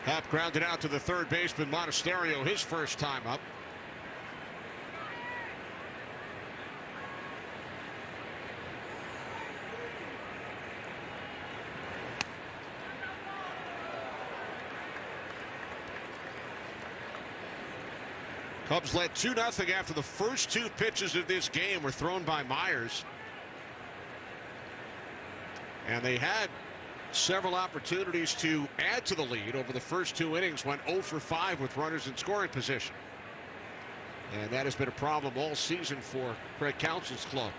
Happ grounded out to the third baseman Monasterio, his first time up. Cubs led 2-0 after the first 2 pitches of this game were thrown by Myers. And they had several opportunities to add to the lead over the first 2 innings. Went 0 for 5 with runners in scoring position. And that has been a problem all season for Craig Counsell's club.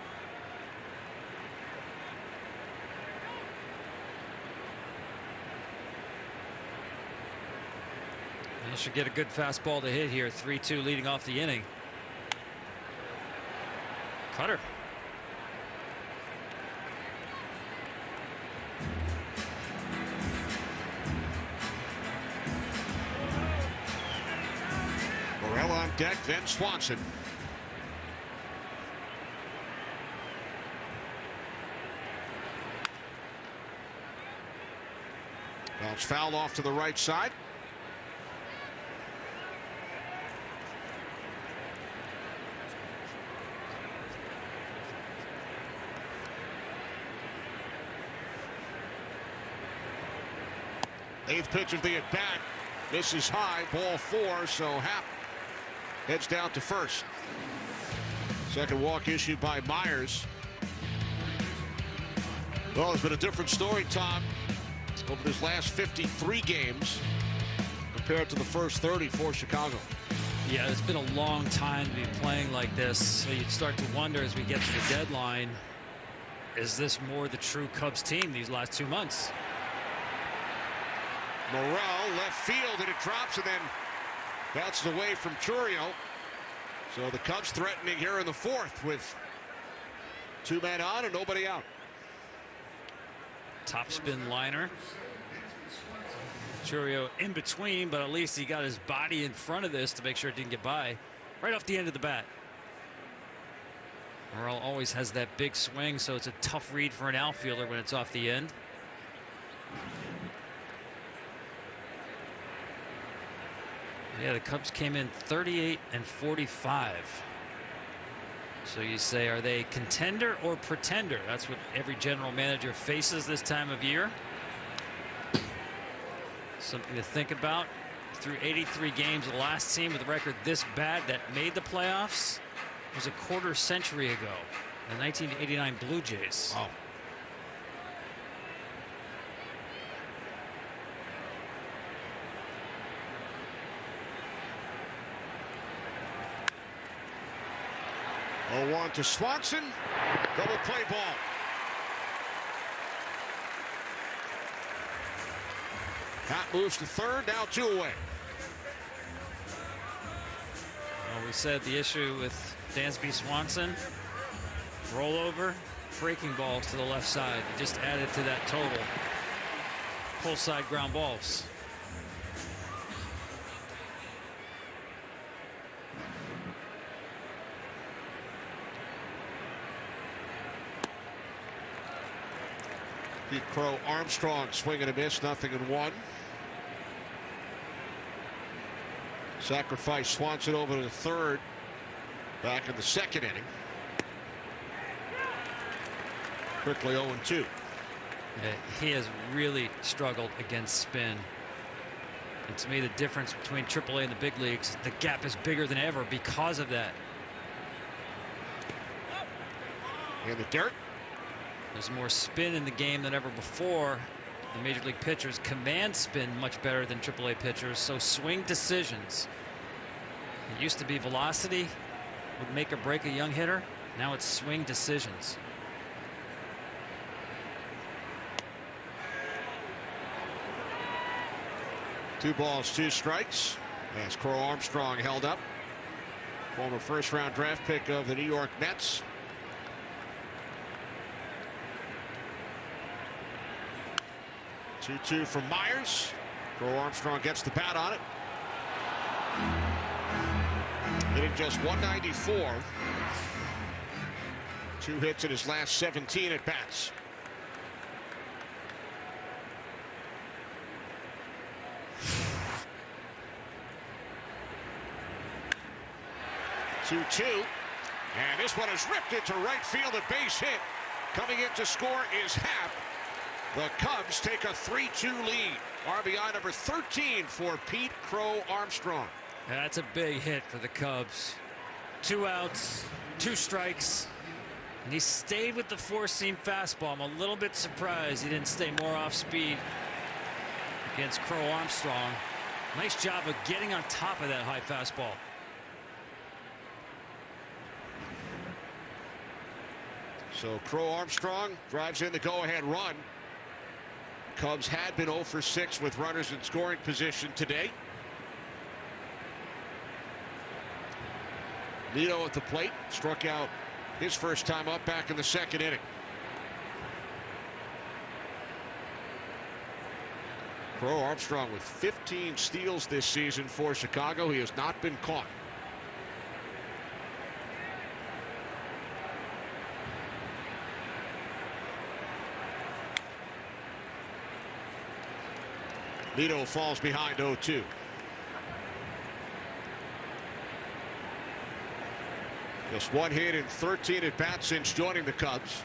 He should get a good fastball to hit here. 3-2 leading off the inning. Cutter. Morel on deck, then Swanson. Bounce foul off to the right side. Eighth pitch of the at-bat. Misses high, ball 4, so Happ heads down to first. Second walk issued by Myers. Well, it's been a different story, Tom, over his last 53 games compared to the first 30 for Chicago. Yeah, it's been a long time to be playing like this, so you start to wonder as we get to the deadline, is this more the true Cubs team these last 2 months? Morel left field, and it drops, and then bounces away from Chourio. So the Cubs threatening here in the 4th with 2 men on and nobody out. Top spin liner. Chourio in between, but at least he got his body in front of this to make sure it didn't get by. Right off the end of the bat. Morel always has that big swing, so it's a tough read for an outfielder when it's off the end. Yeah, the Cubs came in 38 and 45. So you say, are they contender or pretender? That's what every general manager faces this time of year. Something to think about. Through 83 games, the last team with a record this bad that made the playoffs was a quarter century ago. The 1989 Blue Jays. Wow. Oh, 1 to Swanson. Double play ball. Happ moves to third. Now 2 away. Well, we said the issue with Dansby Swanson, rollover, breaking balls to the left side. He just added to that total. Pull side ground balls. Pete Crow Armstrong swing and a miss, 0-1. Sacrifice Swanson over to the third back in the 2nd inning. Quickly 0-2. Yeah, he has really struggled against spin. And to me, the difference between AAA and the big leagues, the gap is bigger than ever because of that. In the dirt. There's more spin in the game than ever before. The major league pitchers command spin much better than AAA pitchers, so swing decisions. It used to be velocity would make or break a young hitter. Now it's swing decisions. Two balls, 2 strikes. As Crow Armstrong held up. Former first-round draft pick of the New York Mets. Two from Myers. Crow Armstrong gets the bat on it. Hitting just 194. 2 hits in his last 17 at bats. Two. And this one is ripped into right field, a base hit. Coming in to score is Happ. The Cubs take a 3-2 lead. RBI number 13 for Pete Crow Armstrong. That's a big hit for the Cubs. 2 outs, 2 strikes, and he stayed with the four-seam fastball. I'm a little bit surprised he didn't stay more off speed against Crow Armstrong. Nice job of getting on top of that high fastball. So Crow Armstrong drives in the go-ahead run. Cubs had been 0 for 6 with runners in scoring position today. Nito at the plate, struck out his first time up back in the second inning. Crow Armstrong with 15 steals this season for Chicago. He has not been caught. Nito falls behind 0-2. Just 1 hit in 13 at bats since joining the Cubs.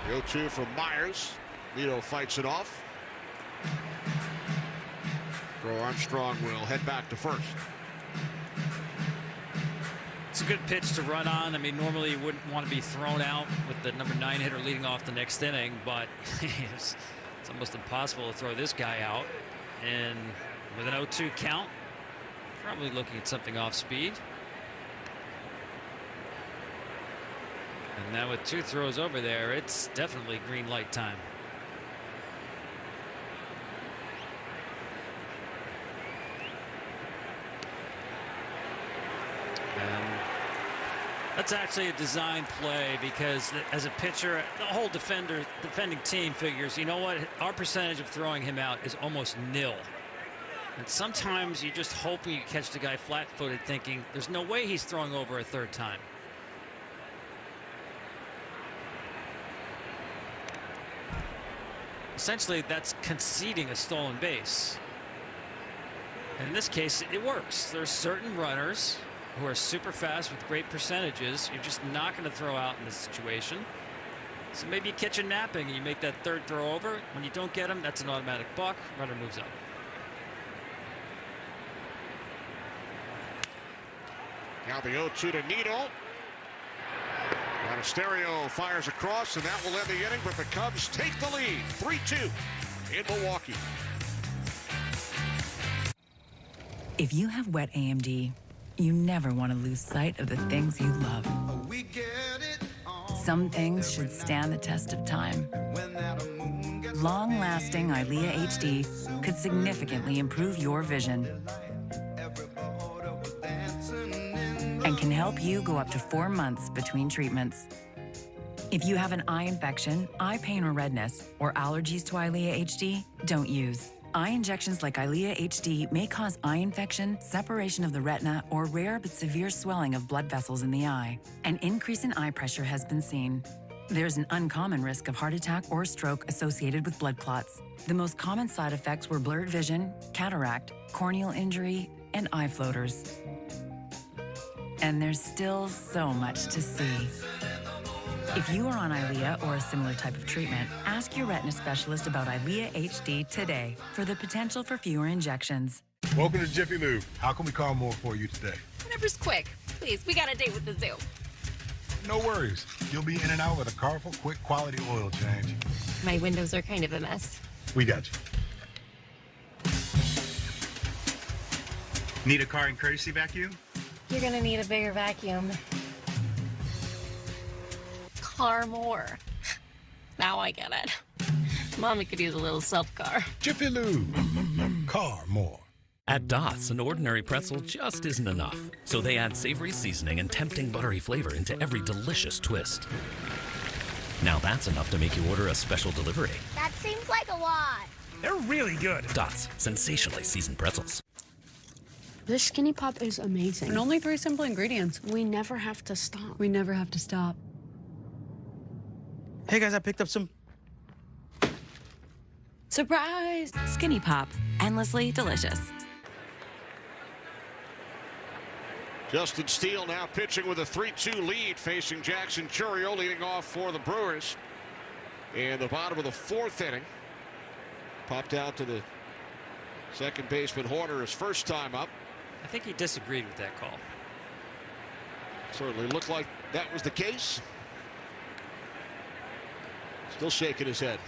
The 0-2 from Myers. Nito fights it off. Crow Armstrong will head back to first. It's a good pitch to run on. I mean, normally you wouldn't want to be thrown out with the number 9 hitter leading off the next inning, but it's almost impossible to throw this guy out. And with an 0-2 count, probably looking at something off speed. And now with 2 throws over there, it's definitely green light time. That's actually a design play because as a pitcher, the whole defending team figures, you know what, our percentage of throwing him out is almost nil. And sometimes you just hope you catch the guy flat-footed thinking there's no way he's throwing over a 3rd time. Essentially, that's conceding a stolen base. And in this case, it works. There's certain runners who are super fast with great percentages you're just not going to throw out in this situation. So maybe you catch a napping and you make that 3rd throw over. When you don't get him, that's an automatic buck. Runner moves up. Now the 0-2 to Nito. Monasterio fires across, and that will end the inning, but the Cubs take the lead 3-2 in Milwaukee. If you have wet AMD, you never want to lose sight of the things you love. Some things should stand the test of time. Long-lasting Eylea HD could significantly improve your vision and can help you go up to 4 months between treatments. If you have an eye infection, eye pain or redness, or allergies to Eylea HD, don't use. Eye injections like Eylea HD may cause eye infection, separation of the retina, or rare but severe swelling of blood vessels in the eye. An increase in eye pressure has been seen. There's an uncommon risk of heart attack or stroke associated with blood clots. The most common side effects were blurred vision, cataract, corneal injury, and eye floaters. And there's still so much to see. If you are on Eylea or a similar type of treatment, ask your retina specialist about Eylea HD today for the potential for fewer injections. Welcome to Jiffy Lube. How can we call more for you today? Whatever's quick. Please, we got a date with the zoo. No worries. You'll be in and out with a careful, quick, quality oil change. My windows are kind of a mess. We got you. Need a car and courtesy vacuum? You're gonna need a bigger vacuum. Car more. Now I get it. Mommy could use a little self-car. Jiffy Lube. Car more. At Doth's, an ordinary pretzel just isn't enough. So they add savory seasoning and tempting buttery flavor into every delicious twist. Now that's enough to make you order a special delivery. That seems like a lot. They're really good. Doth's, sensationally seasoned pretzels. This Skinny Pop is amazing. And only 3 simple ingredients. We never have to stop. We never have to stop. Hey guys, I picked up some. Surprise! Skinny Pop, endlessly delicious. Justin Steele now pitching with a 3-2 lead, facing Jackson Churio leading off for the Brewers. in the bottom of the 4th inning. Popped out to the second baseman Horner his first time up. I think he disagreed with that call. Certainly looked like that was the case. Still shaking his head.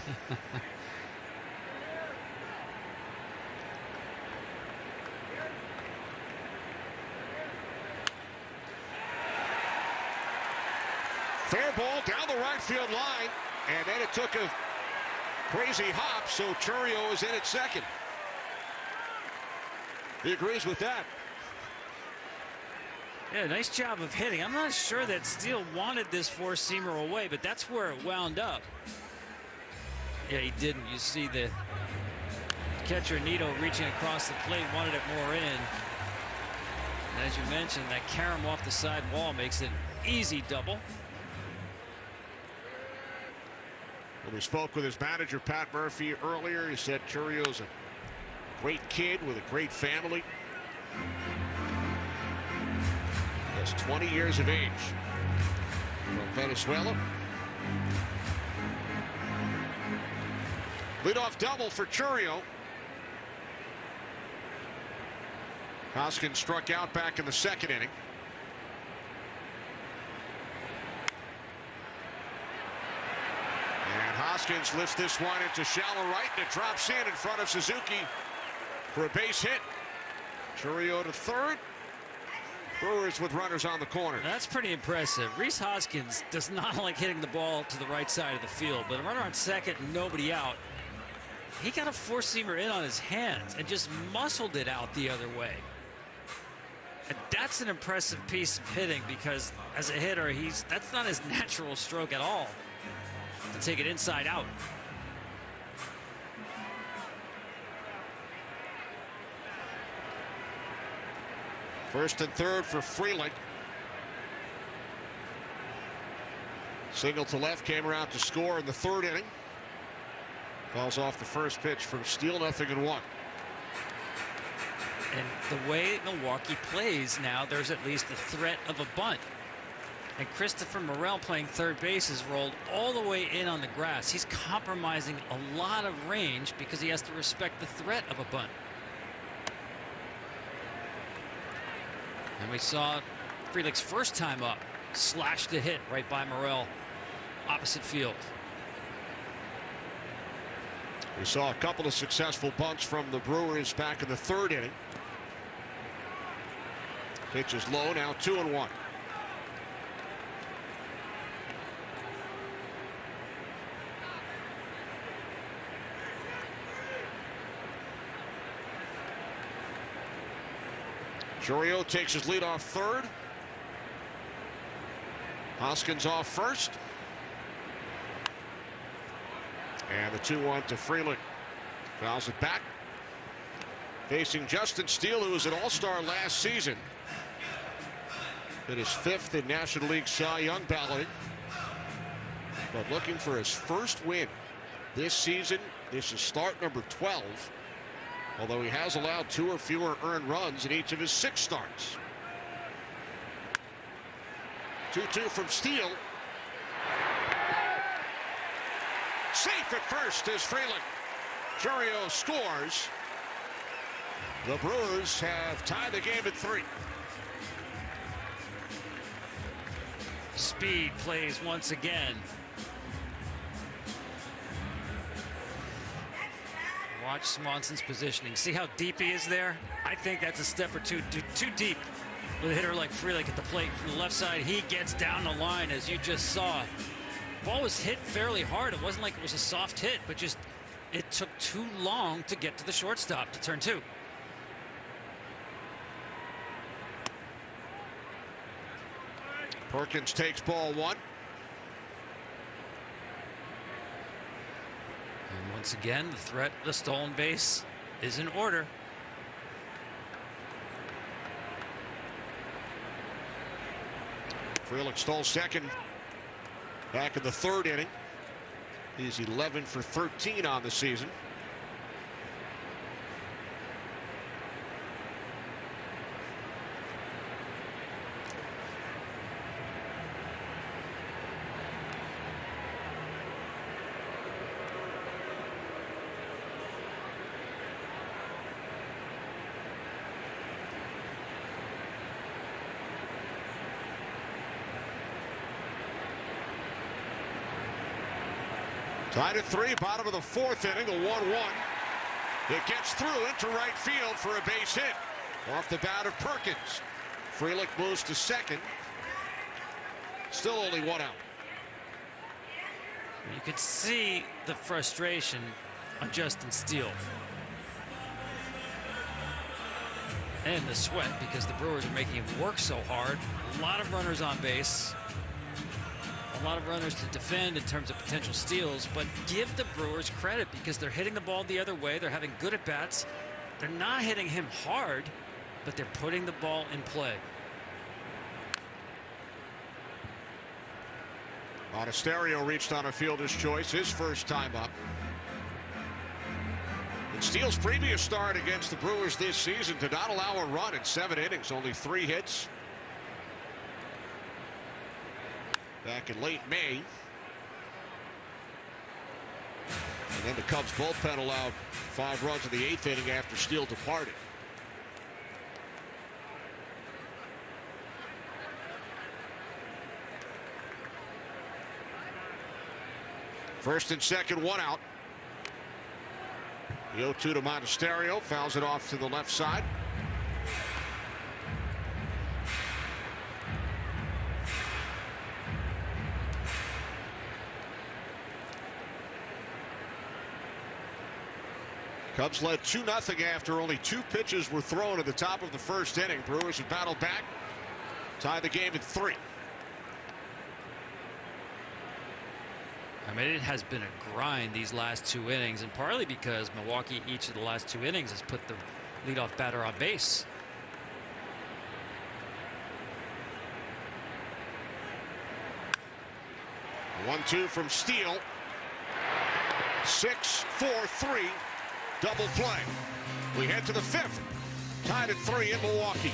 Fair ball down the right field line, and then it took a crazy hop, so Chourio is in at second. He agrees with that. Yeah, nice job of hitting. I'm not sure that Steele wanted this four-seamer away, but that's where it wound up. Yeah, he didn't. You see the catcher Nito reaching across the plate, wanted it more in. And as you mentioned, that carom off the side wall makes it an easy double. When we spoke with his manager, Pat Murphy, earlier, he said Chourio's a great kid with a great family. Just 20 years of age. From Venezuela. Leadoff double for Chourio. Hoskins struck out back in the 2nd inning. And Hoskins lifts this one into shallow right, and it drops in front of Suzuki for a base hit. Chourio to third. Brewers with runners on the corner. That's pretty impressive. Rhys Hoskins does not like hitting the ball to the right side of the field, but a runner on second and nobody out. He got a four-seamer in on his hands and just muscled it out the other way. And that's an impressive piece of hitting, because as a hitter, that's not his natural stroke at all, to take it inside out. First and third for Freeland. Single to left, came around to score in the 3rd inning. Falls off the first pitch from Steele, 0-1. And the way Milwaukee plays now, there's at least the threat of a bunt. And Christopher Morel, playing third base, is rolled all the way in on the grass. He's compromising a lot of range because he has to respect the threat of a bunt. And we saw Frelick's first time up, slashed a hit right by Morel, opposite field. We saw a couple of successful bunts from the Brewers back in the 3rd inning. Pitch is low, now 2-1. Chourio takes his lead off third. Hoskins off first. And the 2-1 to Freeland. Fouls it back. Facing Justin Steele, who was an all-star last season. Hit his 5th in National League Cy Young balloting. But looking for his first win this season. This is start number 12. Although he has allowed 2 or fewer earned runs in each of his 6 starts. 2-2 from Steele. Safe at first as Freeland. Chourio scores. The Brewers have tied the game at 3. Speed plays once again. Watch Swanson's positioning. See how deep he is there? I think that's a step or two too deep with a hitter like Freeland at the plate. From the left side, he gets down the line, as you just saw. Ball was hit fairly hard. It wasn't like it was a soft hit, but just it took too long to get to the shortstop to turn 2. Perkins takes ball 1. And once again, the threat of the stolen base is in order. Freeland stole second back in the 3rd inning. He's 11 for 13 on the season. Tied at 3, bottom of the 4th inning, the 1-1. It gets through into right field for a base hit. Off the bat of Perkins. Frelick moves to second. Still only 1 out. You could see the frustration on Justin Steele. And the sweat, because the Brewers are making him work so hard. A lot of runners on base. A lot of runners to defend in terms of potential steals, but give the Brewers credit because they're hitting the ball the other way. They're having good at-bats. They're not hitting him hard, but they're putting the ball in play. Monasterio reached on a fielder's choice, his first time up. And Steele's previous start against the Brewers this season did not allow a run in 7 innings, only 3 hits. Back in late May. And then the Cubs bullpen allowed 5 runs in the 8th inning after Steele departed. First and second, 1 out. The 0-2 to Monasterio, fouls it off to the left side. Cubs led 2-0 after only 2 pitches were thrown at the top of the 1st inning. Brewers have battled back, tied the game at 3. I mean, it has been a grind these last 2 innings, and partly because Milwaukee, each of the last 2 innings, has put the leadoff batter on base. One-two from Steele. 6-4-3. Double play. We head to the 5th. Tied at 3 in Milwaukee.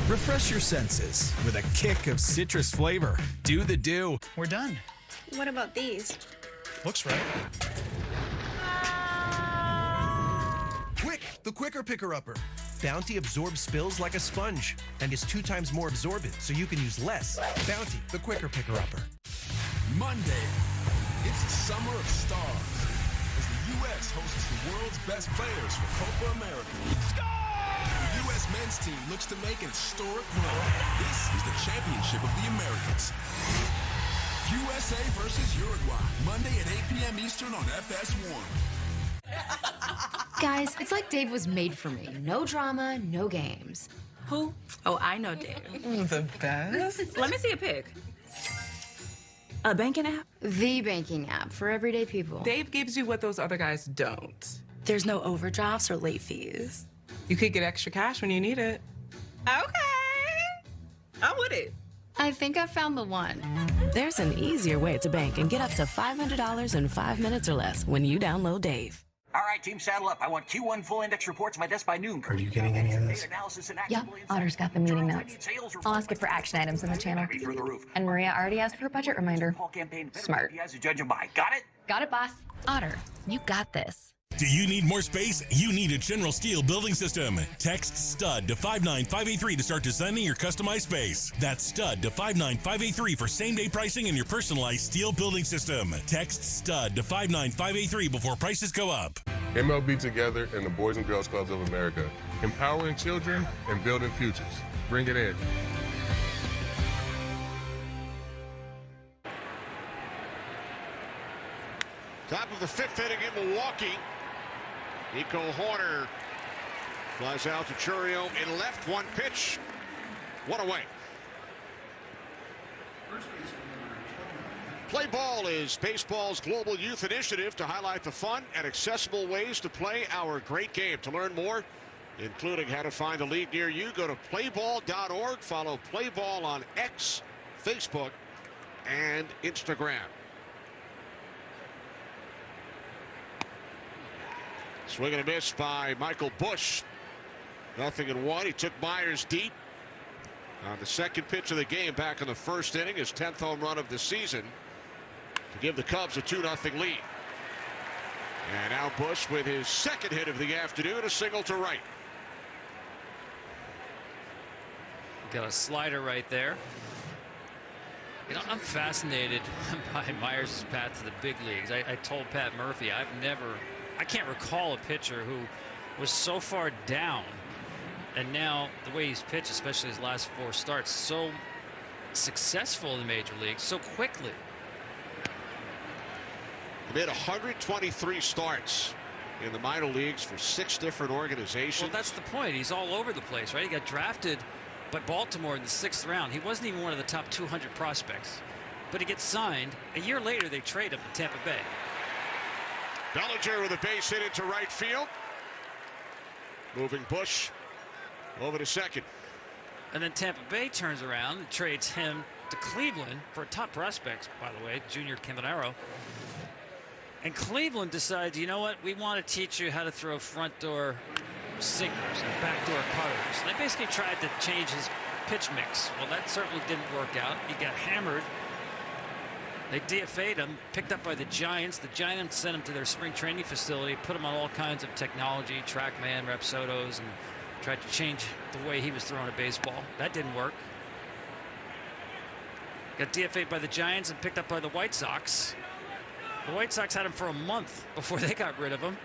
Refresh your senses with a kick of citrus flavor. Do the do. We're done. What about these? Looks right. Quick, the quicker picker-upper. Bounty absorbs spills like a sponge and is 2 times more absorbent, so you can use less. Bounty, the quicker picker-upper. Monday, it's the summer of stars as the U.S. hosts the world's best players for Copa America. The U.S. men's team looks to make an historic run. This is the championship of the Americas. USA versus Uruguay, Monday at 8 p.m. Eastern on FS1. Guys, it's like Dave was made for me. No drama, no games. Who? Oh, I know Dave. The best? Let me see a pic. A banking app? The banking app for everyday people. Dave gives you what those other guys don't. There's no overdrafts or late fees. You could get extra cash when you need it. Okay. I'm with it. I think I found the one. There's an easier way to bank and get up to $500 in 5 minutes or less when you download Dave. All right, team, saddle up. I want Q1 full index reports to my desk by noon. Are you getting any of this? Yep, Otter's got the meeting notes. I'll ask it for action items in the channel. And Maria already asked for a budget reminder. Smart. Got it? Got it, boss. Otter, you got this. Do you need more space? You need a General Steel building system. Text STUD to 59583 to start designing your customized space. That's STUD to 59583 for same-day pricing and your personalized steel building system. Text STUD to 59583 before prices go up. MLB Together and the Boys and Girls Clubs of America. Empowering children and building futures. Bring it in. Top of the 5th inning in Milwaukee. Nico Horner flies out to Churio in left. 1 pitch. 1 away. Play Ball is baseball's global youth initiative to highlight the fun and accessible ways to play our great game. To learn more, including how to find a league near you, go to playball.org. Follow Play Ball on X, Facebook, and Instagram. Swing and a miss by Michael Busch. 0-1. He took Myers deep on the 2nd pitch of the game back in the 1st inning, his 10th home run of the season, to give the Cubs a 2-0 lead. And now Bush with his second hit of the afternoon, a single to right. Got a slider right there. You know, I'm fascinated by Myers' path to the big leagues. I told Pat Murphy, I can't recall a pitcher who was so far down, and now the way he's pitched, especially his last 4 starts, so successful in the major leagues so quickly. He made 123 starts in the minor leagues for 6 different organizations. Well, that's the point. He's all over the place, right? He got drafted by Baltimore in the 6th round. He wasn't even one of the top 200 prospects, but he gets signed. A year later, they trade him to Tampa Bay. Bellinger with a base hit into right field. Moving Bush over to second. And then Tampa Bay turns around and trades him to Cleveland for a top prospect, by the way, Junior Caminero. And Cleveland decides, you know what, we want to teach you how to throw front door sinkers and backdoor cutters. They basically tried to change his pitch mix. Well, that certainly didn't work out. He got hammered. They DFA'd him, picked up by the Giants. The Giants sent him to their spring training facility, put him on all kinds of technology, TrackMan, Rapsodos, and tried to change the way he was throwing a baseball. That didn't work. Got DFA'd by the Giants and picked up by the White Sox. The White Sox had him for a month before they got rid of him.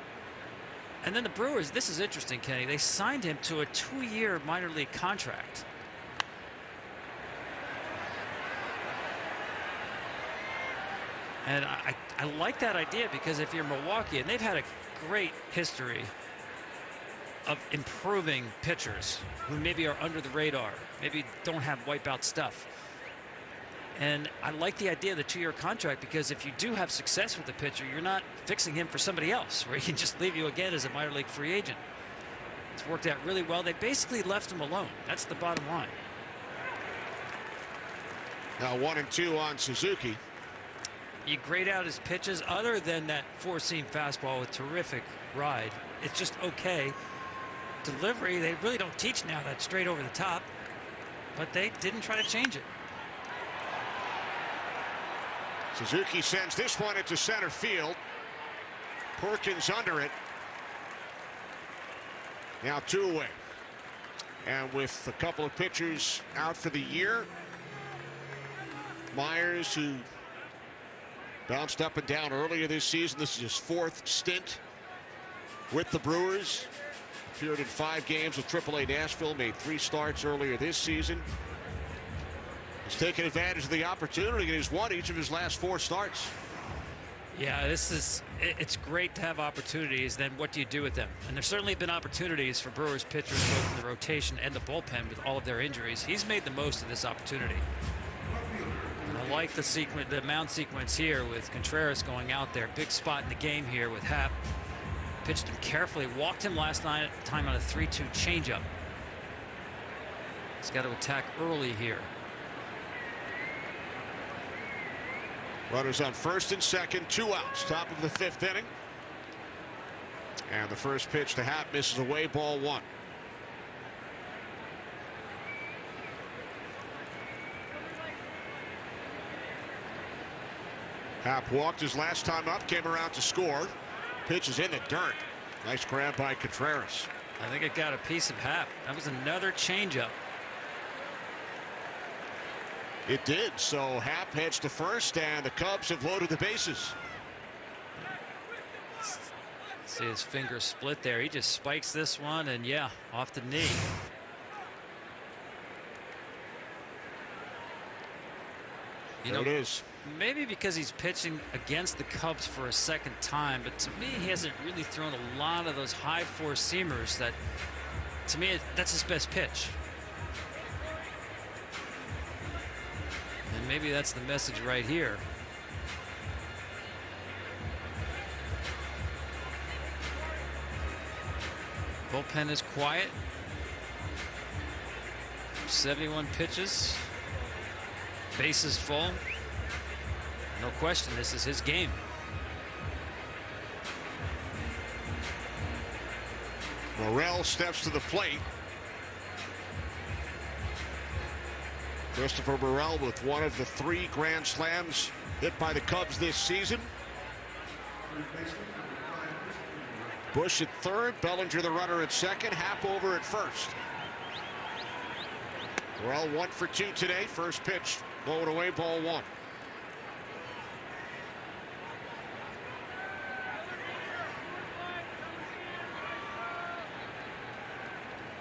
And then the Brewers, this is interesting, Kenny. They signed him to a 2-year minor league contract. And I like that idea, because if you're Milwaukee, and they've had a great history of improving pitchers who maybe are under the radar, maybe don't have wipeout stuff. And I like the idea of the 2-year contract, because if you do have success with the pitcher, you're not fixing him for somebody else, where he can just leave you again as a minor league free agent. It's worked out really well. They basically left him alone. That's the bottom line. Now 1-2 on Suzuki. You grade out his pitches, other than that 4-seam fastball with terrific ride. It's just okay. Delivery, they really don't teach now that straight over the top, but they didn't try to change it. Suzuki sends this one into center field. Perkins under it. Now 2 away. And with a couple of pitchers out for the year, Myers, who bounced up and down earlier this season, this is his 4th stint with the Brewers. Appeared in 5 games with AAA Nashville, made 3 starts earlier this season. He's taken advantage of the opportunity, and he's won each of his last 4 starts. Yeah, it's great to have opportunities. Then what do you do with them? And there's certainly been opportunities for Brewers pitchers, both in the rotation and the bullpen, with all of their injuries. He's made the most of this opportunity. And I like the sequence, the mound sequence here with Contreras going out there. Big spot in the game here with Happ. Pitched him carefully, walked him last time on a 3-2 changeup. He's got to attack early here. Runners on first and second, 2 outs, top of the 5th inning. And the first pitch to Happ misses away, ball 1. Happ walked his last time up, came around to score. Pitch is in the dirt. Nice grab by Contreras. I think it got a piece of Happ. That was another changeup. It did. So Happ heads to first, and the Cubs have loaded the bases. See his finger split there. He just spikes this one, and yeah, off the knee. You know, it is. Maybe because he's pitching against the Cubs for a second time, but to me, he hasn't really thrown a lot of those high 4-seamers that, to me, that's his best pitch. And maybe that's the message right here. Bullpen is quiet. 71 pitches. Bases full. No question, this is his game. Morel steps to the plate. Christopher Morel with one of the 3 grand slams hit by the Cubs this season. Bush at third, Bellinger the runner at second, Happ over at first. Well, 1 for 2 today. First pitch, blown away, ball 1.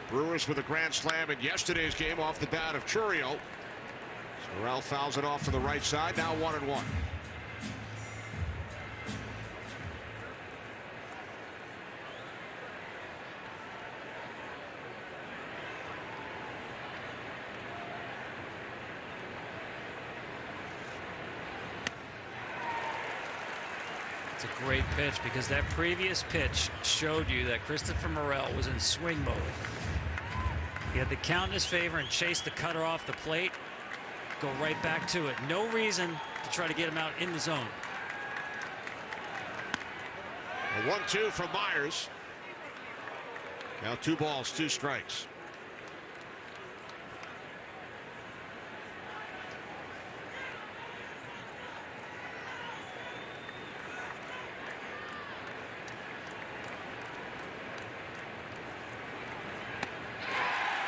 Brewers with a grand slam in yesterday's game off the bat of Churio. Morel fouls it off to the right side. Now 1-1. It's a great pitch because that previous pitch showed you that Christopher Morel was in swing mode. He had the count in his favor and chased the cutter off the plate. Go right back to it. No reason to try to get him out in the zone. A 1-2 from Myers. Now 2 balls, 2 strikes.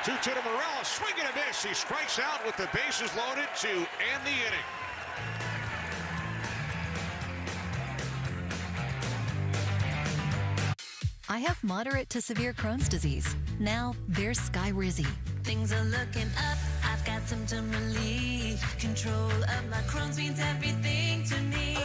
Two to Morel, swing and a miss. He strikes out with the bases loaded to end the inning. I have moderate to severe Crohn's disease. Now there's Skyrizi. Things are looking up. I've got symptom relief. Control of my Crohn's means everything to me.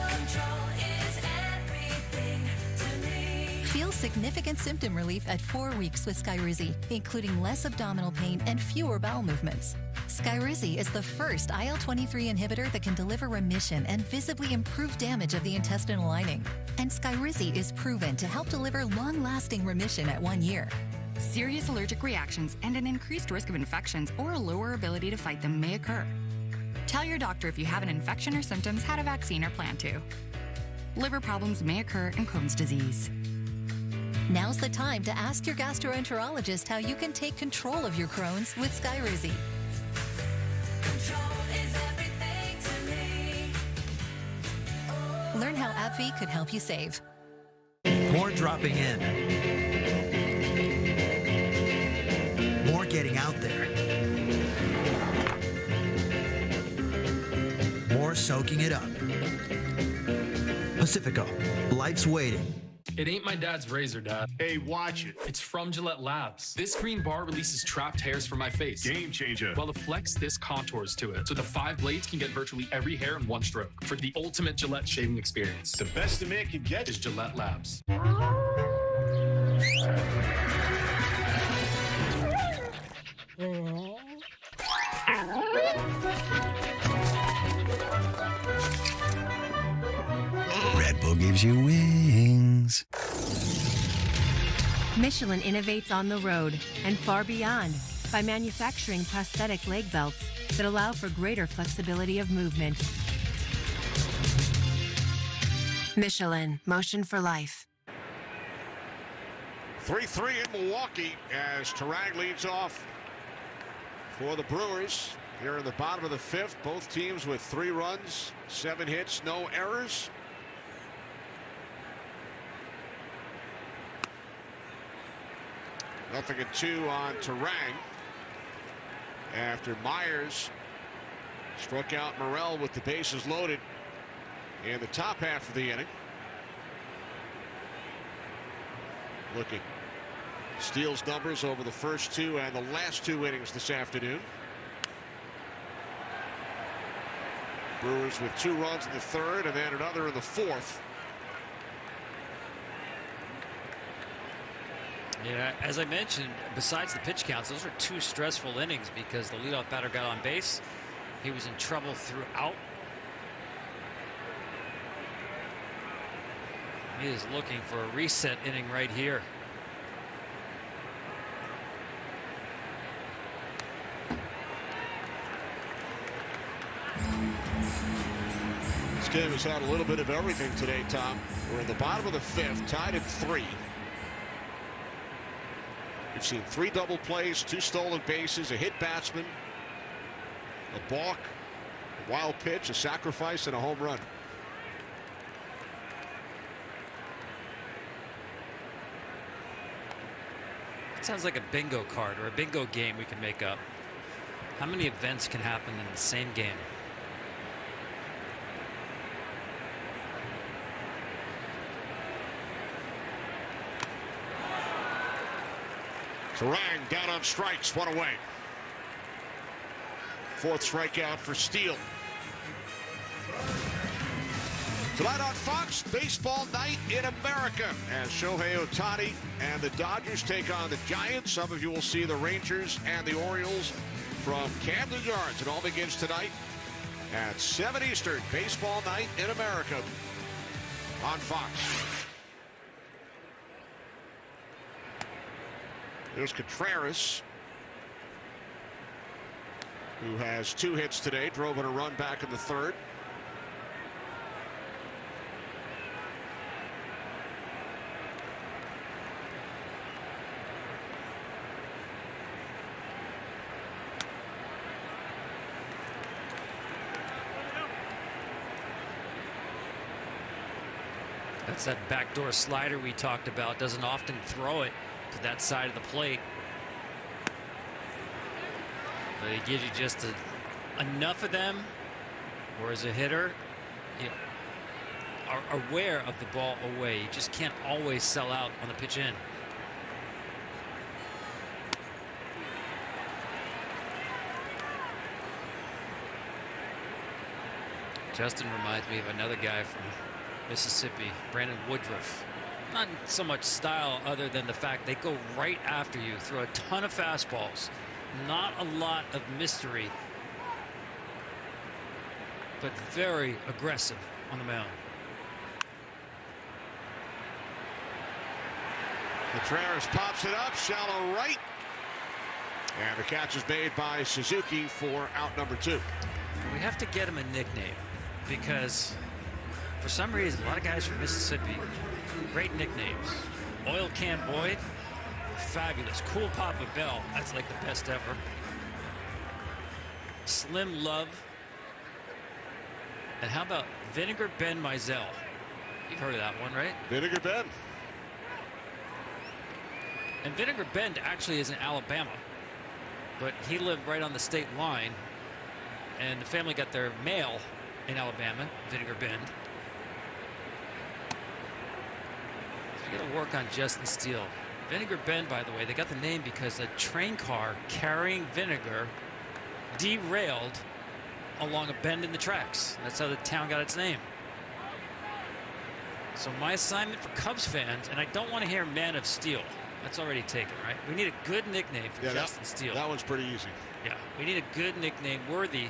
Control is everything to me. Feel significant symptom relief at 4 weeks with Skyrizi, including less abdominal pain and fewer bowel movements. Skyrizi is the first IL-23 inhibitor that can deliver remission and visibly improve damage of the intestinal lining. And Skyrizi is proven to help deliver long-lasting remission at 1 year. Serious allergic reactions and an increased risk of infections or a lower ability to fight them may occur. Tell your doctor if you have an infection or symptoms, had a vaccine, or plan to. Liver problems may occur in Crohn's disease. Now's the time to ask your gastroenterologist how you can take control of your Crohn's with Skyrizi. Control is everything to me. Learn how AbbVie could help you save. More dropping in. More getting out there. More soaking it up. Pacifico, life's waiting. It ain't my dad's razor, Dad. Hey, watch it. It's from Gillette Labs. This green bar releases trapped hairs from my face. Game changer. While the Flex Disc contours to it, so the 5 blades can get virtually every hair in one stroke for the ultimate Gillette shaving experience. The best a man can get is Gillette Labs. Red Bull gives you wings. Michelin innovates on the road and far beyond by manufacturing prosthetic leg belts that allow for greater flexibility of movement. Michelin, motion for life. 3-3 in Milwaukee as Tarang leads off for the Brewers. Here in the bottom of the 5th, both teams with 3 runs, 7 hits, no errors. Nothing at 2 on Tarang after Myers struck out Morel with the bases loaded in the top half of the inning. Look at Steele's numbers over the first 2 and the last 2 innings this afternoon. Brewers with 2 runs in the 3rd and then another in the 4th. Yeah, as I mentioned, besides the pitch counts, those are 2 stressful innings because the leadoff batter got on base. He was in trouble throughout. He is looking for a reset inning right here. This game has had a little bit of everything today, Tom. We're in the bottom of the 5th, tied at 3. We've seen 3 double plays, 2 stolen bases, a hit batsman, a balk, a wild pitch, a sacrifice, and a home run. Sounds like a bingo card or a bingo game we can make up. How many events can happen in the same game? Terang down on strikes, one away. Fourth strikeout for Steele. Tonight on Fox, baseball night in America as Shohei Ohtani and the Dodgers take on the Giants. Some of you will see the Rangers and the Orioles from Camden Yards. It all begins tonight at 7 Eastern. Baseball night in America on Fox. There's Contreras, who has 2 hits today, drove in a run back in the third. That's that backdoor slider we talked about. Doesn't often throw it to that side of the plate. But he gives you just enough of them, or as a hitter, you are aware of the ball away. You just can't always sell out on the pitch in. Justin reminds me of another guy from Mississippi, Brandon Woodruff. Not so much style other than the fact they go right after you, throw a ton of fastballs. Not a lot of mystery, but very aggressive on the mound. Contreras pops it up, shallow right. And the catch is made by Suzuki for out number 2. We have to get him a nickname because for some reason, a lot of guys from Mississippi, great nicknames. Oil Can Boyd, fabulous. Cool Papa Bell, that's like the best ever. Slim Love. And how about Vinegar Ben Mizell? You've heard of that one, right? Vinegar Ben. And Vinegar Bend actually is in Alabama, but he lived right on the state line, and the family got their mail in Alabama, Vinegar Bend. So you got to work on Justin Steele. Vinegar Bend, by the way, they got the name because a train car carrying vinegar derailed along a bend in the tracks. That's how the town got its name. So my assignment for Cubs fans, and I don't want to hear Man of Steel. That's already taken, right? We need a good nickname for Justin Steele. That one's pretty easy. Yeah, we need a good nickname worthy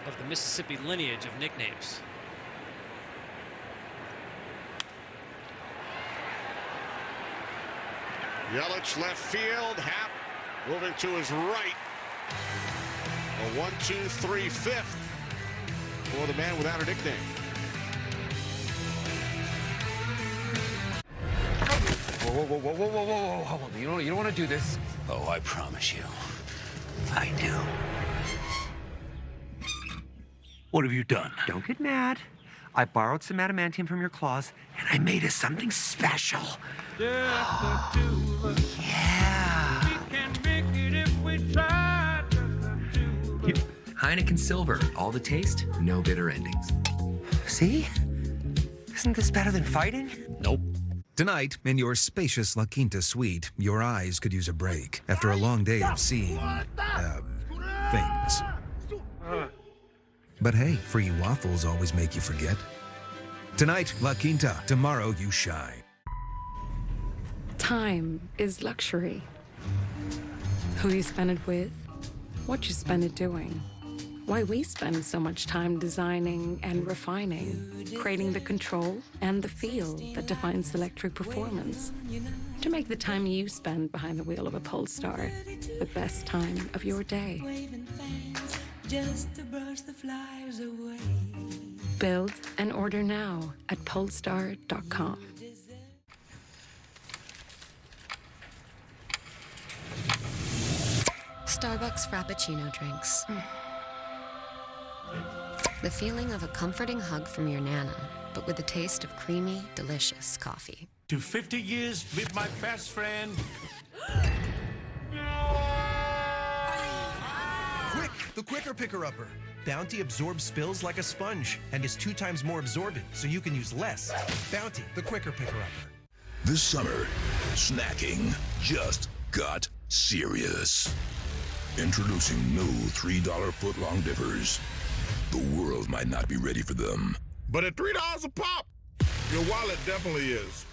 of the Mississippi lineage of nicknames. Yelich left field. Happ moving to his right. A 1-2-3 fifth for the man without a nickname. Whoa. You don't want to do this. Oh, I promise you, I do. What have you done? Don't get mad. I borrowed some adamantium from your claws, and I made us something special. Yeah. Heineken Silver. All the taste, no bitter endings. See? Isn't this better than fighting? Nope. Tonight, in your spacious La Quinta suite, your eyes could use a break after a long day of seeing, things. But hey, free waffles always make you forget. Tonight, La Quinta. Tomorrow, you shine. Time is luxury. Who you spend it with, what you spend it doing. Why we spend so much time designing and refining, creating the control and the feel that defines electric performance. To make the time you spend behind the wheel of a Polestar the best time of your day. Build and order now at polestar.com. Starbucks Frappuccino drinks. The feeling of a comforting hug from your Nana, but with the taste of creamy, delicious coffee. To 50 years with my best friend. Quick, the Quicker Picker-Upper. Bounty absorbs spills like a sponge and is 2 times more absorbent, so you can use less. Bounty, the Quicker Picker-Upper. This summer, snacking just got serious. Introducing new $3 footlong dippers. The world might not be ready for them. But at $3 a pop, your wallet definitely is.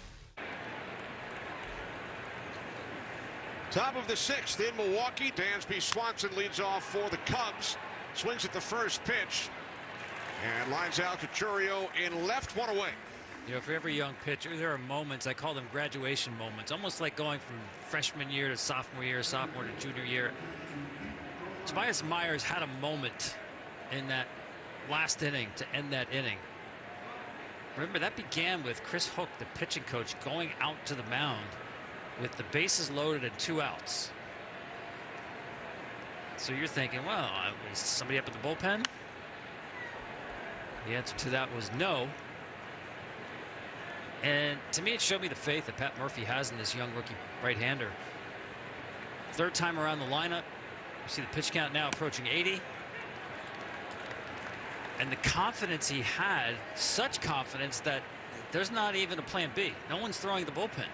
Top of the 6th in Milwaukee. Dansby Swanson leads off for the Cubs. Swings at the first pitch and lines out to Churio in left, 1 away. You know, for every young pitcher, there are moments, I call them graduation moments, almost like going from freshman year to sophomore year, sophomore to junior year. Tobias Myers had a moment in that last inning to end that inning. Remember, that began with Chris Hook, the pitching coach, going out to the mound with the bases loaded and 2 outs. So you're thinking, well, is somebody up at the bullpen? The answer to that was no. And to me, it showed me the faith that Pat Murphy has in this young rookie right-hander. 3rd time around the lineup. You see the pitch count now approaching 80. And the confidence he had, such confidence that there's not even a plan B. No one's throwing the bullpen.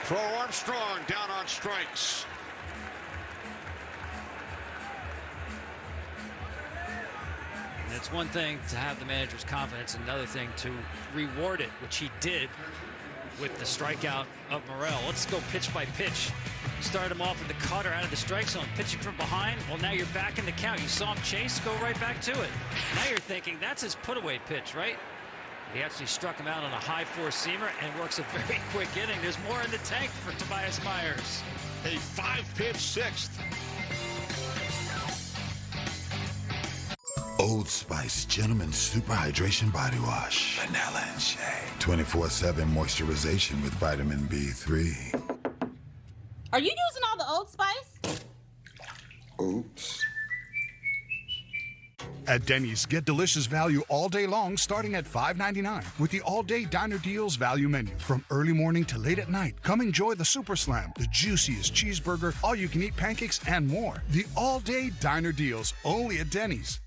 Crow Armstrong down on strikes. And it's one thing to have the manager's confidence, another thing to reward it, which he did with the strikeout of Morel. Let's go pitch by pitch. You started him off with the cutter out of the strike zone, pitching from behind. Well, now you're back in the count. You saw him chase, go right back to it. Now you're thinking that's his put-away pitch, right? He actually struck him out on a high four-seamer and works a very quick inning. There's more in the tank for Tobias Myers. A 5-pitch 6th. Old Spice Gentleman Super Hydration Body Wash. Vanilla and shea. 24/7 moisturization with vitamin B3. Are you using all the Old Spice? Oops. At Denny's, get delicious value all day long starting at $5.99 with the all-day Diner Deals value menu. From early morning to late at night, come enjoy the Super Slam, the juiciest cheeseburger, all-you-can-eat pancakes, and more. The all-day Diner Deals, only at Denny's.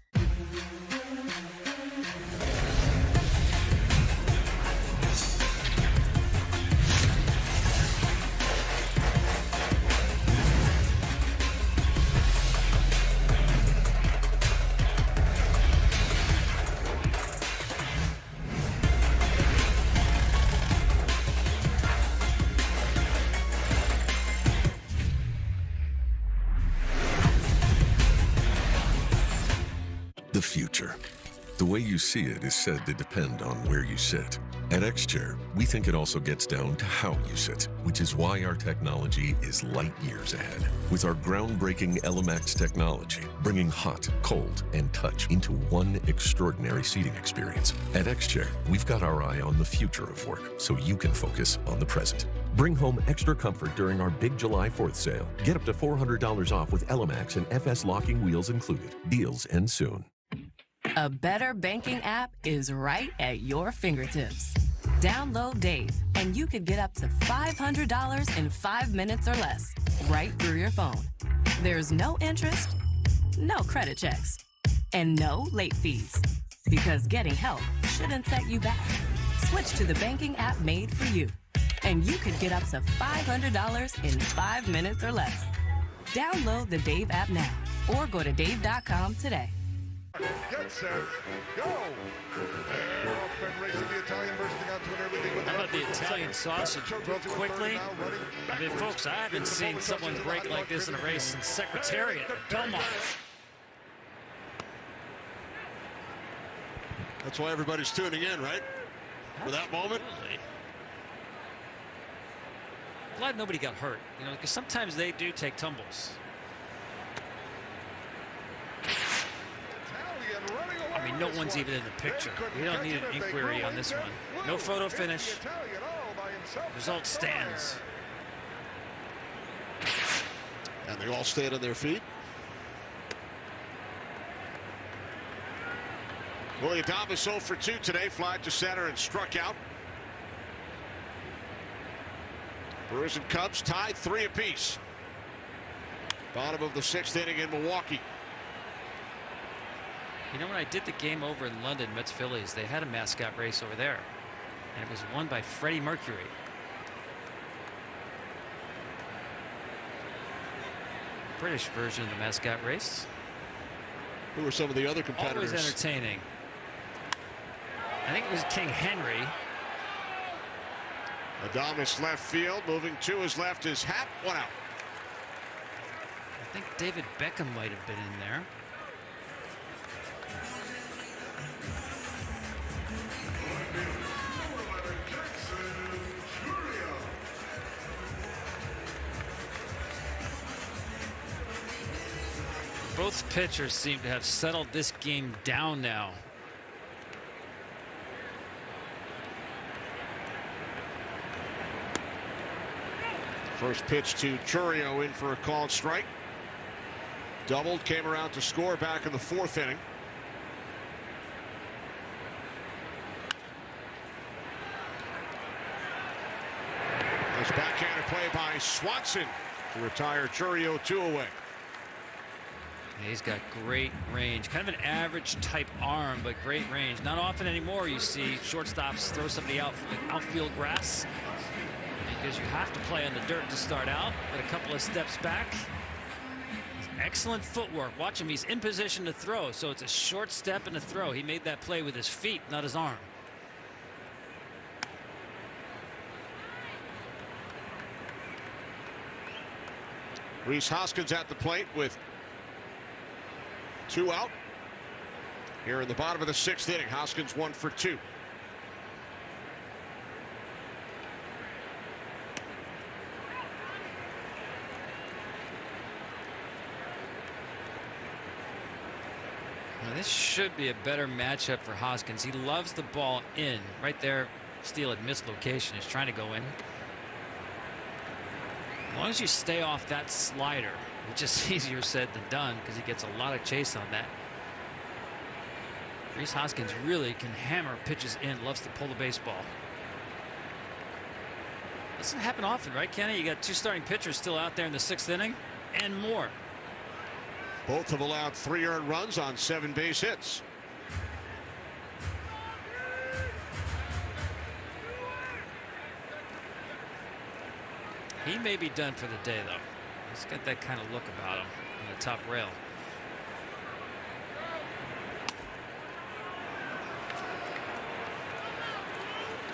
The future. The way you see it is said to depend on where you sit. At X-Chair, we think it also gets down to how you sit, which is why our technology is light years ahead. With our groundbreaking LMX technology, bringing hot, cold, and touch into one extraordinary seating experience. At X-Chair, we've got our eye on the future of work, so you can focus on the present. Bring home extra comfort during our big July 4th sale. Get up to $400 off with LMX and FS locking wheels included. Deals end soon. A better banking app is right at your fingertips. Download Dave, and you could get up to $500 in 5 minutes or less, right through your phone. There's no interest, no credit checks, and no late fees. Because getting help shouldn't set you back. Switch to the banking app made for you, and you could get up to $500 in 5 minutes or less. Download the Dave app now, or go to dave.com today. Get set, go! How about the Italian sausage broke quickly? I mean, folks, I haven't seen someone break like this in a race since Secretariat at Belmont. That's why everybody's tuning in, right? For that moment. Glad nobody got hurt, you know, because sometimes they do take tumbles. I mean, no one's even in the picture. We don't need an inquiry on this one. No photo finish. Result stands. And they all stayed on their feet. Willie Adames 0 for 2 today, fly to center and struck out. Brewers and Cubs tied 3 apiece. Bottom of the 6th inning in Milwaukee. You know, when I did the game over in London, Mets Phillies, they had a mascot race over there, and it was won by Freddie Mercury. British version of the mascot race. Who were some of the other competitors? Always entertaining. I think it was King Henry. Adames left field, moving to his left is Happ, 1 out. I think David Beckham might have been in there. Both pitchers seem to have settled this game down now. First pitch to Churio in for a called strike. Doubled, came around to score back in the 4th inning. Nice backhanded play by Swanson to retire Churio 2 away. He's got great range, kind of an average type arm, but great range. Not often anymore you see shortstops throw somebody out for the outfield grass, because you have to play on the dirt to start out, but a couple of steps back. Excellent footwork. Watch him, he's in position to throw, so it's a short step and a throw. He made that play with his feet, not his arm. Rhys Hoskins at the plate with 2 out. Here in the bottom of the 6th inning, Hoskins 1 for 2. Now this should be a better matchup for Hoskins. He loves the ball in. Right there, Steele at missed location. He's trying to go in. As long as you stay off that slider, which is easier said than done because he gets a lot of chase on that. Rhys Hoskins really can hammer pitches in, loves to pull the baseball. Doesn't happen often, right, Kenny? You got 2 starting pitchers still out there in the 6th inning and more. Both have allowed 3 earned runs on 7 base hits. He may be done for the day, though. He's got that kind of look about him on the top rail.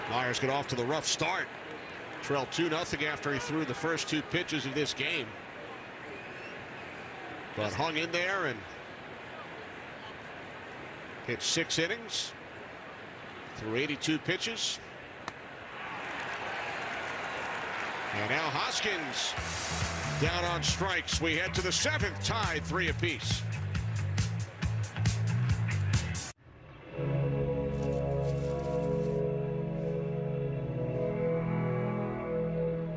Myers get off to the rough start. Trail 2-0 after he threw the first 2 pitches of this game. But hung in there and hit 6 innings through 82 pitches. And now Hoskins down on strikes. We head to the 7th, tied 3 apiece.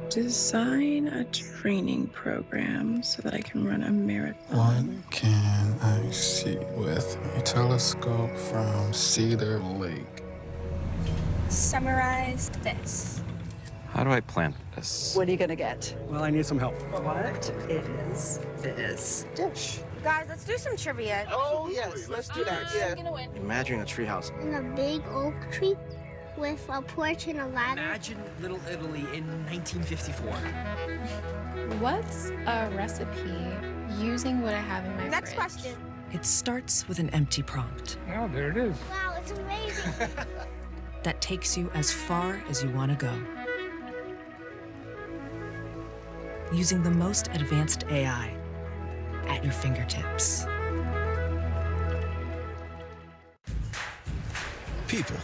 Design a training program so that I can run a marathon. What can I see with a telescope from Cedar Lake? Summarize this. How do I plant this? What are you gonna get? Well, I need some help. What is this dish? Guys, let's do some trivia. Oh, yes, let's do that. Yeah. Gonna win. Imagine a treehouse. In a big oak tree with a porch and a ladder. Imagine Little Italy in 1954. What's a recipe using what I have in my Next fridge? question. It starts with an empty prompt. Oh, there it is. Wow, it's amazing. That takes you as far as you want to go. Using the most advanced AI at your fingertips. People.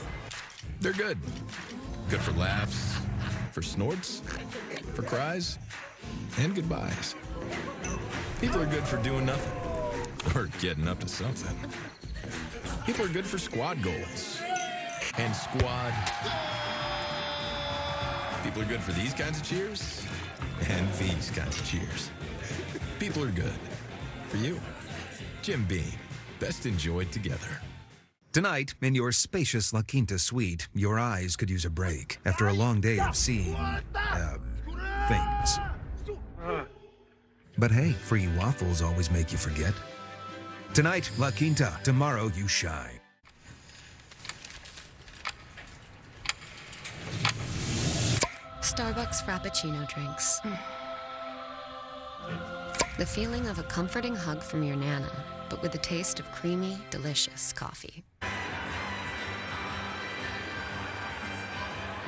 They're good. Good for laughs, for snorts, for cries, and goodbyes. People are good for doing nothing or getting up to something. People are good for squad goals and squad. People are good for these kinds of cheers and these kinds of cheers. People are good for you. Jim Beam, best enjoyed together. Tonight, in your spacious La Quinta suite, your eyes could use a break after a long day of seeing, things. But hey, free waffles always make you forget. Tonight, La Quinta. Tomorrow, you shine. Starbucks Frappuccino drinks. The feeling of a comforting hug from your Nana, but with the taste of creamy, delicious coffee.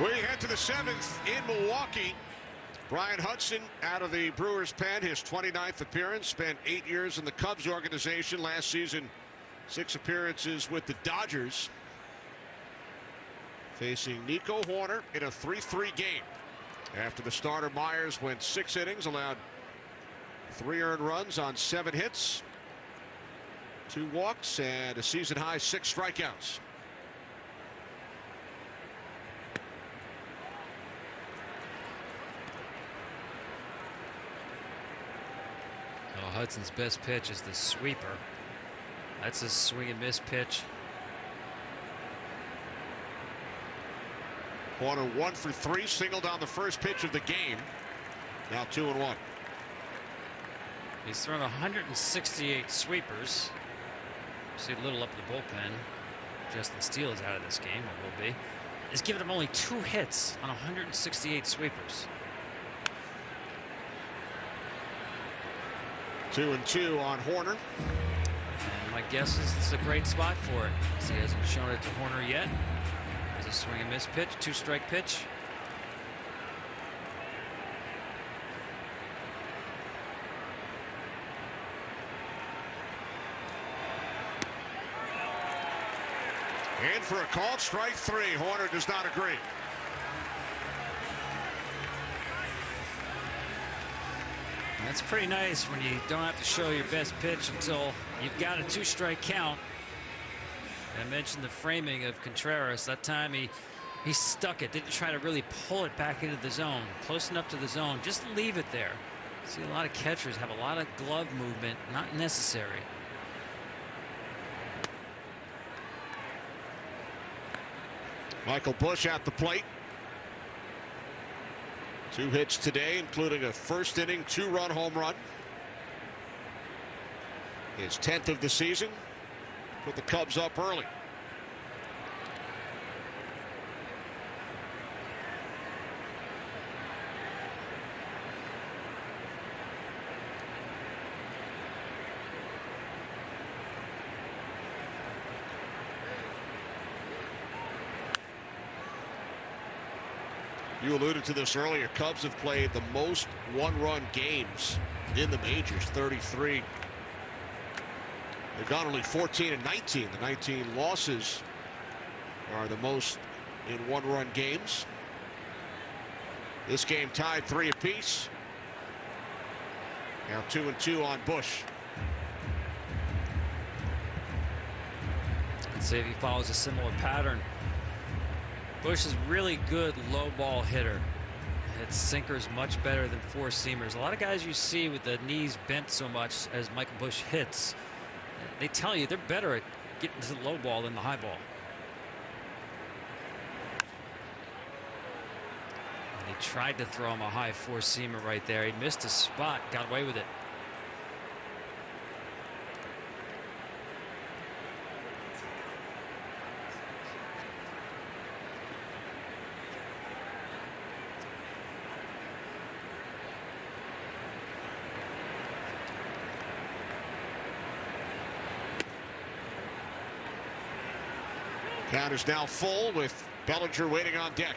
We head to the 7th in Milwaukee. Brian Hudson out of the Brewers pen, his 29th appearance, spent 8 years in the Cubs organization. Last season, 6 appearances with the Dodgers. Facing Nico Hoerner in a 3-3 game. After the starter, Myers went 6 innings, allowed 3 earned runs on 7 hits, 2 walks, and a season-high 6 strikeouts. Well, Hudson's best pitch is the sweeper. That's a swing and miss pitch. Hoerner 1 for 3, singled on the first pitch of the game. Now 2-1. He's thrown 168 sweepers. See a little up the bullpen. Justin Steele is out of this game, or will be. He's given him only 2 hits on 168 sweepers. 2-2 on Hoerner. And my guess is this is a great spot for it. He hasn't shown it to Hoerner yet. There's a swing and miss pitch, 2-strike pitch. In for a called strike 3. Hoerner does not agree. That's pretty nice when you don't have to show your best pitch until you've got a 2-strike count. I mentioned the framing of Contreras. That time he stuck it, didn't try to really pull it back into the zone. Close enough to the zone, just leave it there. See, a lot of catchers have a lot of glove movement, not necessary. Michael Busch at the plate. 2 hits today, including a first inning 2-run home run. His 10th of the season. Put the Cubs up early. You alluded to this earlier. Cubs have played the most one-run games in the majors, 33. They've gone only 14-19. The 19 losses are the most in one-run games. This game tied 3 apiece. Now 2-2 on Busch. Let's see if he follows a similar pattern. Busch is really good low ball hitter. Hits sinkers much better than 4-seamers. A lot of guys you see with the knees bent so much as Michael Busch hits, they tell you they're better at getting to the low ball than the high ball. And he tried to throw him a high 4-seamer right there. He missed his spot, got away with it. Count is now full with Bellinger waiting on deck.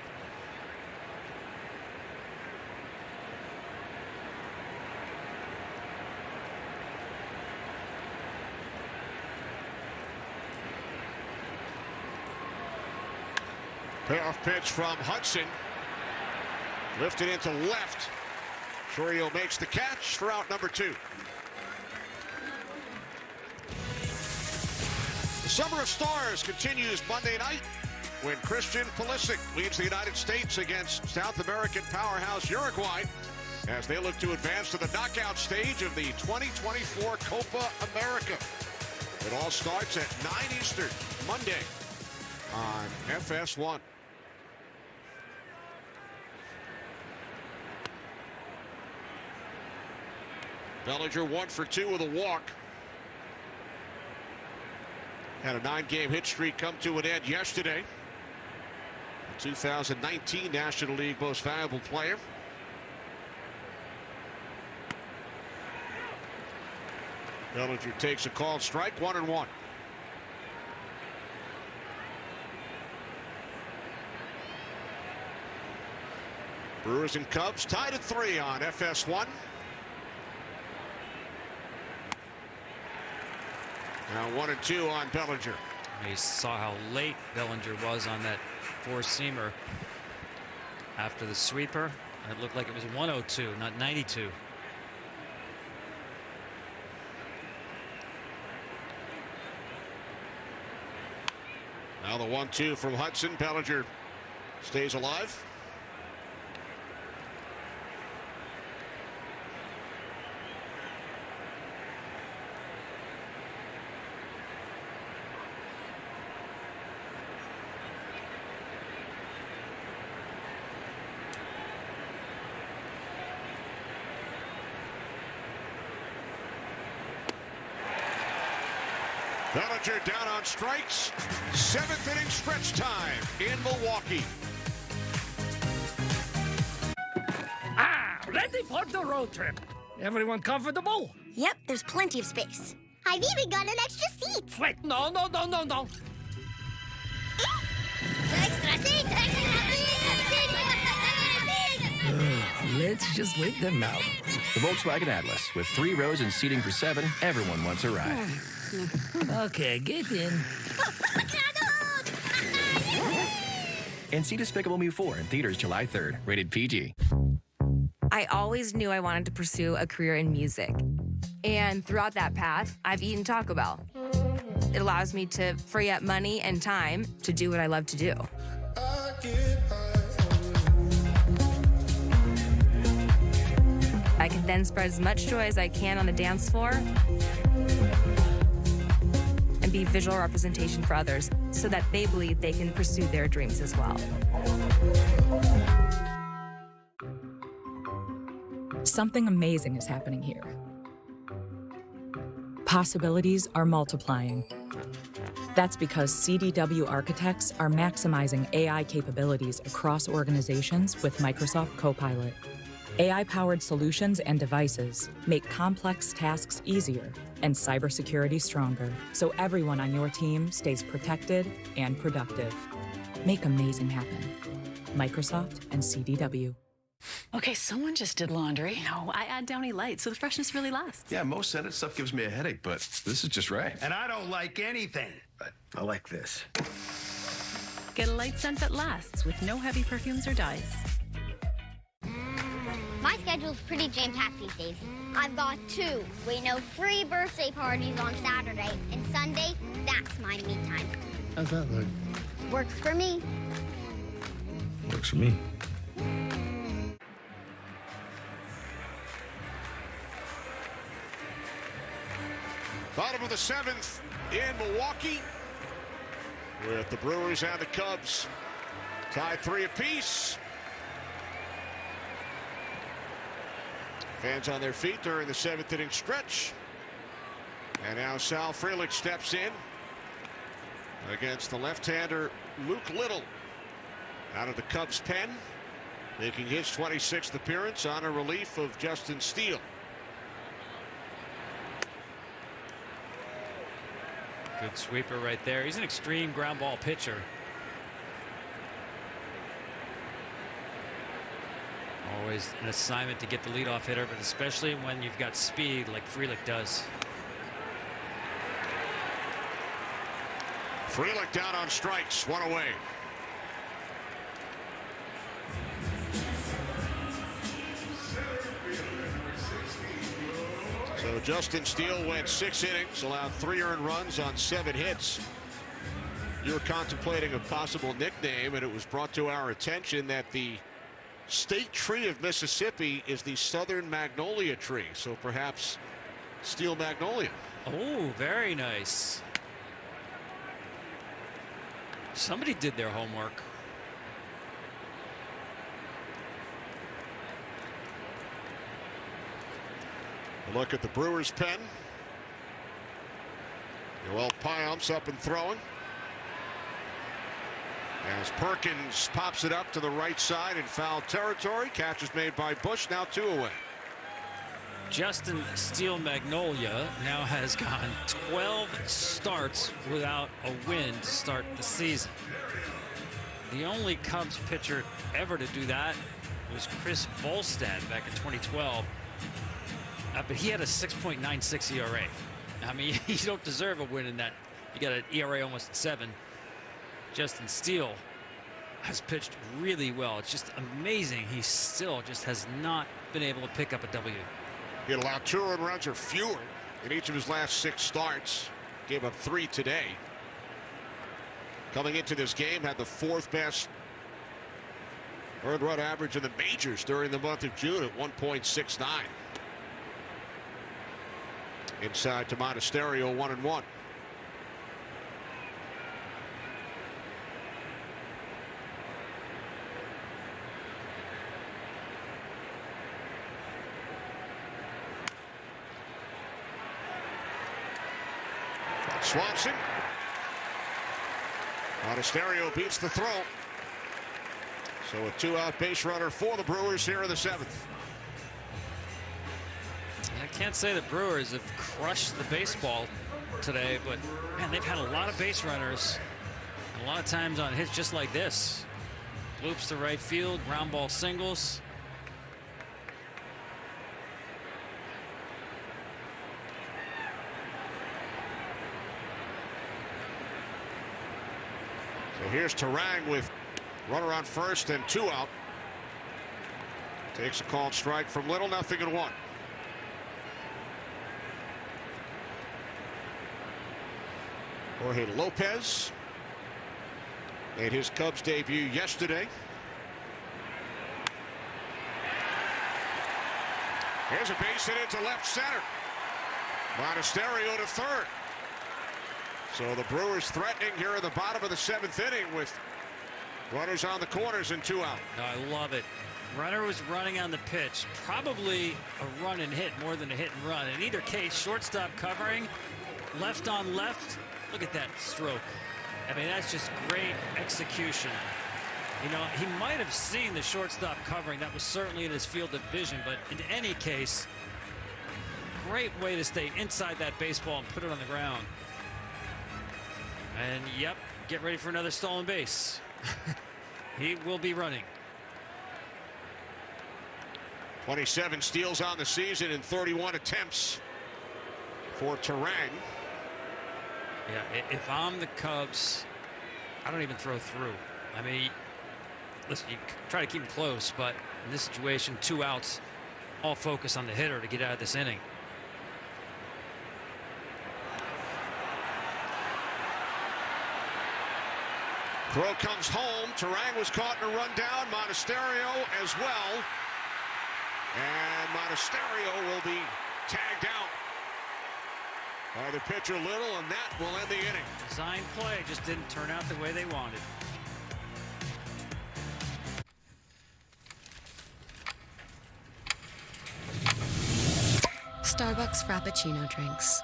Payoff pitch from Hudson. Lifted into left. Chorio makes the catch for out number 2. The Summer of Stars continues Monday night when Christian Pulisic leads the United States against South American powerhouse Uruguay as they look to advance to the knockout stage of the 2024 Copa America. It all starts at 9 Eastern, Monday on FS1. Bellinger 1 for 2 with a walk. Had a 9-game hit streak come to an end yesterday. The 2019 National League Most Valuable Player. Bellinger takes a called strike, 1-1. Brewers and Cubs tied at 3 on FS1. Now 1-2 on Bellinger. You saw how late Bellinger was on that four-seamer after the sweeper. It looked like it was 102, not 92. Now the 1-2 from Hudson. Bellinger stays alive. Bellinger down on strikes. 7th inning stretch time in Milwaukee. Ready for the road trip. Everyone comfortable? Yep, there's plenty of space. I've even got an extra seat. Wait, no. Extra seat, Let's just let them out. The Volkswagen Atlas. With 3 rows and seating for 7, everyone wants a ride. Okay, get in. And see Despicable Me 4 in theaters July 3rd. Rated PG. I always knew I wanted to pursue a career in music. And throughout that path, I've eaten Taco Bell. It allows me to free up money and time to do what I love to do. I can then spread as much joy as I can on the dance floor and be visual representation for others so that they believe they can pursue their dreams as well. Something amazing is happening here. Possibilities are multiplying. That's because CDW architects are maximizing AI capabilities across organizations with Microsoft Copilot. AI-powered solutions and devices make complex tasks easier and cybersecurity stronger, so everyone on your team stays protected and productive. Make amazing happen. Microsoft and CDW. Okay, someone just did laundry. No, I add Downy Light so the freshness really lasts. Yeah, most Senate stuff gives me a headache, but this is just right. And I don't like anything. But I like this. Get a light scent that lasts with no heavy perfumes or dyes. My schedule's pretty jam-packed these days. I've got 2 free birthday parties on Saturday, and Sunday, that's my me time. How's that look? Works for me. Works for me. Bottom of the 7th in Milwaukee, with the Brewers and the Cubs tied 3 apiece. Fans on their feet during the 7th inning stretch. And now Sal Frelick steps in against the left-hander Luke Little out of the Cubs pen, making his 26th appearance on a relief of Justin Steele. Good sweeper right there. He's an extreme ground ball pitcher. Always an assignment to get the leadoff hitter, but especially when you've got speed like Frelick does. Frelick down on strikes, 1 away. So Justin Steele went 6 innings, allowed 3 earned runs on 7 hits. You were contemplating a possible nickname, and it was brought to our attention that the state tree of Mississippi is the southern magnolia tree. So perhaps Steel Magnolia. Oh, very nice. Somebody did their homework. A look at the Brewers pen. Noel Piam's up and throwing. As Perkins pops it up to the right side in foul territory. Catch is made by Bush. Now 2 away. Justin Steele Magnolia now has gone 12 starts without a win to start the season. The only Cubs pitcher ever to do that was Chris Volstad back in 2012. But he had a 6.96 ERA. I mean, you don't deserve a win in that. You got an ERA almost at 7. Justin Steele has pitched really well. It's just amazing. He still just has not been able to pick up a W. He had allowed 2 earned runs or fewer in each of his last 6 starts. Gave up 3 today. Coming into this game, had the 4th best earned run average in the majors during the month of June at 1.69. Inside to Monasterio, 1-1. Swanson. Monasterio beats the throw. So a 2-out base runner for the Brewers here in the 7th. I can't say the Brewers have crushed the baseball today, but man, they've had a lot of base runners. A lot of times on hits just like this. Loops to right field, ground ball singles. So here's Terang with runner on first and 2 out. Takes a called strike from Little, 0-1. Jorge Lopez made his Cubs debut yesterday. Here's a base hit into left center. Monasterio to third. So the Brewers threatening here in the bottom of the 7th inning with runners on the corners and 2 out. I love it. Runner was running on the pitch. Probably a run and hit more than a hit and run. In either case, shortstop covering, left on left. Look at that stroke. I mean, that's just great execution. You know, he might have seen the shortstop covering. That was certainly in his field of vision. But in any case, great way to stay inside that baseball and put it on the ground. And, yep, get ready for another stolen base. He will be running. 27 steals on the season and 31 attempts for Terang. Yeah, if I'm the Cubs, I don't even throw through. I mean, listen, you try to keep them close, but in this situation, 2 outs, all focus on the hitter to get out of this inning. Throw comes home. Terang was caught in a run down. Monasterio as well. And Monasterio will be tagged out by the pitcher Little, and that will end the inning. Design play just didn't turn out the way they wanted. Starbucks Frappuccino drinks.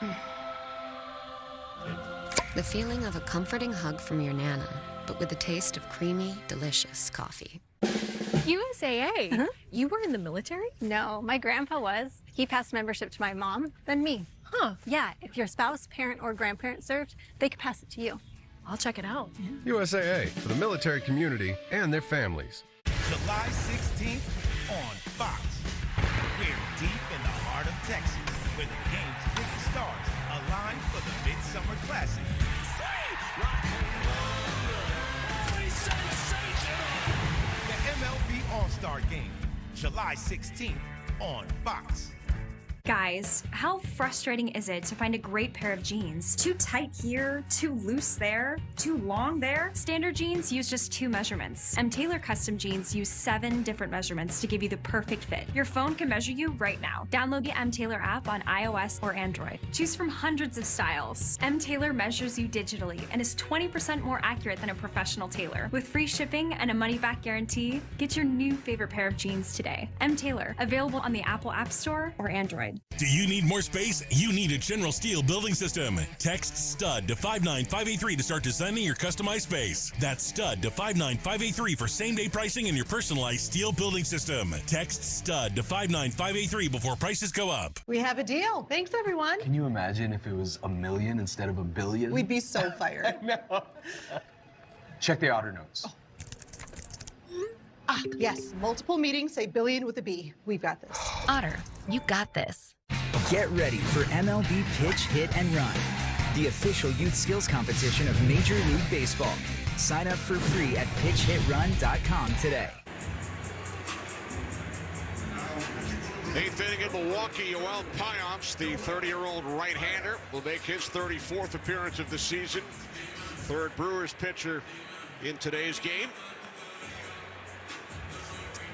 The feeling of a comforting hug from your Nana, but with the taste of creamy, delicious coffee. USAA? You were in the military? No, my grandpa was. He passed membership to my mom, then me. Huh. Yeah, if your spouse, parent, or grandparent served, they could pass it to you. I'll check it out. USAA, for the military community and their families. July 16th on Fox. We're deep in the heart of Texas, where the game's biggest stars align for the Midsummer Classic. The MLB All-Star Game, July 16th on Fox. Guys, how frustrating is it to find a great pair of jeans? Too tight here, too loose there, too long there? Standard jeans use just 2 measurements. Tailor custom jeans use 7 different measurements to give you the perfect fit. Your phone can measure you right now. Download the Tailor app on iOS or Android. Choose from hundreds of styles. Tailor measures you digitally and is 20% more accurate than a professional tailor. With free shipping and a money-back guarantee, get your new favorite pair of jeans today. Tailor, available on the Apple App Store or Android. Do you need more space? You need a General Steel building system. Text STUD to 59583 to start designing your customized space. That's STUD to 59583 for same-day pricing and your personalized steel building system. Text STUD to 59583 before prices go up. We have a deal. Thanks, everyone. Can you imagine if it was a million instead of a billion? We'd be so fired. No. Check the outer notes. Oh. Yes. Multiple meetings say billion with a B. We've got this. Otter, you got this. Get ready for MLB Pitch, Hit, and Run, the official youth skills competition of Major League Baseball. Sign up for free at pitchhitrun.com today. 8th inning in Milwaukee, Yoel Payamps, the 30-year-old right-hander, will make his 34th appearance of the season. 3rd Brewers pitcher in today's game.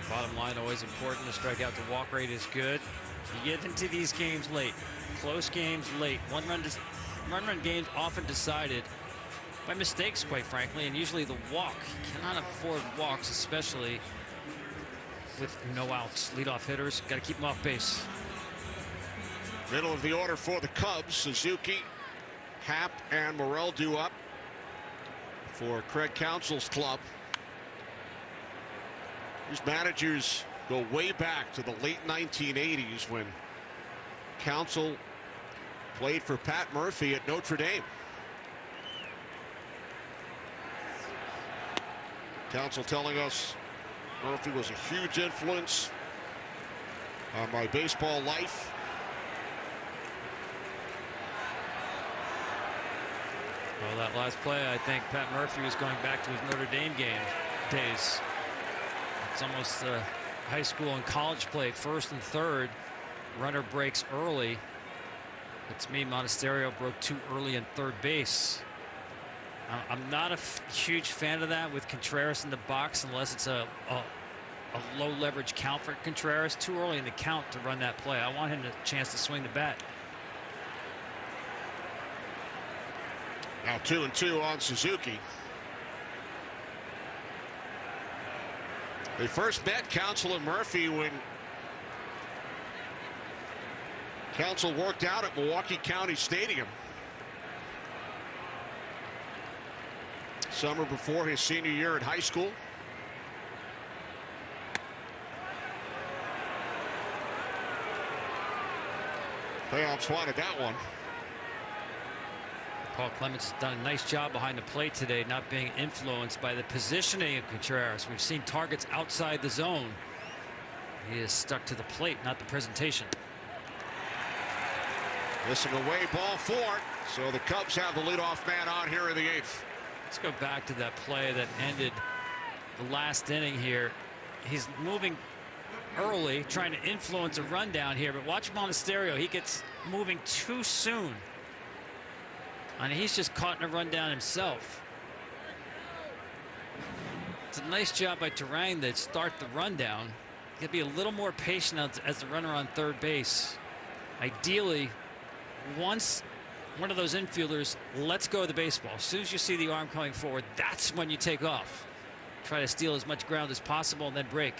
Bottom line, always important. The strikeout to walk rate is good. You get into these games late, close games late. One-run games often decided by mistakes, quite frankly, and usually the walk. You cannot afford walks, especially with no outs. Leadoff hitters, got to keep them off base. Middle of the order for the Cubs. Suzuki, Happ, and Morel due up for Craig Counsell's club. These managers go way back to the late 1980s when Counsell played for Pat Murphy at Notre Dame. Counsell telling us Murphy was a huge influence on my baseball life. Well, that last play, I think Pat Murphy was going back to his Notre Dame days. It's almost high school and college play, 1st and 3rd. Runner breaks early. It's me, Monasterio broke too early in 3rd base. I'm not a huge fan of that with Contreras in the box unless it's a low leverage count for Contreras. Too early in the count to run that play. I want him a chance to swing the bat. Now 2-2 on Suzuki. They first met Counsell and Murphy when Counsell worked out at Milwaukee County Stadium summer before his senior year in high school. Payamps wanted that one. Paul Clements has done a nice job behind the plate today, not being influenced by the positioning of Contreras. We've seen targets outside the zone. He is stuck to the plate, not the presentation. Missing away, ball 4. So the Cubs have the leadoff man on here in the 8th. Let's go back to that play that ended the last inning here. He's moving early, trying to influence a run down here, but watch Monasterio. He gets moving too soon. And he's just caught in a rundown himself. It's a nice job by Terang to start the rundown. He'll be a little more patient as the runner on 3rd base. Ideally, once one of those infielders lets go of the baseball, as soon as you see the arm coming forward, that's when you take off. Try to steal as much ground as possible and then break.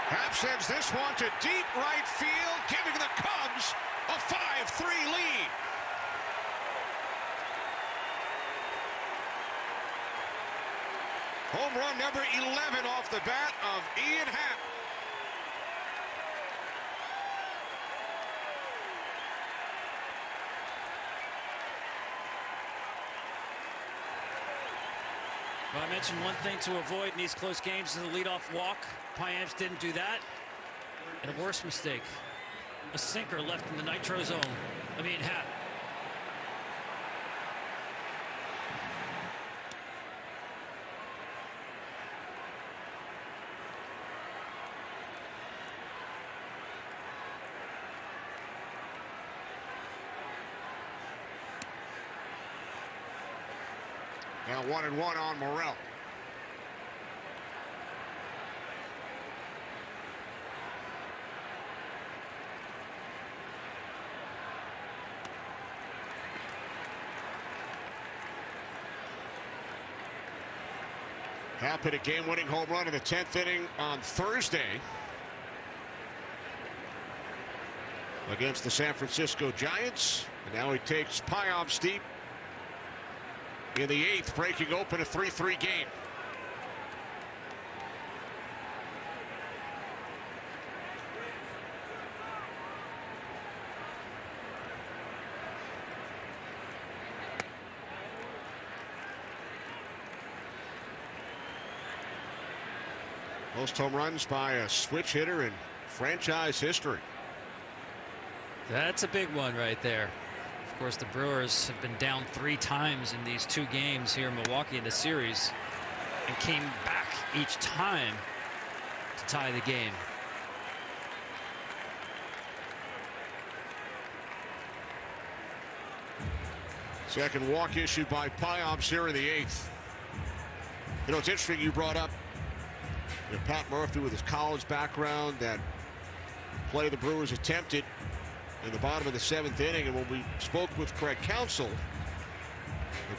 Happ sends this one to deep right field, giving the Cubs a 5-3 lead. Home run number 11 off the bat of Ian Happ. Well, I mentioned one thing to avoid in these close games is the leadoff walk. Payamps didn't do that. And a worse mistake. A sinker left in the nitro zone. Happ. Now 1-1 on Morel. Happ hit a game-winning home run in the 10th inning on Thursday against the San Francisco Giants. And now he takes Pyom deep in the 8th, breaking open a 3-3 game. Most home runs by a switch hitter in franchise history. That's a big one right there. Of course, the Brewers have been down 3 times in these 2 games here in Milwaukee in the series and came back each time to tie the game. Second walk issued by Pyom here in the 8th. You know, it's interesting you brought up Pat Murphy with his college background, that play the Brewers attempted in the bottom of the 7th inning. And when we spoke with Craig Counsell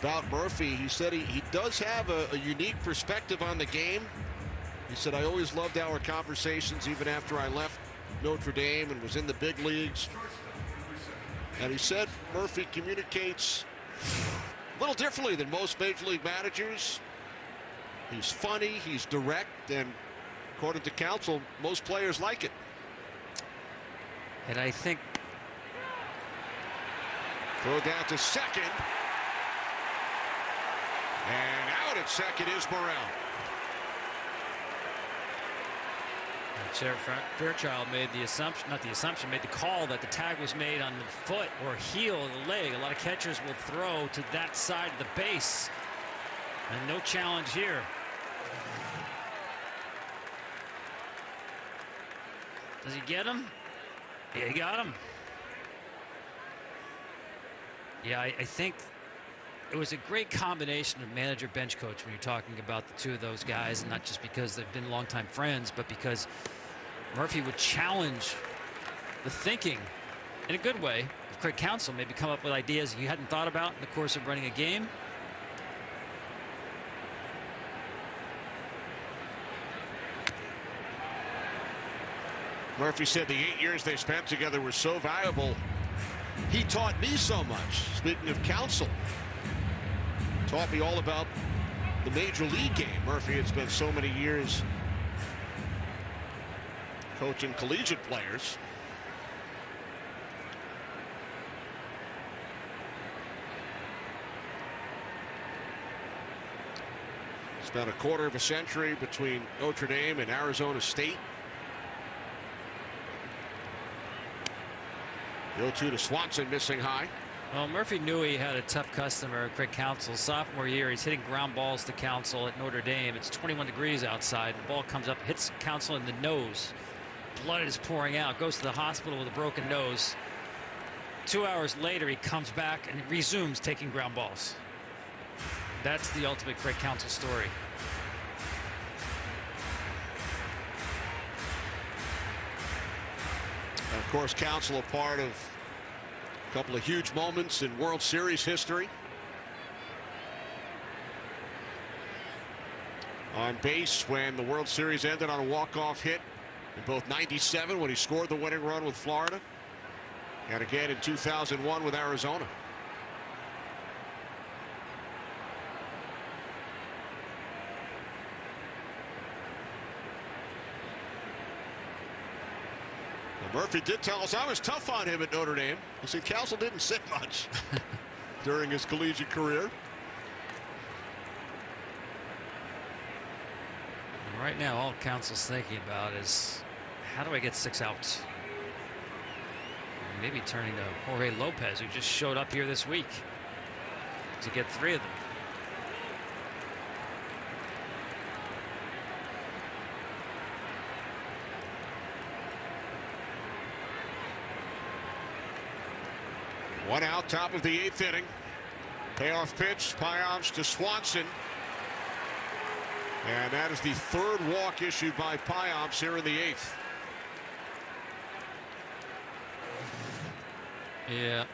about Murphy, he said he does have a unique perspective on the game. He said, I always loved our conversations even after I left Notre Dame and was in the big leagues. And he said Murphy communicates a little differently than most major league managers. He's funny, he's direct, and according to Counsell, most players like it. And I think throw down to second. And out at second is Morel. Sheriff Fairchild made the assumption, made the call that the tag was made on the foot or heel of the leg. A lot of catchers will throw to that side of the base. And no challenge here. Does he get him? Yeah, he got him. Yeah, I think it was a great combination of manager bench coach when you're talking about the 2 of those guys, and not just because they've been longtime friends, but because Murphy would challenge the thinking in a good way of Craig Counsell, maybe come up with ideas you hadn't thought about in the course of running a game. Murphy said the 8 years they spent together were so valuable. He taught me so much. Speaking of Counsell, taught me all about the major league game. Murphy had spent so many years coaching collegiate players. Spent a quarter of a century between Notre Dame and Arizona State. The 0-2 to Swanson, missing high. Well, Murphy knew he had a tough customer, Craig Counsell. Sophomore year, he's hitting ground balls to Counsell at Notre Dame. It's 21 degrees outside. The ball comes up, hits Counsell in the nose. Blood is pouring out. Goes to the hospital with a broken nose. 2 hours later, he comes back and resumes taking ground balls. That's the ultimate Craig Counsell story. And of course, Counsell a part of a couple of huge moments in World Series history. On base when the World Series ended on a walk-off hit in both '97 when he scored the winning run with Florida, and again in 2001 with Arizona. Murphy did tell us I was tough on him at Notre Dame. He said Counsell didn't sit much during his collegiate career. And right now, all Counsell's thinking about is, how do I get 6 outs? Maybe turning to Jorge Lopez, who just showed up here this week, to get 3 of them. One out, top of the 8th inning. Payoff pitch, Payamps to Swanson. And that is the third walk issued by Payamps here in the 8th. Yeah,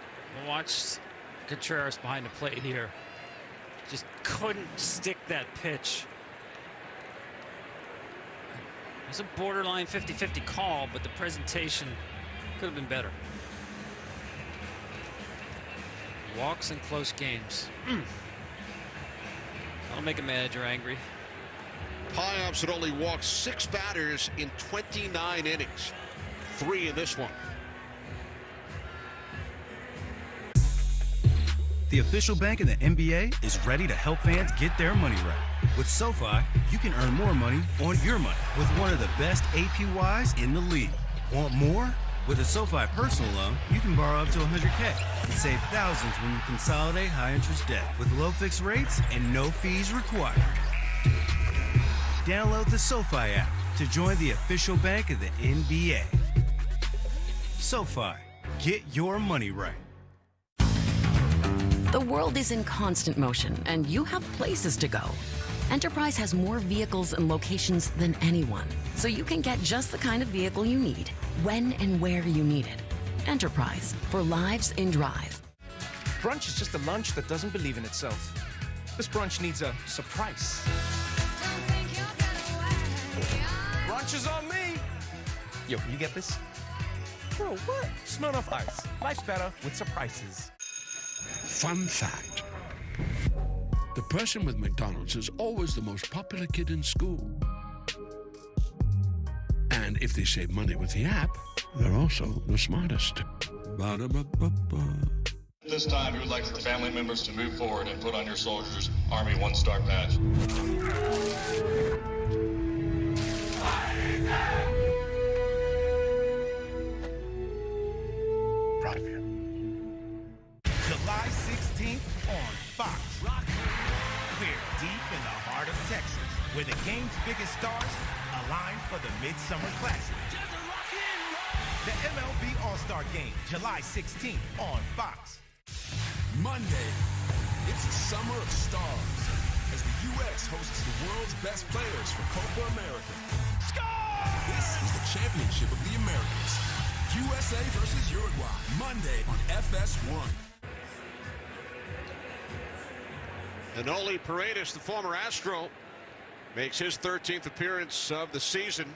watched Contreras behind the plate here. Just couldn't stick that pitch. It was a borderline 50-50 call, but the presentation could have been better. Walks in close games. That'll make a manager angry. Payamps had only walked 6 batters in 29 innings. 3 in this one. The official bank in the NBA is ready to help fans get their money right. With SoFi, you can earn more money on your money with one of the best APYs in the league. Want more? With a SoFi personal loan, you can borrow up to $100K and save thousands when you consolidate high-interest debt with low fixed rates and no fees required. Download the SoFi app to join the official bank of the NBA. SoFi, get your money right. The world is in constant motion, and you have places to go. Enterprise has more vehicles and locations than anyone, so you can get just the kind of vehicle you need, when and where you need it. Enterprise, for lives in drive. Brunch is just a lunch that doesn't believe in itself. This brunch needs a surprise. Brunch is on me! Yo, can you get this? Bro, what? Smirnoff Ice. Life's better with surprises. Fun fact. The person with McDonald's is always the most popular kid in school. And if they save money with the app, they're also the smartest. Ba-da-ba-ba-ba. This time, we would like for family members to move forward and put on your soldier's Army 1-star badge. Proud of you. July 16th on Fox. We're deep in the heart of Texas, where the game's biggest stars align for the Midsummer Classic. The MLB All-Star Game, July 16th on Fox. Monday, it's a summer of stars as the U.S. hosts the world's best players for Copa America. This is the championship of the Americas. USA versus Uruguay, Monday on FS1. Enoli Paredes, the former Astro, makes his 13th appearance of the season.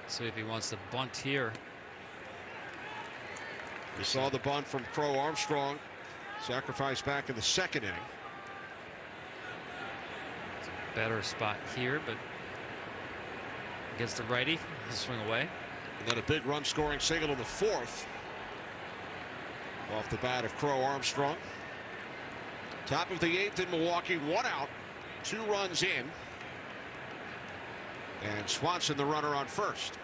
See if he wants to bunt here. We saw the bunt from Crow Armstrong. Sacrifice back in the 2nd inning. It's a better spot here, but against the righty, he'll swing away. And then a big run scoring single in the 4th. Off the bat of Crow Armstrong. Top of the 8th in Milwaukee, 1 out, 2 runs in. And Swanson the runner on first.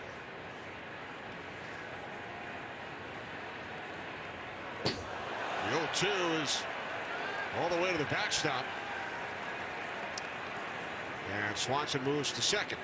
The 0-2 is all the way to the backstop. And Swanson moves to second.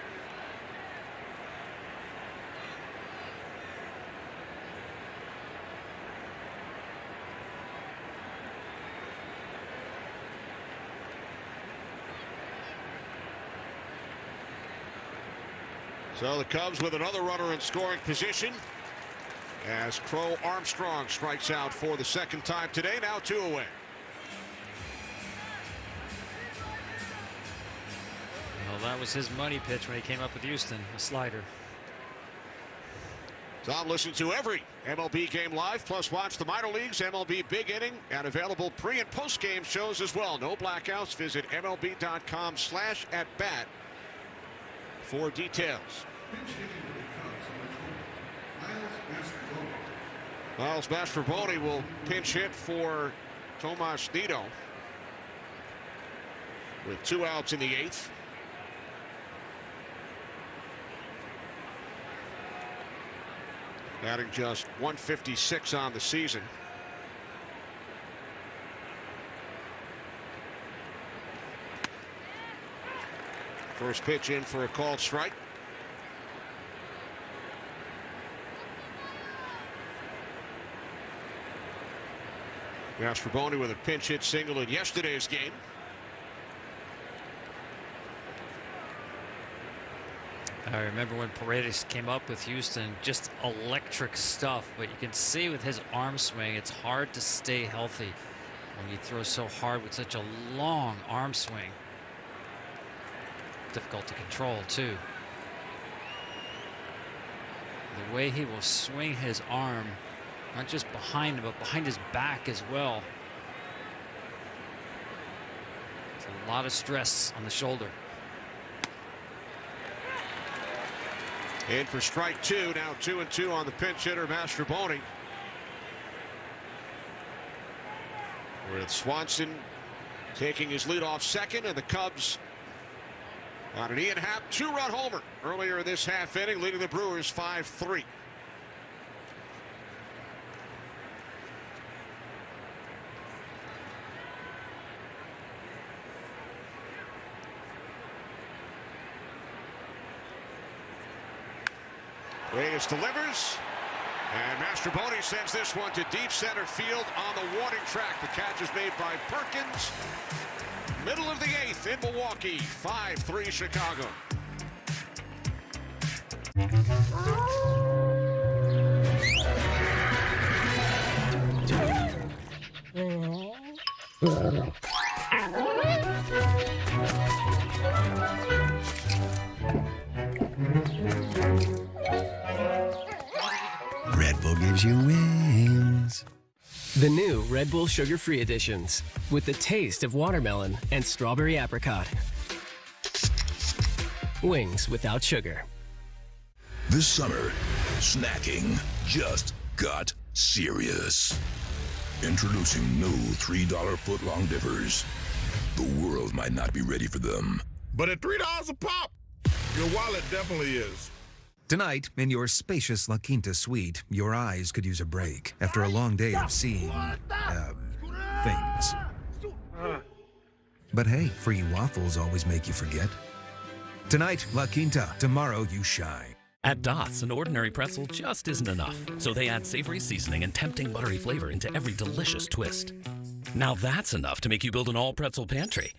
So the Cubs with another runner in scoring position as Crow Armstrong strikes out for the 2nd time today. Now 2 away. Well, that was his money pitch when he came up with Houston, a slider. Tom, listen to every MLB game live, plus watch the minor leagues, MLB Big Inning, and available pre- and post-game shows as well. No blackouts. Visit MLB.com/@bat for details. Miles Mastrobuoni will pinch hit for Tomas Nido with 2 outs in the 8th. Batting just .156 on the season. First pitch in for a called strike. Mastrobuoni with a pinch hit single in yesterday's game. I remember when Paredes came up with Houston, just electric stuff, but you can see with his arm swing, it's hard to stay healthy when you throw so hard with such a long arm swing. Difficult to control, too. The way he will swing his arm, not just behind him, but behind his back as well. It's a lot of stress on the shoulder. In for strike two. Now 2-2 on the pinch hitter, Mastrobuoni. With Swanson taking his lead off second, and the Cubs on an Ian Happ 2-run homer earlier in this half inning, leading the Brewers 5-3. Reyes delivers, and Mastrobuoni sends this one to deep center field on the warning track. The catch is made by Perkins. Middle of the eighth in Milwaukee. 5-3 Chicago. Red Bull gives you wings. The new Red Bull sugar-free editions with the taste of watermelon and strawberry apricot. Wings without sugar. This summer, snacking just got serious. Introducing new $3 foot-long dippers. The world might not be ready for them. But at $3 a pop, your wallet definitely is. Tonight, in your spacious La Quinta suite, your eyes could use a break after a long day of seeing, things. But hey, free waffles always make you forget. Tonight, La Quinta. Tomorrow, you shine. At Dots, an ordinary pretzel just isn't enough, so they add savory seasoning and tempting buttery flavor into every delicious twist. Now that's enough to make you build an all-pretzel pantry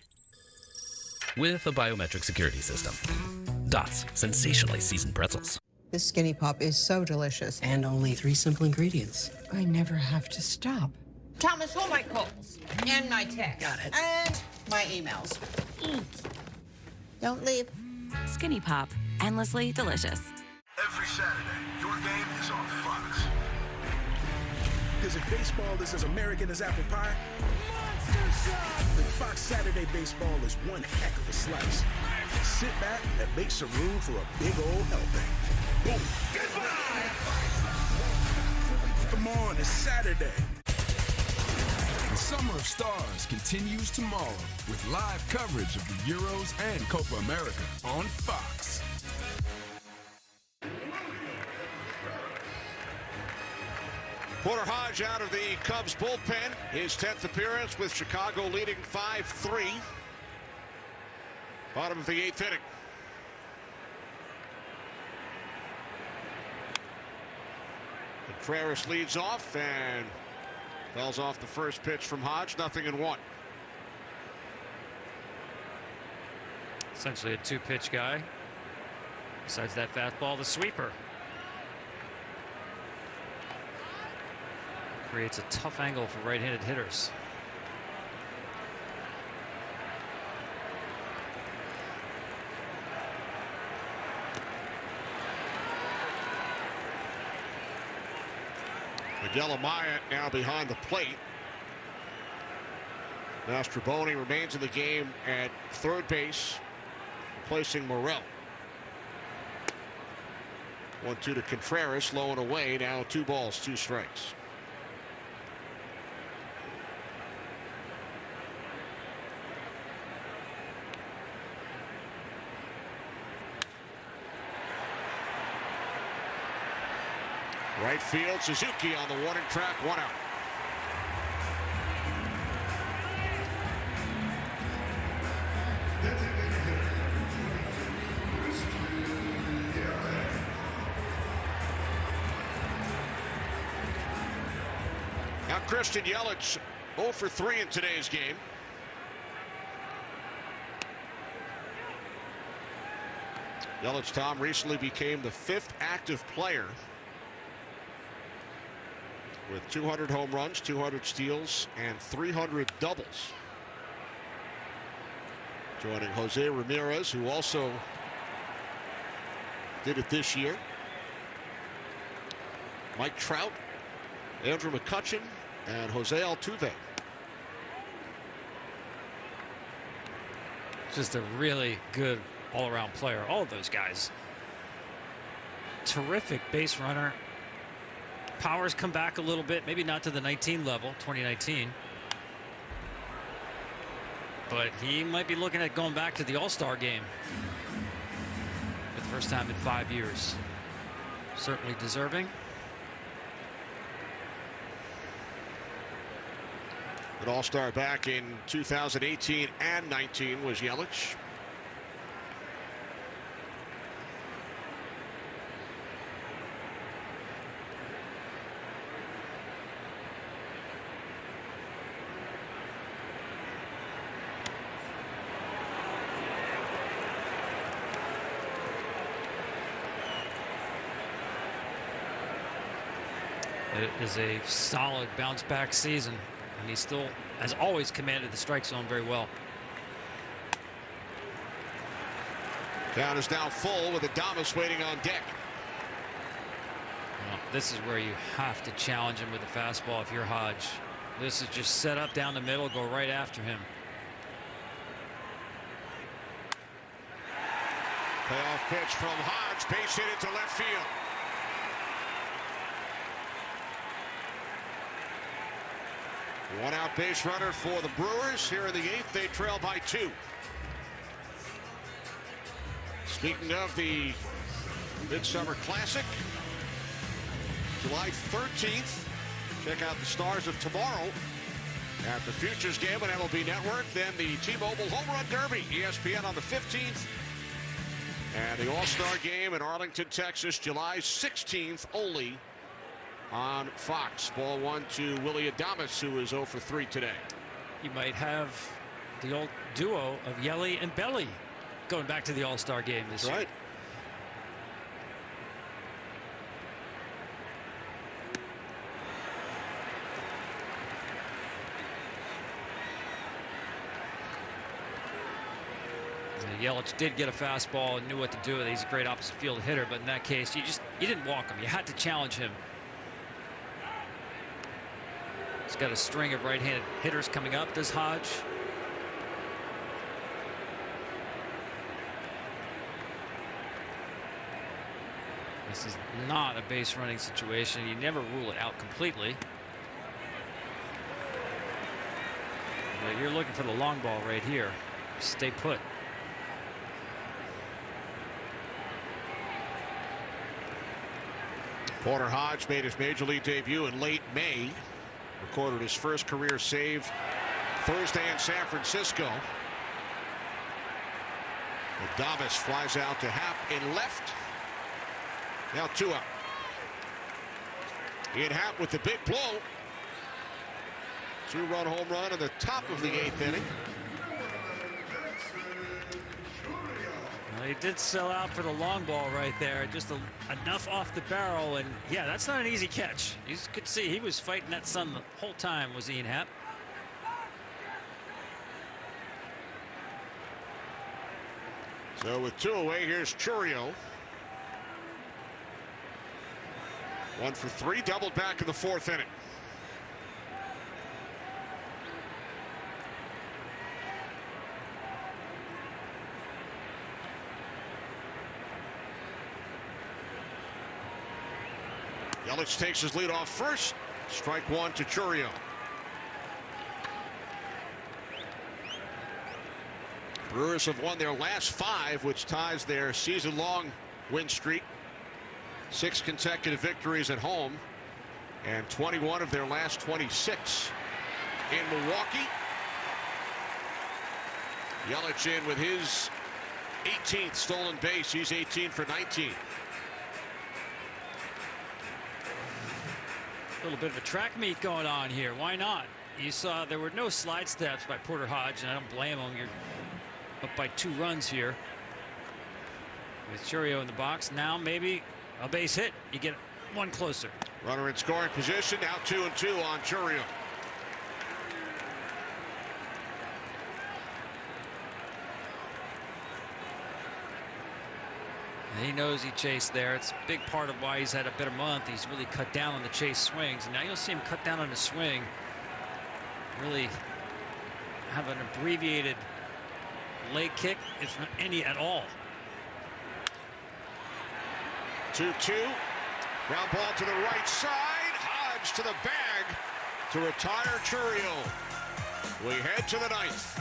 with a biometric security system. Dots, sensationally seasoned pretzels. This Skinny Pop is so delicious. And only 3 simple ingredients. I never have to stop. Thomas, hold my calls and my text. Got it. And my emails. Don't leave. Skinny Pop, endlessly delicious. Every Saturday, your game is on Fox. Because if baseball is as American as apple pie, then Fox Saturday Baseball is one heck of a slice. Sit back and make some room for a big old helping. Boom! Come on, it's Saturday. The Summer of Stars continues tomorrow with live coverage of the Euros and Copa America on Fox. Porter Hodge out of the Cubs bullpen. His 10th appearance with Chicago leading 5-3. Bottom of the 8th inning. Contreras leads off and fouls off the first pitch from Hodge. 0-1. Essentially a two-pitch guy. Besides that fastball, the sweeper. Creates a tough angle for right-handed hitters. Miguel Amaya now behind the plate. Mastrobuoni remains in the game at third base, replacing Morel. 1-2 to Contreras, low and away. Now 2 balls, 2 strikes. Right field, Suzuki on the warning track, 1 out. Now Christian Yelich 0 for 3 in today's game. Yelich Tom recently became the 5th active player with 200 home runs, 200 steals, and 300 doubles. Joining Jose Ramirez, who also did it this year. Mike Trout, Andrew McCutchen, and Jose Altuve. Just a really good all-around player. All of those guys. Terrific base runner. Powers come back a little bit, maybe not to the 19 level, 2019. But he might be looking at going back to the All-Star game for the first time in 5 years. Certainly deserving. An All-Star back in 2018 and 19 was Yelich. It is a solid bounce back season, and he still, as always, commanded the strike zone very well. Count is now full with Adames waiting on deck. Well, this is where you have to challenge him with a fastball if you're Hodge. This is just set up down the middle, go right after him. Payoff pitch from Hodge, base hit into left field. One out base runner for the Brewers. Here in the 8th, they trail by 2. Speaking of the Midsummer Classic, July 13th. Check out the stars of tomorrow at the Futures game on MLB Network. Then the T-Mobile Home Run Derby, ESPN on the 15th. And the All-Star game in Arlington, Texas, July 16th only on Fox. Ball 1 to Willy Adames, who is 0 for 3 today. You might have the old duo of Yelly and Belly going back to the All-Star game this year. Right. Yelich did get a fastball and knew what to do with it. He's a great opposite field hitter, but in that case, you didn't walk him. You had to challenge him. He's got a string of right-handed hitters coming up. Does Hodge? This is not a base running situation. You never rule it out completely. But you're looking for the long ball right here. Stay put. Porter Hodge made his major league debut in late May. Recorded his first career save Thursday in San Francisco. Adames flies out to Happ in left. Now 2 out. Ian Happ with the big blow. 2-run home run in the top of the 8th inning. Well, he did sell out for the long ball right there. Just enough off the barrel. And yeah, that's not an easy catch. You could see he was fighting that sun the whole time, was Ian Happ. So with 2 away, here's Chourio. 1 for 3, doubled back in the 4th inning. Yelich takes his lead off first. Strike 1 to Chourio. Brewers have won their last 5, which ties their season-long win streak. 6 consecutive victories at home and 21 of their last 26 in Milwaukee. Yelich in with his 18th stolen base. He's 18 for 19. A little bit of a track meet going on here. Why not? you saw there were no slide steps by Porter Hodge, and I don't blame him. You're up by 2 runs here. With Churio in the box, now maybe a base hit. You get one closer. Runner in scoring position, now 2-2 on Churio. And he knows he chased there. It's a big part of why he's had a better month. He's really cut down on the chase swings. And now you'll see him cut down on the swing. Really have an abbreviated leg kick, if not any at all. 2-2. Ground ball to the right side. Hodge to the bag to retire Churio. We head to the 9th.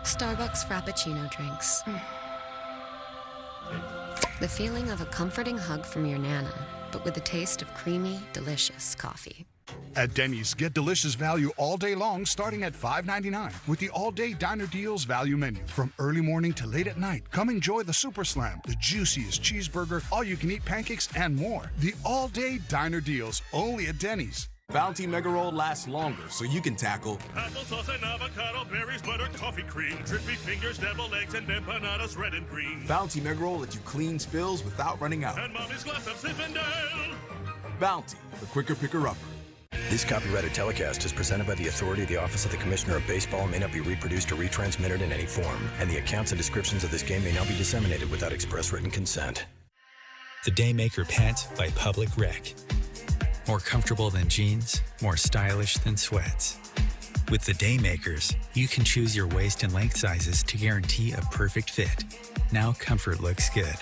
Starbucks Frappuccino drinks. The feeling of a comforting hug from your Nana, but with the taste of creamy, delicious coffee. At Denny's, get delicious value all day long starting at $5.99 with the all-day Diner Deals value menu. From early morning to late at night, come enjoy the Super Slam, the juiciest cheeseburger, all-you-can-eat pancakes, and more. The all-day Diner Deals, only at Denny's. Bounty Mega Roll lasts longer, so you can tackle applesauce and avocado, berries, butter, coffee cream, drippy fingers, deviled eggs, and empanadas red and green. Bounty Mega Roll lets you clean spills without running out. And Mommy's glass of Zinfandel. Bounty, the quicker picker-upper. This copyrighted telecast is presented by the authority of the Office of the Commissioner of Baseball and may not be reproduced or retransmitted in any form, and the accounts and descriptions of this game may not be disseminated without express written consent. The Daymaker Pant by Public Rec. More comfortable than jeans, more stylish than sweats. With the Daymakers, you can choose your waist and length sizes to guarantee a perfect fit. Now comfort looks good.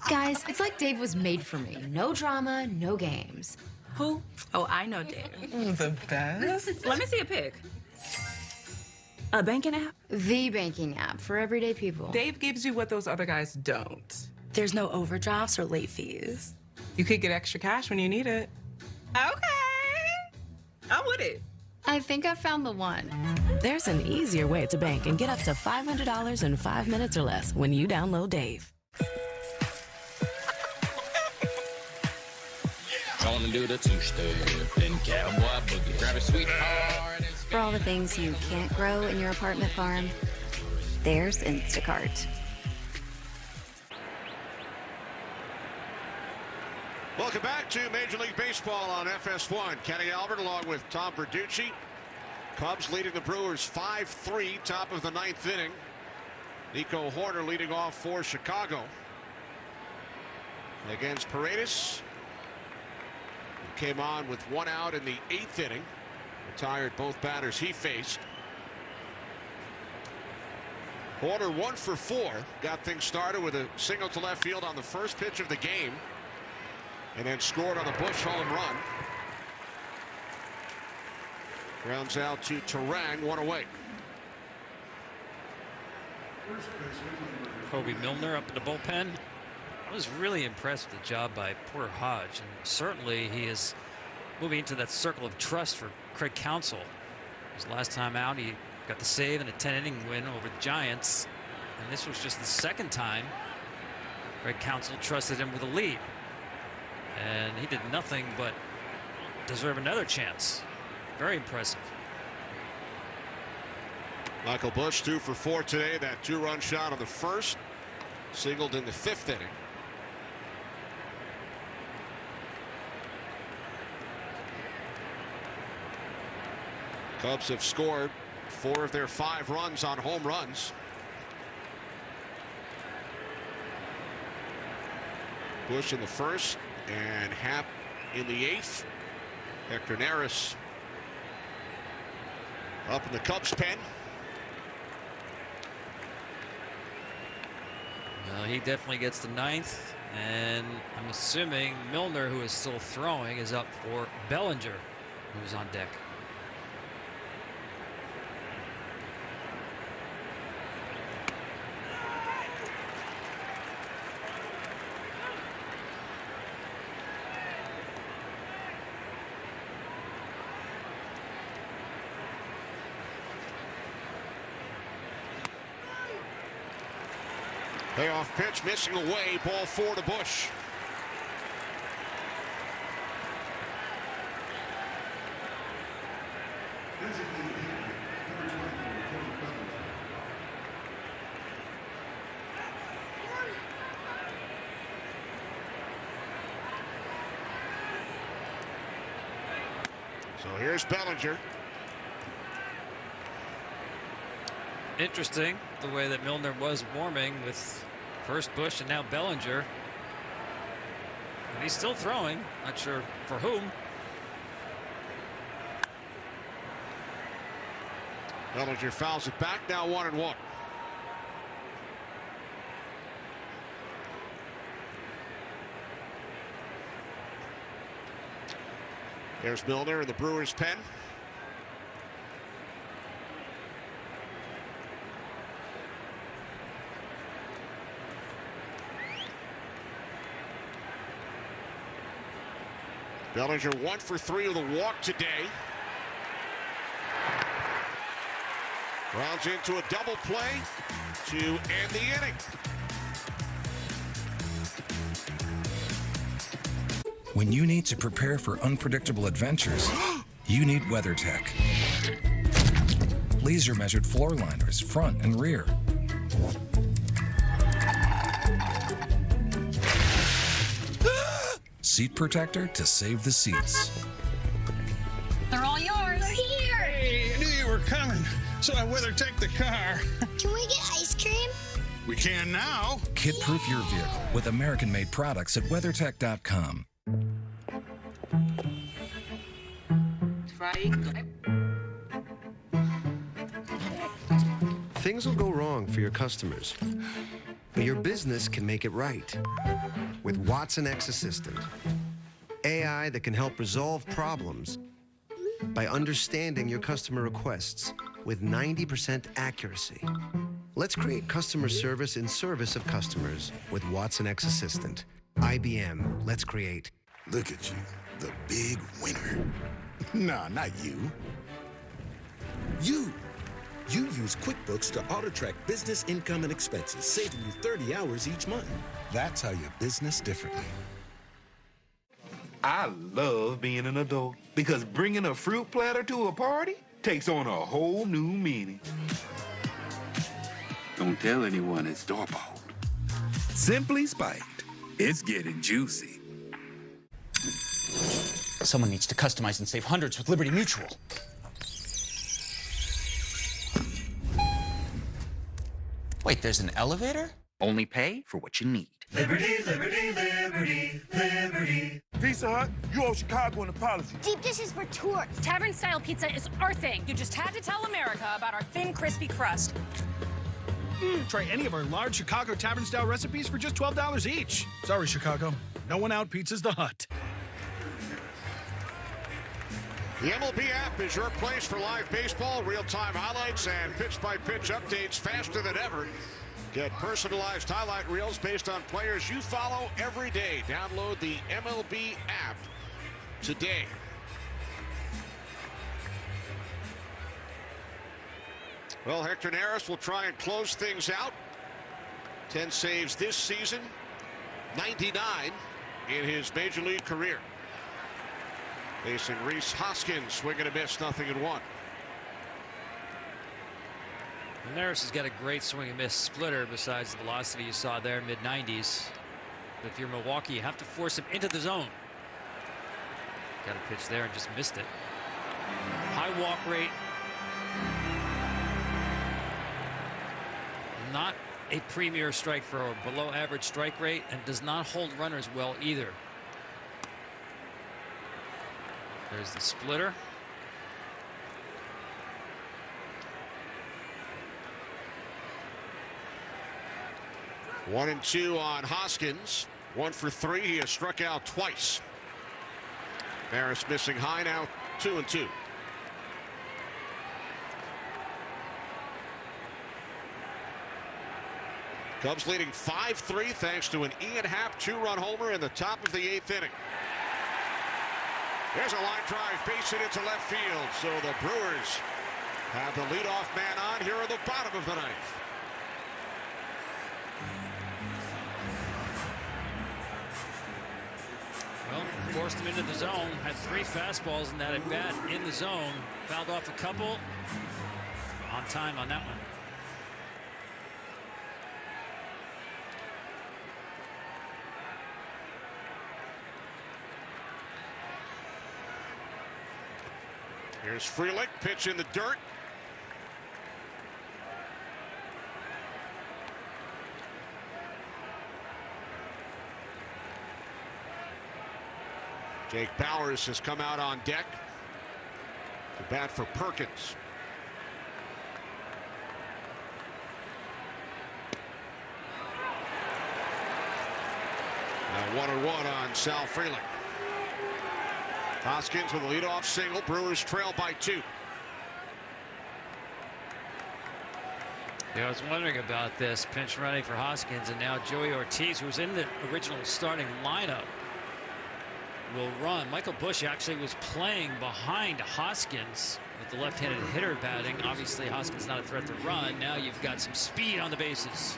Guys, it's like Dave was made for me. No drama, no games. Who? Oh, I know Dave. The best? Let me see a pic. A banking app? The banking app for everyday people. Dave gives you what those other guys don't. There's no overdrafts or late fees. You could get extra cash when you need it. Okay. I'm with it. I think I found the one. There's an easier way to bank and get up to $500 in 5 minutes or less when you download Dave. Gonna do the two-step and cowboy boogie. Grab a sweetheart. For all the things you can't grow in your apartment farm, there's Instacart. Welcome back to Major League Baseball on FS1. Kenny Albert along with Tom Verducci. Cubs leading the Brewers 5-3, top of the 9th inning. Nico Horner leading off for Chicago. Against Paredes. Who came on with 1 out in the 8th inning. Retired both batters he faced. Horner 1 for 4. Got things started with a single to left field on the first pitch of the game. And then scored on a Bush home run. Grounds out to Terang, 1 away. Kobe Milner up in the bullpen. I was really impressed with the job by Porter Hodge, and certainly he is moving into that circle of trust for Craig Counsell. His last time out, he got the save in a 10-inning win over the Giants, and this was just the second time Craig Counsell trusted him with a lead. And he did nothing but deserve another chance. Very impressive. Michael Bush 2 for 4 today. That 2-run shot on the first. Singled in the 5th inning. Cubs have scored 4 of their 5 runs on home runs. Bush in the first. And Happ in the 8th. Hector Neris up in the Cubs pen. Well, he definitely gets the 9th, and I'm assuming Milner, who is still throwing, is up for Bellinger, who's on deck. Payoff pitch missing away. Ball 4 to Bush. So here's Bellinger. Interesting the way that Milner was warming with first Bush and now Bellinger. And he's still throwing. Not sure for whom. Bellinger fouls it back. Now 1-1. There's Milner in the Brewers' pen. Bellinger 1 for 3 with a walk today. Rounds into a double play to end the inning. When you need to prepare for unpredictable adventures, you need WeatherTech. Laser measured floor liners, front and rear. Seat protector to save the seats. They're all yours. They're here. Hey, I knew you were coming, so I WeatherTech the car. Can we get ice cream? We can now. Kid-proof your vehicle with American-made products at WeatherTech.com. Things will go wrong for your customers, but your business can make it right with Watson X Assistant. AI that can help resolve problems by understanding your customer requests with 90% accuracy. Let's create customer service in service of customers with Watson X Assistant. IBM, let's create. Look at you, the big winner. Nah, not you. You use QuickBooks to auto-track business income and expenses, saving you 30 hours each month. That's how you business differently. I love being an adult because bringing a fruit platter to a party takes on a whole new meaning. Don't tell anyone it's door-bought. Simply spiked. It's getting juicy. Someone needs to customize and save hundreds with Liberty Mutual. Wait, there's an elevator? Only pay for what you need. Liberty, liberty, liberty, liberty. Pizza Hut, you owe Chicago an apology. Deep dishes for tourists. Tavern-style pizza is our thing. You just had to tell America about our thin, crispy crust. Try any of our large Chicago Tavern-style recipes for just $12 each. Sorry, Chicago. No one out-pizzas the Hut. The MLB app is your place for live baseball, real-time highlights, and pitch-by-pitch updates faster than ever. Get personalized highlight reels based on players you follow every day. Download the MLB app today. Well, Hector Neris will try and close things out. 10 saves this season, 99 in his major league career. Facing Rhys Hoskins, swing and a miss, 0-1. Neris has got a great swing and miss splitter besides the velocity you saw there, mid-90s. But if you're Milwaukee, you have to force him into the zone. Got a pitch there and just missed it. High walk rate. Not a premier strike thrower, below average strike rate, and does not hold runners well either. There's the splitter. One and two on Hoskins. 1 for 3. He has struck out twice. Neris missing high, now 2-2. Cubs leading 5-3 thanks to an Ian Happ 2-run homer in the top of the 8th inning. There's a line drive, base hit into left field. So the Brewers have the leadoff man on here at the bottom of the 9th. forced him into the zone. Had 3 fastballs in that at bat in the zone. Fouled off a couple. On time on that one. Here's Frelick, pitch in the dirt. Jake Bowers has come out on deck to bat for Perkins. Now 1-1 on Sal Frelick. Hoskins with a leadoff single. Brewers trail by 2. Yeah, I was wondering about this pinch running for Hoskins, and now Joey Ortiz, who was in the original starting lineup, will run. Michael Busch actually was playing behind Hoskins with the left-handed hitter batting. Obviously, Hoskins not a threat to run. Now you've got some speed on the bases.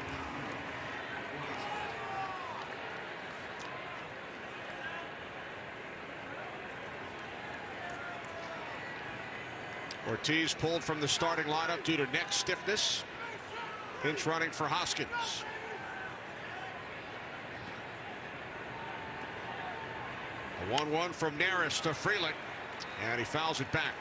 Ortiz pulled from the starting lineup due to neck stiffness. Pinch running for Hoskins. A 1-1 from Neris to Frelick, and he fouls it back.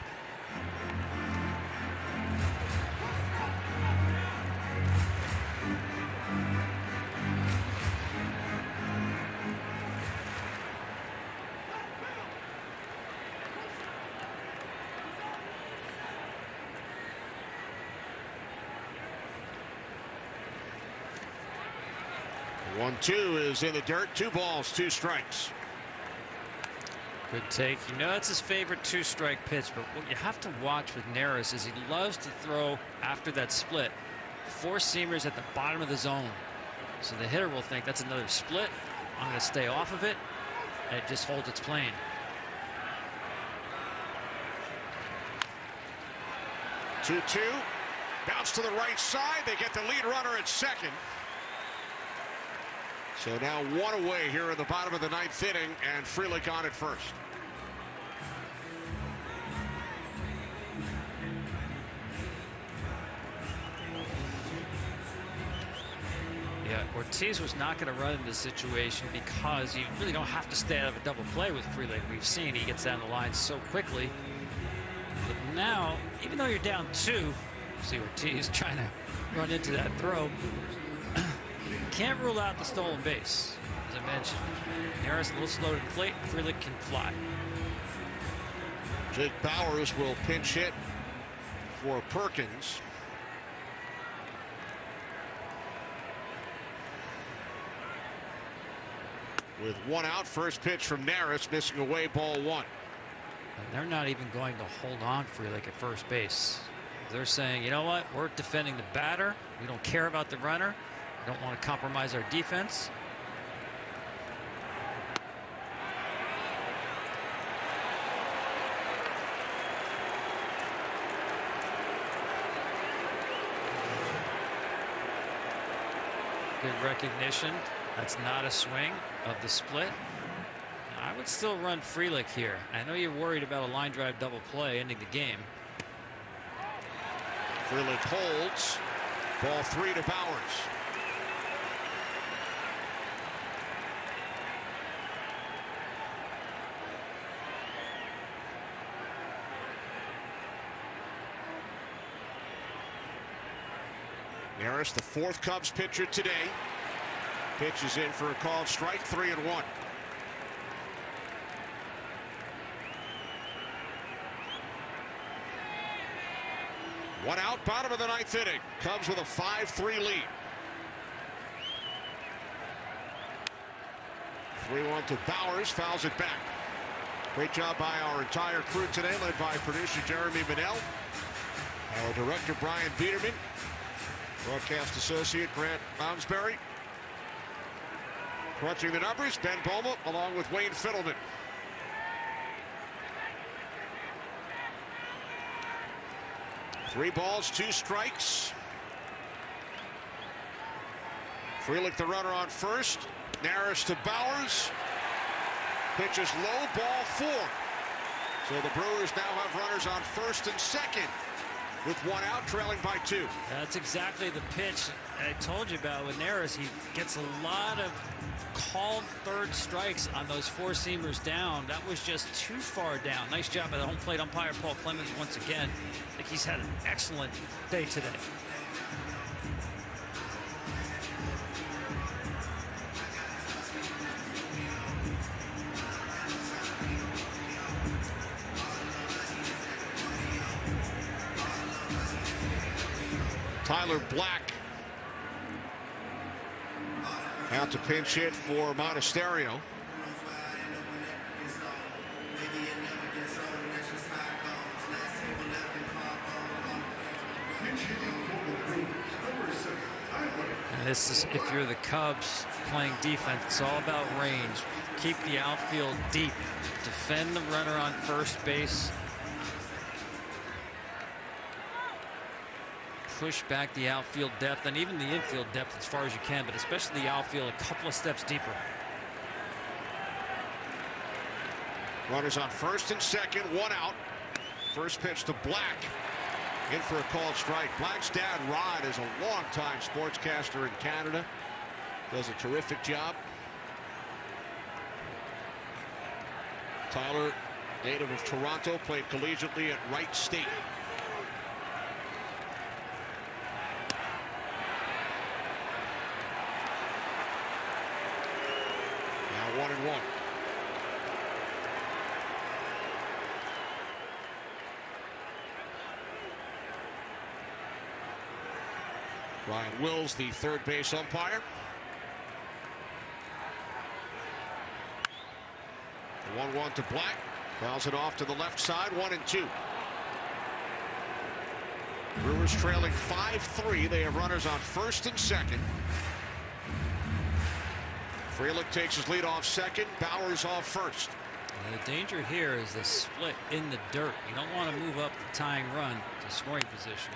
The 1-2 is in the dirt. 2 balls, 2 strikes. Good take. You know it's his favorite 2-strike pitch, but what you have to watch with Neris is he loves to throw after that split 4-seamers at the bottom of the zone. So the hitter will think that's another split. I'm going to stay off of it, and it just holds its plane. Two-2. Bounce to the right side. They get the lead runner at second. So now 1 away here in the bottom of the 9th inning, and Frelick on at first. Yeah, Ortiz was not going to run in this situation because you really don't have to stay out of a double play with Frelick. We've seen he gets down the line so quickly. But now, even though you're down 2, see Ortiz trying to run into that throw. Can't rule out the stolen base, as I mentioned. Neris a little slow to the plate. Frelick can fly. Jake Bowers will pinch hit for Perkins. With 1 out, first pitch from Neris, missing away, ball 1. And they're not even going to hold on Frelick at first base. They're saying, you know what, we're defending the batter. We don't care about the runner. We don't want to compromise our defense. Good recognition. That's not a swing of the split. I would still run Frelick here. I know you're worried about a line drive double play ending the game. Frelick holds. Ball 3 to Bowers. Neris, the 4th Cubs pitcher today. Pitch is in for a called strike, 3-1. One out, bottom of the 9th inning. Cubs with a 5-3 lead. 3-1 to Bowers, fouls it back. Great job by our entire crew today, led by producer Jeremy Manel, our director Brian Biederman, broadcast associate Grant Lounsbury. Crunching the numbers, Ben Boma, along with Wayne Fiddleman. Three balls, 2 strikes. Frelick the runner on first. Neris to Bowers. Pitch is low, ball 4. So the Brewers now have runners on first and second with 1 out, trailing by 2. That's exactly the pitch I told you about with Neris. He gets a lot of called third strikes on those 4-seamers down. That was just too far down. Nice job by the home plate umpire, Paul Clemens, once again. I think he's had an excellent day today. Tyler Black out to pinch hit for Monasterio. And this is, if you're the Cubs playing defense, it's all about range. Keep the outfield deep. Defend the runner on first base. Push back the outfield depth and even the infield depth as far as you can, but especially the outfield a couple of steps deeper. Runners on first and second, 1 out. First pitch to Black. In for a called strike. Black's dad, Rod, is a longtime sportscaster in Canada. Does a terrific job. Tyler, native of Toronto, played collegiately at Wright State. Now 1-1. Ryan Wills, the third base umpire. The 1-1 to Black. Fouls it off to the left side, 1-2. Brewers trailing 5-3. They have runners on first and second. Frelick takes his lead off second. Bowers off first. The danger here is the split in the dirt. You don't want to move up the tying run to scoring position.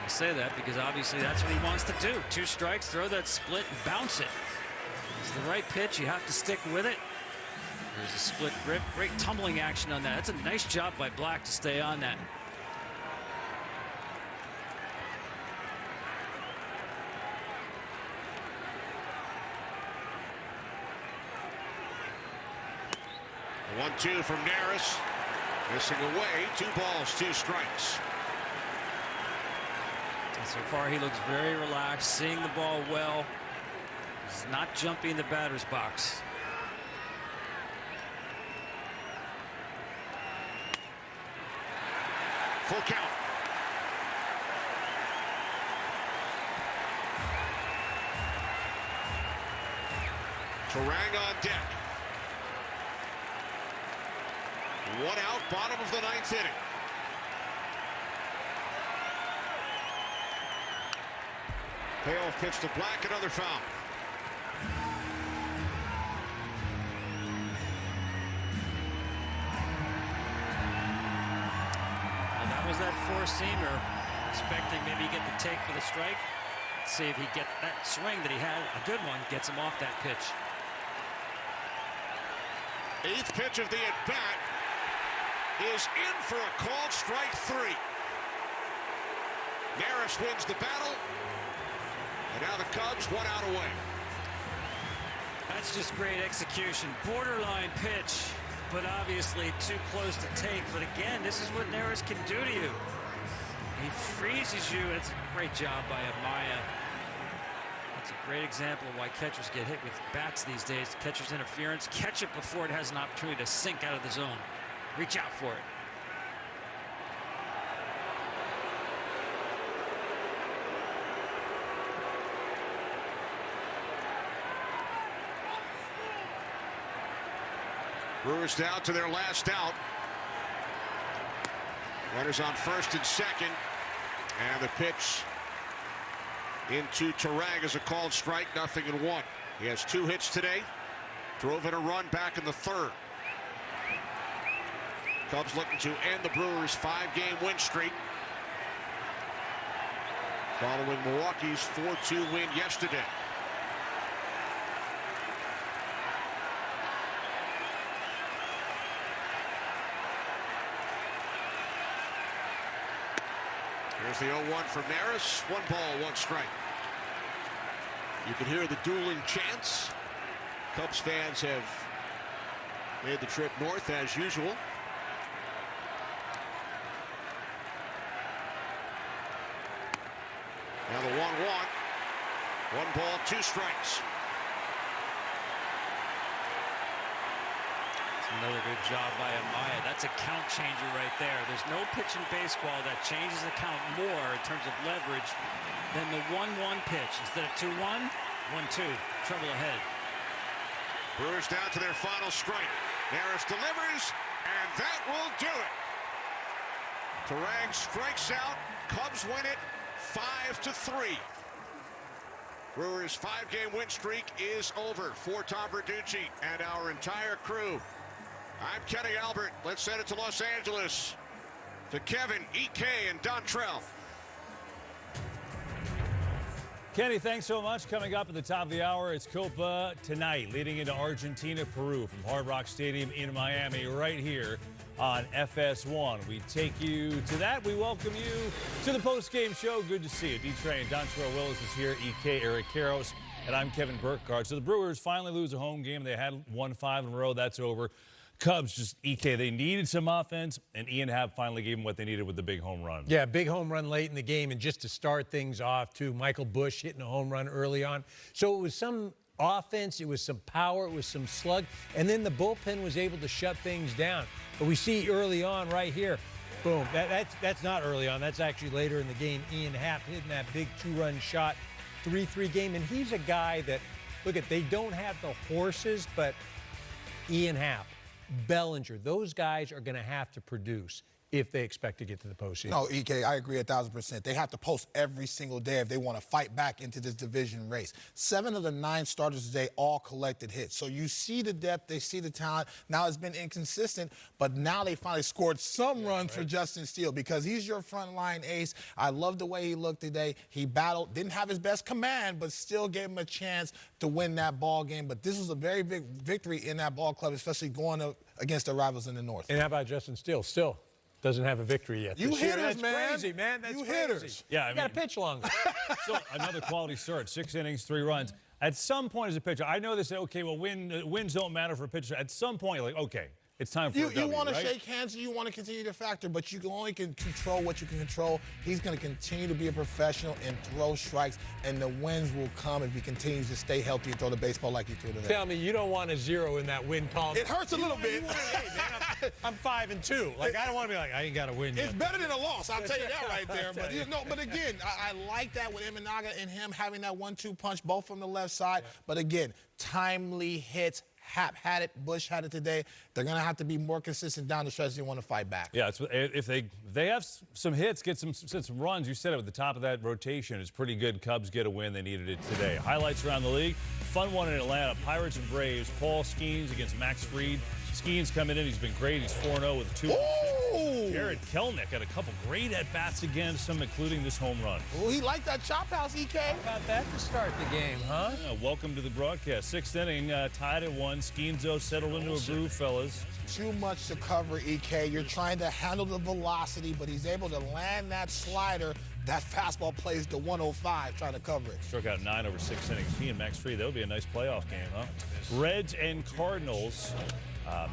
I say that because obviously that's what he wants to do. 2 strikes, throw that split, and bounce it. It's the right pitch. You have to stick with it. There's a split grip. Great tumbling action on that. That's a nice job by Black to stay on that. The 1-2 from Neris. Missing away. 2 balls, 2 strikes. So far, he looks very relaxed, seeing the ball well. He's not jumping the batter's box. Full count. Turang on deck. 1 out, bottom of the 9th inning. Payoff pitch to Black, another foul. And that was that 4-seamer. Expecting maybe get the take for the strike. See if he get that swing that he had, a good one, gets him off that pitch. 8th pitch of the at-bat is in for a called strike 3. Neris wins the battle. And now the Cubs 1 out away. That's just great execution. Borderline pitch, but obviously too close to take. But again, this is what Neris can do to you. He freezes you. It's a great job by Amaya. That's a great example of why catchers get hit with bats these days. Catcher's interference. Catch it before it has an opportunity to sink out of the zone. Reach out for it. Brewers down to their last out. Runners on first and second. And the pitch into Turang is a called strike, 0-1. He has 2 hits today. Drove in a run back in the 3rd. Cubs looking to end the Brewers' 5-game win streak. Following Milwaukee's 4-2 win yesterday. There's the 0-1 for Maris. 1 ball, 1 strike. You can hear the dueling chants. Cubs fans have made the trip north as usual. Now the 1-1. 1 ball, 2 strikes. Another good job by Amaya. That's a count changer right there. There's no pitch in baseball that changes the count more in terms of leverage than the 1-1 pitch. Instead of 2-1, 1-2. Trouble ahead. Brewers down to their final strike. Maris delivers, and that will do it. Turang strikes out. Cubs win it 5-3. Brewers' 5-game win streak is over. For Tom Verducci and our entire crew, I'm Kenny Albert. Let's send it to Los Angeles to Kevin, EK, and Dontrell. Kenny, thanks so much. Coming up at the top of the hour, it's Copa tonight, leading into Argentina, Peru from Hard Rock Stadium in Miami, right here on FS1. We take you to that. We welcome you to the post-game show. Good to see you. D-Train, Dontrell Willis is here, EK, Eric Karros, and I'm Kevin Burkhardt. So the Brewers finally lose a home game. They had won 5 in a row. That's over. Cubs just, EK, they needed some offense, and Ian Happ finally gave them what they needed with the big home run. Yeah, big home run late in the game, and just to start things off, too, Michael Busch hitting a home run early on. So it was some offense, it was some power, it was some slug, and then the bullpen was able to shut things down. But we see early on right here, boom, that's not early on, that's actually later in the game. Ian Happ hitting that big 2-run shot, 3-3 game, and he's a guy that, look at, they don't have the horses, but Ian Happ, Bellinger, those guys are going to have to produce if they expect to get to the postseason. No, EK, I agree 1,000%. They have to post every single day if they want to fight back into this division race. 7 of the 9 starters today all collected hits. So you see the depth, they see the talent. Now it's been inconsistent, but now they finally scored some runs for Justin Steele because he's your frontline ace. I love the way he looked today. He battled, didn't have his best command, but still gave him a chance to win that ball game. But this was a very big victory in that ball club, especially going up against the rivals in the North. And how about Justin Steele? Still doesn't have a victory yet. You hitters, That's man. Crazy, man. That's you crazy. hitters. Yeah, you got to pitch longer. So another quality start, 6 innings, 3 runs. At some point as a pitcher, I know they say, okay, well, wins don't matter for a pitcher. At some point, you're like, okay, it's time for a W, You want to right? shake hands and you want to continue to factor, but you can only control what you can control. He's going to continue to be a professional and throw strikes, and the wins will come if he continues to stay healthy and throw the baseball like he threw today. Tell me, you don't want a 0 in that win column. It hurts a little bit. I'm 5-2. Like, I don't want to be like, I ain't got to win yet. It's better than a loss. I'll tell you that right there. But but again, I like that with Imanaga and him having that 1-2 punch, both from the left side. But again, timely hits. Happ had it, Busch had it today. They're going to have to be more consistent down the stretch if they want to fight back. Yeah, if they have some hits, get some runs. You said it at the top of that rotation. It's pretty good. Cubs get a win. They needed it today. Highlights around the league. Fun one in Atlanta. Pirates and Braves. Paul Skeens against Max Fried. Skeens coming in. He's been great. He's 4-0 with 2. Jared Kelnick had a couple great at-bats against him, including this home run. Oh, he liked that chop house, EK. How about that to start the game, huh? Yeah, welcome to the broadcast. 6th inning, tied at 1. Skeens settled into a groove, fellas. Too much to cover, EK. You're trying to handle the velocity, but he's able to land that slider. That fastball plays to 105, trying to cover it. Struck out 9 over 6 innings. He and Max Fried, that would be a nice playoff game, huh? Reds and Cardinals.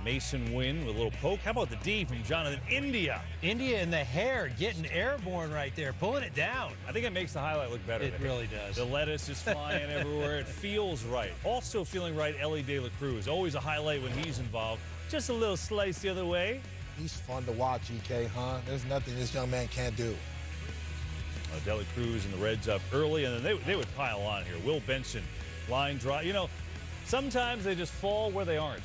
Mason Wynn with a little poke. How about the D from Jonathan? India in the hair, getting airborne right there, pulling it down. I think it makes the highlight look better. It really does. The lettuce is flying everywhere. It feels right. Also feeling right, Ellie De La Cruz. Always a highlight when he's involved. Just a little slice the other way. He's fun to watch, EK, huh? There's nothing this young man can't do. De La Cruz and the Reds up early, and then they would pile on here. Will Benson, line drive. You know, sometimes they just fall where they aren't.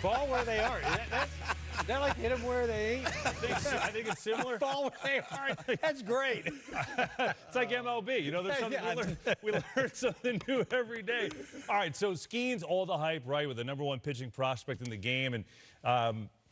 Fall where they are. Is that like hit them where they ain't? I think it's similar. Fall where they aren't. That's great. It's like MLB. You know, there's something we learn something new every day. All right, so Skeens, all the hype, right, with the #1 pitching prospect in the game. And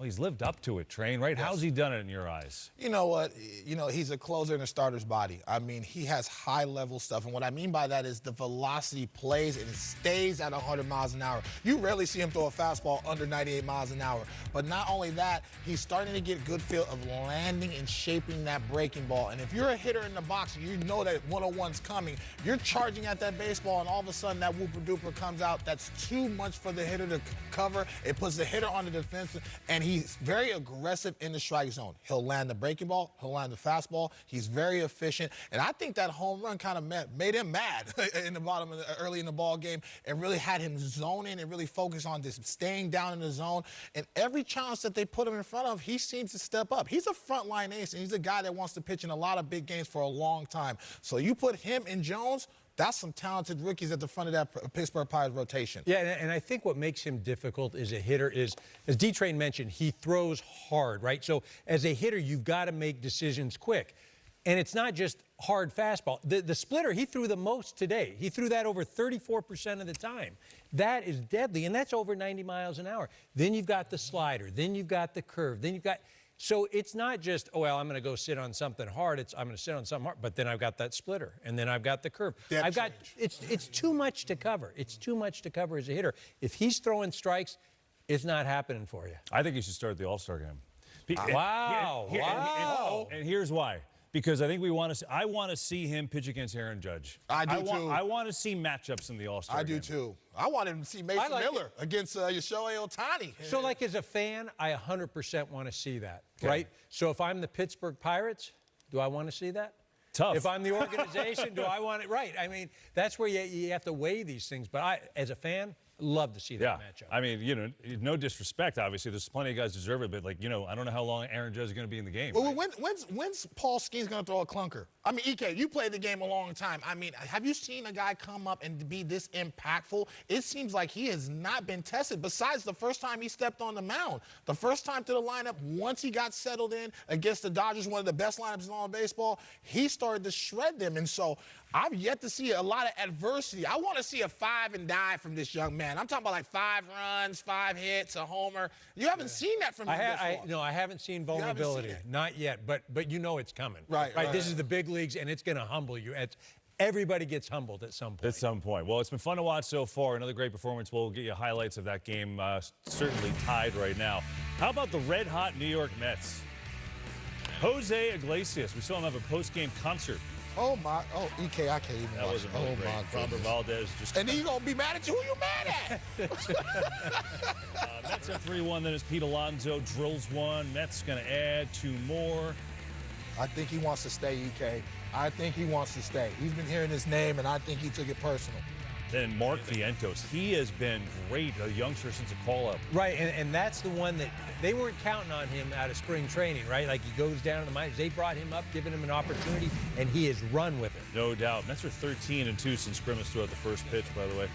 Well, he's lived up to it, Train, right? Yes. How's he done it in your eyes? You know what? You know, he's a closer in a starter's body. I mean, he has high-level stuff, and what I mean by that is the velocity plays and it stays at 100 miles an hour. You rarely see him throw a fastball under 98 miles an hour. But not only that, he's starting to get good feel of landing and shaping that breaking ball. And if you're a hitter in the box, you know that 101's coming. You're charging at that baseball, and all of a sudden that whooper-duper comes out. That's too much for the hitter to cover. It puts the hitter on the defense, and he's very aggressive in the strike zone. He'll land the breaking ball. He'll land the fastball. He's very efficient. And I think that home run kind of made him mad in the bottom of early in the ball game and really had him zone in and really focus on this staying down in the zone. And every challenge that they put him in front of, he seems to step up. He's a frontline ace, and he's a guy that wants to pitch in a lot of big games for a long time. So you put him and Jones, that's some talented rookies at the front of that Pittsburgh Pirates rotation. Yeah, and I think what makes him difficult as a hitter is, as D-Train mentioned, he throws hard, right? So as a hitter, you've got to make decisions quick. And it's not just hard fastball. The splitter, he threw the most today. He threw that over 34% of the time. That is deadly, and that's over 90 miles an hour. Then you've got the slider. Then you've got the curve. Then you've got... So it's not just, oh, well, I'm going to go sit on something hard. I'm going to sit on something hard, but then I've got that splitter, and then I've got the curve. It's too much to cover. It's too much to cover as a hitter. If he's throwing strikes, it's not happening for you. I think he should start the All-Star game. Wow. And here's why. Because I think I want to see him pitch against Aaron Judge. I do too. I want to see matchups in the All-Star game. I do too. I want him to see Mason Miller against Shohei Ohtani. So, like, as a fan, I 100% want to see that, right? So if I'm the Pittsburgh Pirates, do I want to see that? Tough. If I'm the organization, do I want it? Right. I mean, that's where you have to weigh these things. But as a fan, love to see that matchup. I mean, you know, no disrespect, obviously. There's plenty of guys deserve it, but, like, you know, I don't know how long Aaron Judge is going to be in the game. Well, when's Paul Skeens going to throw a clunker? I mean, EK, you played the game a long time. I mean, have you seen a guy come up and be this impactful? It seems like he has not been tested besides the first time he stepped on the mound. The first time to the lineup, once he got settled in against the Dodgers, one of the best lineups in all of baseball, he started to shred them. And so I've yet to see a lot of adversity. I want to see a 5 and die from this young man. I'm talking about like 5 runs, 5 hits, a homer. You haven't seen that from him before. No, I haven't seen vulnerability. Not yet, but you know it's coming. Right. This is the big leagues, and it's going to humble you. Everybody gets humbled at some point. At some point. Well, it's been fun to watch so far. Another great performance. We'll get you highlights of that game. Certainly tied right now. How about the red-hot New York Mets? Jose Iglesias. We saw him have a post-game concert. Oh, EK, I can't even That watch wasn't it. really great. Robert Valdez just... And then you're going to be mad at you? Who you mad at? Mets at 3-1. Then it's Pete Alonso drills one. Mets going to add 2 more. I think he wants to stay, EK. I think he wants to stay. He's been hearing his name, and I think he took it personal. Then Mark Vientos. He has been great, a youngster since a call-up. Right, and that's the one that they weren't counting on him out of spring training, right? Like, he goes down to the minors. They brought him up, giving him an opportunity, and he has run with it. No doubt. Mets are 13-2 since scrimmage throughout the first pitch, by the way.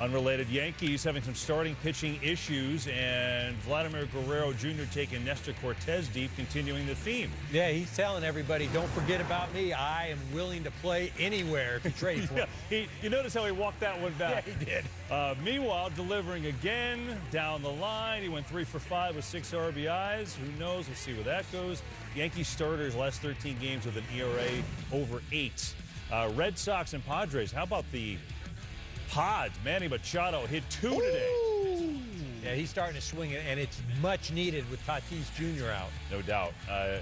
Unrelated, Yankees having some starting pitching issues, and Vladimir Guerrero Jr. taking Nestor Cortez deep, continuing the theme. Yeah, he's telling everybody, don't forget about me. I am willing to play anywhere if you trade for me. You notice how he walked that one back. Yeah, he did. Meanwhile, delivering again down the line. He went 3 for 5 with 6 RBIs. Who knows? We'll see where that goes. Yankee starters last 13 games with an ERA over 8. Red Sox and Padres. How about the Pods? Manny Machado hit 2 today. Yeah, he's starting to swing it, and it's much needed with Tatis Jr. out. No doubt.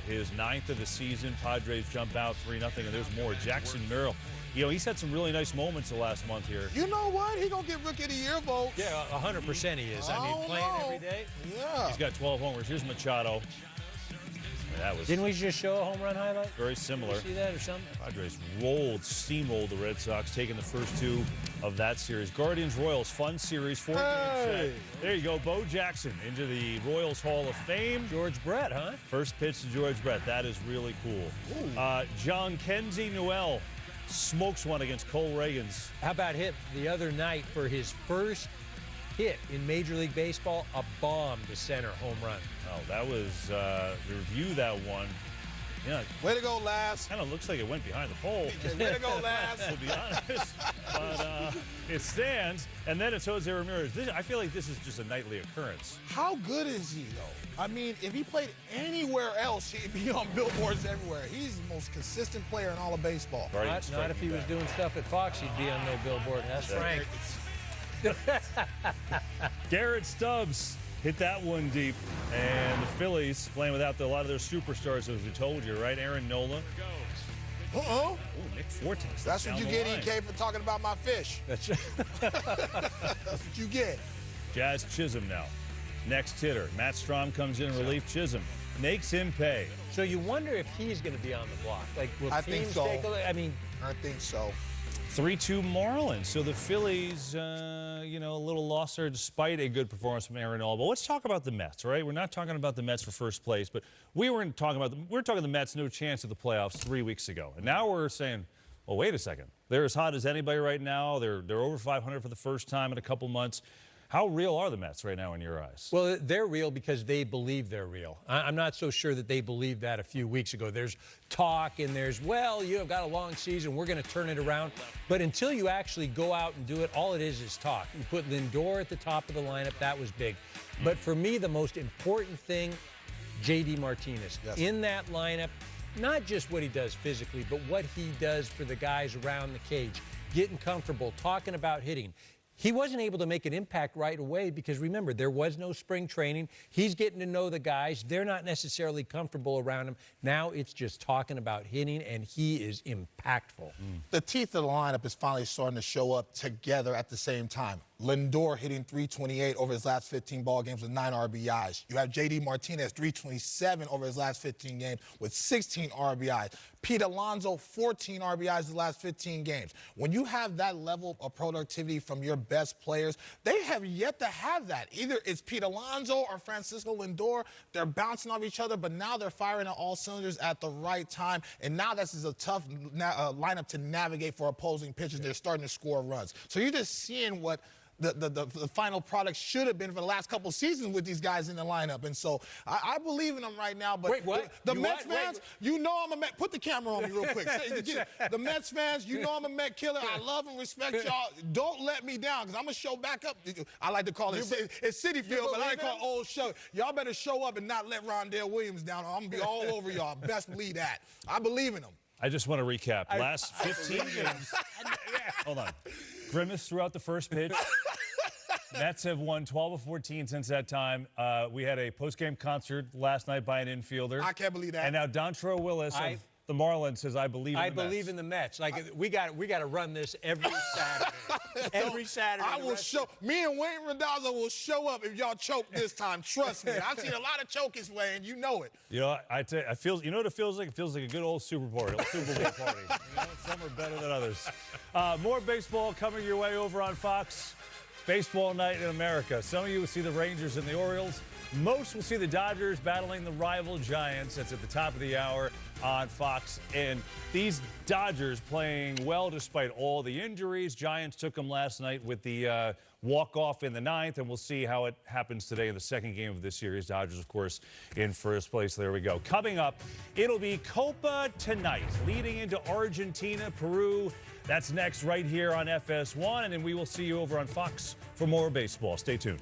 His 9th of the season. Padres jump out 3-0, and there's more. Jackson Merrill. You know, he's had some really nice moments the last month here. You know what? He's going to get Rookie of the Year votes. Yeah, 100% he is. I mean, playing every day. Yeah. He's got 12 homers. Here's Machado. That was Didn't we just show a home run highlight? Very similar. Did you see that or something? Padres steamrolled the Red Sox, taking the first 2 of that series. Guardians-Royals, fun series, 4 games. There you go, Bo Jackson into the Royals Hall of Fame. George Brett, huh? First pitch to George Brett. That is really cool. John Kenzie Newell smokes one against Cole Reagans. How about him the other night for his first hit in Major League Baseball, a bomb to center home run. Oh, that was, review that one. Yeah. Way to go, Laz. Kind of looks like it went behind the pole. Way to go, Laz. To be honest. But it stands, and then it's Jose Ramirez. I feel like this is just a nightly occurrence. How good is he, though? I mean, if he played anywhere else, he'd be on billboards everywhere. He's the most consistent player in all of baseball. Not if he was doing stuff at Fox, he'd be on no billboard. That's Frank. Garrett Stubbs hit that one deep. And the Phillies playing without a lot of their superstars, as we told you, right? Aaron Nola. Uh-oh. Oh, Nick Fortes. That's what you get, EK, for talking about my fish. That's what you get. Jazz Chisholm now. Next hitter. Matt Strom comes in relief. Chisholm makes him pay. So you wonder if he's going to be on the block. Like, will I think so. I think so. 3-2 Marlins. So the Phillies, a little lost there despite a good performance from Aaron Nola. But let's talk about the Mets, right? We're not talking about the Mets for first place, but we were talking the Mets no chance at the playoffs 3 weeks ago. And now we're saying, well, wait a second. They're as hot as anybody right now. They're over 500 for the first time in a couple months. How real are the Mets right now in your eyes? Well, they're real because they believe they're real. I'm not so sure that they believed that a few weeks ago. There's talk and there's, you have got a long season, we're going to turn it around. But until you actually go out and do it, all it is talk. You put Lindor at the top of the lineup, that was big. But for me, the most important thing, J.D. Martinez. Yes. In that lineup, not just what he does physically, but what he does for the guys around the cage, getting comfortable, talking about hitting. He wasn't able to make an impact right away because, remember, there was no spring training. He's getting to know the guys. They're not necessarily comfortable around him. Now it's just talking about hitting, and he is impactful. The teeth of the lineup is finally starting to show up together at the same time. Lindor hitting .328 over his last 15 ball games with 9 RBIs. You have J.D. Martinez, .327 over his last 15 games with 16 RBIs. Pete Alonso, 14 RBIs the last 15 games. When you have that level of productivity from your best players, they have yet to have that. Either it's Pete Alonso or Francisco Lindor. They're bouncing off each other, but now they're firing on all cylinders at the right time. And now this is a tough lineup to navigate for opposing pitchers. They're starting to score runs. So you're just seeing what the final product should have been for the last couple seasons with these guys in the lineup. And so I believe in them right now. But wait, what? The Mets fans, you know I'm a Met. Put the camera on me real quick. The Mets fans, you know I'm a Met killer. I love and respect y'all. Don't let me down because I'm going to show back up. I like to call it it's City Field, but I like to call it Old Show. Y'all better show up and not let Rondell Williams down. I'm going to be all over y'all. Best believe that. I believe in them. I just want to recap. Last 15 games. Hold on. Grimace threw out the first pitch. Mets have won 12 of 14 since that time. We had a post-game concert last night by an infielder. I can't believe that. And now Dontrell Willis of the Marlins says, I believe in the Mets. I believe in the Mets. Like, we got to run this every Saturday. Every Saturday. I will show. Me and Wayne Randazzo will show up if y'all choke this time. Trust me. I've seen a lot of chokers, Wayne. You know it. You know, I feel. You know what it feels like? It feels like a good old Super Bowl party. Some are better than others. More baseball coming your way over on Fox. Baseball night in America. Some of you will see the Rangers and the Orioles. Most will see the Dodgers battling the rival Giants. That's at the top of the hour on Fox. And these Dodgers playing well despite all the injuries. Giants took them last night with the walk-off in the ninth, and we'll see how it happens today in the second game of this series. Dodgers, of course, in first place. There we go. Coming up, it'll be Copa tonight, leading into Argentina, Peru. That's next right here on FS1, and then we will see you over on Fox for more baseball. Stay tuned.